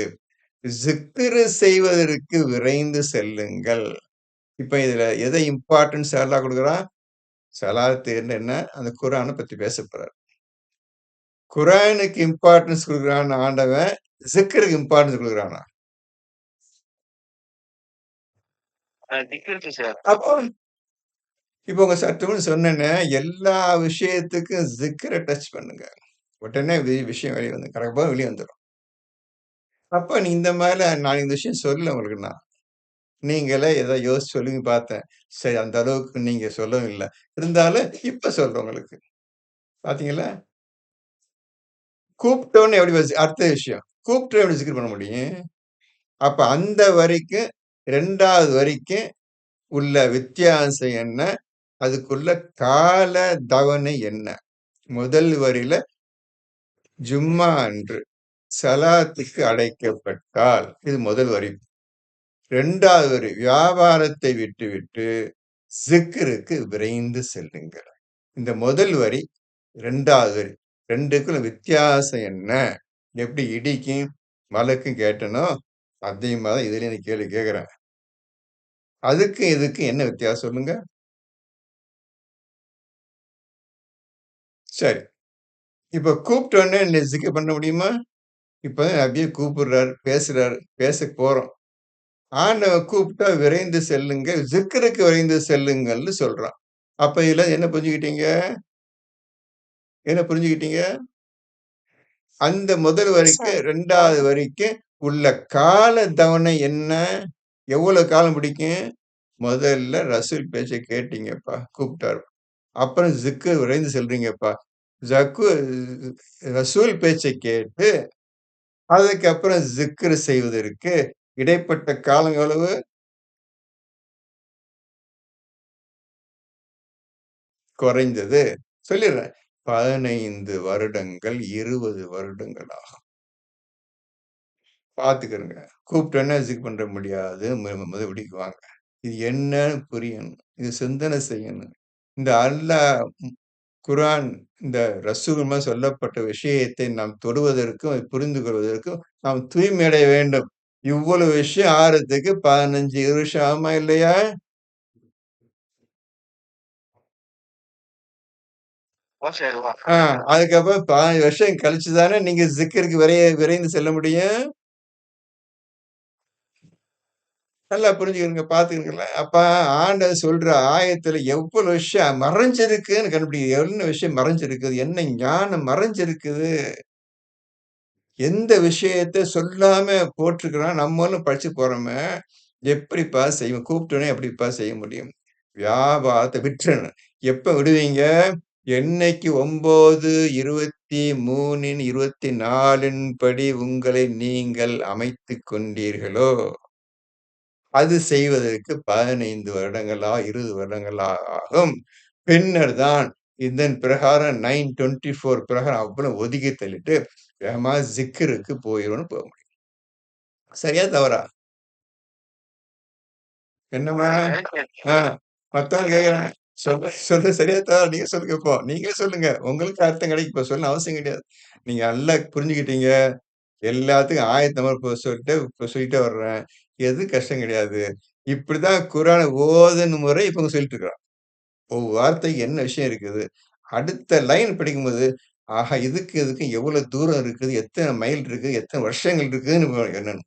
Speaker 1: ஸிக்ர் செய்வதற்கு விரைந்து செல்லுங்கள். இப்ப இதுல எதை இம்பார்ட்டன்ஸ் அல்லாஹ் குடுக்குறான்? ஸலாத்து என்ன? அந்த குர்ஆன பத்தி பேசப் போறார். குர்ஆனுக்கு இம்பார்ட்டன்ஸ் குடுக்குறான் ஆண்டவன், ஸிக்ருக்கு இம்பார்ட்டன்ஸ் குடுக்குறானா?
Speaker 3: திக்ருக்கு சார்.
Speaker 1: அப்போ இப்ப உங்க சற்று முன் சொன்னேனே, எல்லா விஷயத்துக்கும் ஸிக்ர டச் பண்ணுங்க. உடனே விஷயம் வெளிய வந்து கடகப்பா வெளிய வந்துரும். அப்ப நீ இந்த மாரில நான் இந்த விஷயம் சொல்லல உங்களுக்கு நான். நீங்களே ஏதோ யோசிச்சு சொல்லுவீங்க பார்த்தேன். சரி அந்த அளவுக்கு நீங்க சொல்லவும் இல்ல. இருந்தாலும் இப்ப சொல்றேன் உங்களுக்கு. பார்த்தீங்களா? கூப்பிட்டோனே எப்படி அடுத்த விஷயம். கூப்பிட்டோனே எப்படி ஸிக்ர் பண்ண முடியும்? அப்ப அந்த வரிக்கும் 2வது வரிக்கும் உள்ள வித்தியாசம் என்ன? அதுக்குள்ள கால தவணை என்ன? முதல் வரியில ஜும்மா அன்று ஸலாத்துக்கு அழைக்கப்பட்டால், இது முதல் வரி. 2வது வரி வியாபாரத்தை விட்டுவிட்டு ஸிக்ருக்கு விரைந்து செல்லுங்கள். இந்த முதல் வரி, 2வது வரி 2க்கும் வித்தியாசம் என்ன? எப்படி இடிக்கும், மலைக்கும் கேட்டனோ, அதே மாரி தான் இதுலயும் இந்த கேள்வி கேட்கிறேன். அதுக்கும் இதுக்கும் என்ன வித்தியாசம் சொல்லுங்க? சரி. இப்ப கூப்பிட்டோனே ஸிக்ர் பண்ண முடியுமா? இப்ப அப்படியே கூப்பிடுறாரு, பேசுறாரு, பேசப் போறோம். ஆண்டவன் கூப்பிட்டா விரைந்து செல்லுங்க, ஸிக்ருக்கு விரைந்து செல்லுங்கள்னு சொல்றான். அப்ப இதுல என்ன புரிஞ்சுக்கிட்டீங்க? என்ன புரிஞ்சுக்கிட்டீங்க? அந்த முதல் வரிக்கு,
Speaker 4: சார்
Speaker 1: 2வது வரிக்கு உள்ள கால தவணை என்ன? எவ்வளவு காலம் பிடிக்கும்? முதல்ல ரசூல் பேச்ச கேட்டீங்கப்பா, கூப்பிட்டாரு. அப்புறம் ஸிக்ர் விரைந்து செல்றீங்கப்பா. ஜக்கு ரசூல் பேச்சை கேட்டு, அதுக்கப்புறம் ஸிக்ர் செய்வதற்கு இடைப்பட்ட காலம் எவ்வளவு? குறைந்தது சொல்லிடுறேன். 15 வருடங்கள், 20 வருடங்கள் ஆகும். பார்த்துக்கிருங்க. கூப்பிட்டோனே ஸிக்ர் பண்ற முடியாது. மறுபடியும் வாங்க. இது என்னன்னு புரியணும். இது சிந்தனை செய்யணும். இந்த அல்லாஹ் குர்ஆன் இந்த ரசூலுமா சொல்லப்பட்ட விஷயத்தை நாம் தொடுவதற்கும், புரிந்து கொள்வதற்கும் நாம் தூய்மை அடைய வேண்டும். இவ்வளவு விஷயம் ஆறதுக்கு 15, 20 வருஷம் ஆகுமா இல்லையா?
Speaker 3: மாஷாஅல்லாஹ்.
Speaker 1: அதுக்கப்புறம் 15 வருஷம் கழிச்சு தானே நீங்க ஸிக்ருக்கு விரைந்து செல்ல முடியும். நல்லா புரிஞ்சுக்கங்க, பார்த்துக்கங்களேன். அப்ப ஆண்டவர் சொல்ற ஆயத்துல எவ்வளவு விஷயம் மறைஞ்சிருக்குன்னு கண்டுபிடிங்க. என்ன விஷயம் மறைஞ்சிருக்குது? என்ன ஞானம் மறைஞ்சிருக்குது? எந்த விஷயத்த சொல்லாம போட்டிருக்கிறான், நம்மளும் படிச்சு போறோமே. எப்படிப்பா செய்வோம்? கூப்பிட்டோனே எப்படிப்பா செய்ய முடியும்? வியாபாரத்த விட்டுறணும். எப்ப விடுவீங்க? என்னைக்கு 9:23 24 படி உங்களை நீங்கள் அமைத்துக் கொண்டீர்களோ அது செய்வதற்கு 15 வருடங்களா, 20 வருடங்களா ஆகும். பின்னர் தான் இதன் பிரகாரம் 924 பிரகாரம் அவ்வளவு ஒதுக்கி தள்ளிட்டு, வேகமா ஜிக்ருக்கு போயிரும்னு போ முடியும். சரியா? தவறா? என்னம்மா? ஆ. மத்தவங்க கேட்குறாங்க. சொல்லு சொல்லு சரியா தவறா? நீங்க சொல்லுங்க இப்போ. நீங்களே சொல்லுங்க. உங்களுக்கு அர்த்தம் கிடைக்கும். இப்ப சொல்லணும்னு அவசியம் கிடையாது. நீங்க நல்லா புரிஞ்சுக்கிட்டீங்க. எல்லாத்துக்கும் ஆயத்தமா இப்ப சொல்லிட்டே வர்றேன். எதுவும் கஷ்டம் கிடையாது. இப்படிதான் குரான ஓதணும் முறை இப்ப சொல்லிட்டு இருக்கிறோம். ஒவ்வொரு வார்த்தைக்கு என்ன விஷயம் இருக்குது. அடுத்த லைன் படிக்கும்போது, ஆஹா! இதுக்கும் எவ்வளவு தூரம் இருக்குது, எத்தன மைல் இருக்கு, எத்தன வருஷங்கள் இருக்குதுன்னு எண்ணணும்.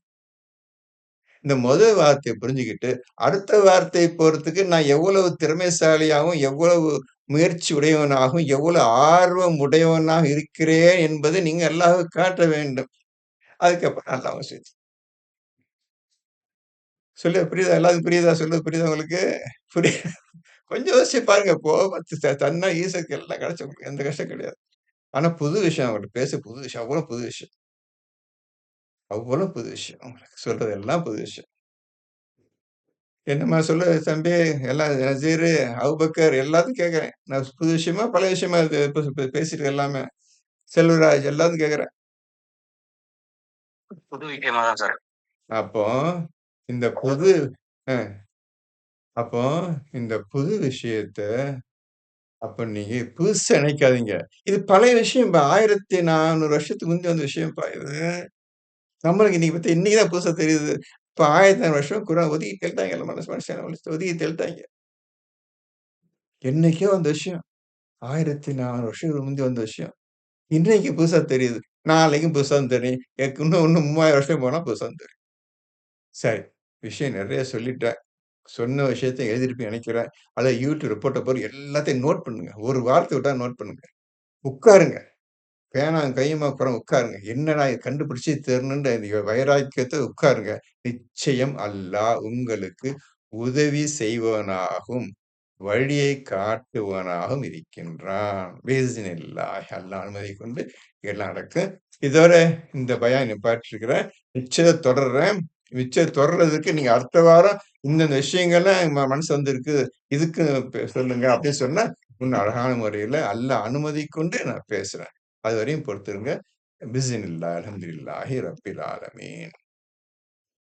Speaker 1: இந்த முதல் வார்த்தைய புரிஞ்சுகிட்டு, அடுத்த வார்த்தை போறதுக்கு நான் எவ்வளவு திறமைசாலியாகவும், எவ்வளவு முயற்சி உடையவனாகவும், எவ்வளவு ஆர்வம் உடையவனாக இருக்கிறேன் என்பதை நீங்க அல்லாஹ்வுக்கு காட்ட வேண்டும். அதுக்கப்புறம் அல்லாஹ் வசதி. புரியுதா? எல்லாத்துக்கும் புரியுதா? சொல்றது புரியுதா உங்களுக்கு? புரிய கொஞ்சம் யோசிச்சு பாருங்க. தன்னா ஈஸிக்கு எல்லாம் கிடைச்சு உங்களுக்கு எந்த கஷ்டம் கிடையாது. ஆனா புது விஷயம் அவங்கள்ட்ட புது விஷயம். அவ்வளவு புது விஷயம். அவ்வளவு புது விஷயம். உங்களுக்கு சொல்றது எல்லாம் புது விஷயம். என்னம்மா சொல்லு தம்பி? எல்லாம் நசீரு, அபூபக்கர் எல்லாத்தையும் கேட்கிறேன். நான் புது விஷயமா, பழைய விஷயமா இது பேசிட்டு எல்லாமே? செல்வராஜ் எல்லாத்தையும் கேட்கிறேன்.
Speaker 3: புது விஷயமா தான் சார்.
Speaker 1: அப்போ இந்த புது அ அப்போ இந்த புது விஷயத்த அப்ப நீங்க புதுசா நினைக்காதீங்க. இது பழைய விஷயம்பா. 1400 வருஷத்துக்கு முந்தி வந்த விஷயம்ப்பா இது. நம்மளுக்கு இன்னைக்கு பத்தி இன்னைக்கு தான் புதுசா தெரியுது. இப்ப 1400 வருஷம் குரான் ஒதுக்கி தள்ளிட்டாங்க. எல்லா மனுஷன ஒதுக்கி தள்ளிட்டாங்க. என்னைக்கோ வந்த விஷயம். 1400 வருஷத்துக்கு முந்தி வந்த விஷயம். இன்னைக்கு புதுசா தெரியுது. நாளைக்கும் புதுசா தான் தெரியும். இன்னும் 3000 வருஷம் போனா புதுசா தான் தெரியும். சரி. விஷயம் நெறைய சொல்லிட்டேன். சொன்ன விஷயத்த எழுதியிருப்பீங்கன்னு நெனைக்கிறேன். அத யூடியூப் ரிப்போர்ட்ட போய் எல்லாத்தையும் நோட் பண்ணுங்க. ஒரு வார்த்தை விட்டா நோட் பண்ணுங்க. உட்காருங்க. பேனாவும் கையுமா உட்காருங்க. என்னடா இது கண்டுபிடிச்சு தெரணுன்ற இந்த வைராக்கியத்த உட்காருங்க. நிச்சயம் அல்லாஹ் உங்களுக்கு உதவி செய்வனாகவும், வழியை காட்டுவனாகவும் இருக்கின்றான். பிஇஸ்னில்லாஹ் அல்லாஹ் அனுமதி கொண்டு எல்லாம் நடக்கும். இதோட இந்த பயான் நிப்பாட்டியிருக்கிறேன். நிச்சயம் தொடர்றேன். நிச்சயம் தொடர்றதுக்கு நீங்க அடுத்த வாரம் இந்தந்த விஷயங்கள்லாம் மனசு வந்திருக்கு. இதுக்கு சொல்லுங்க அப்படின்னு சொன்னா, இன்னும் அழகான முறையில அல்லாஹ் அனுமதி கொண்டு நான் பேசுறேன். அதுவரையும் பொறுத்திருங்க. பிஸ்மில்லாஹ் அல்ஹம்துலில்லாஹி ரப்பில் ஆலமீன்.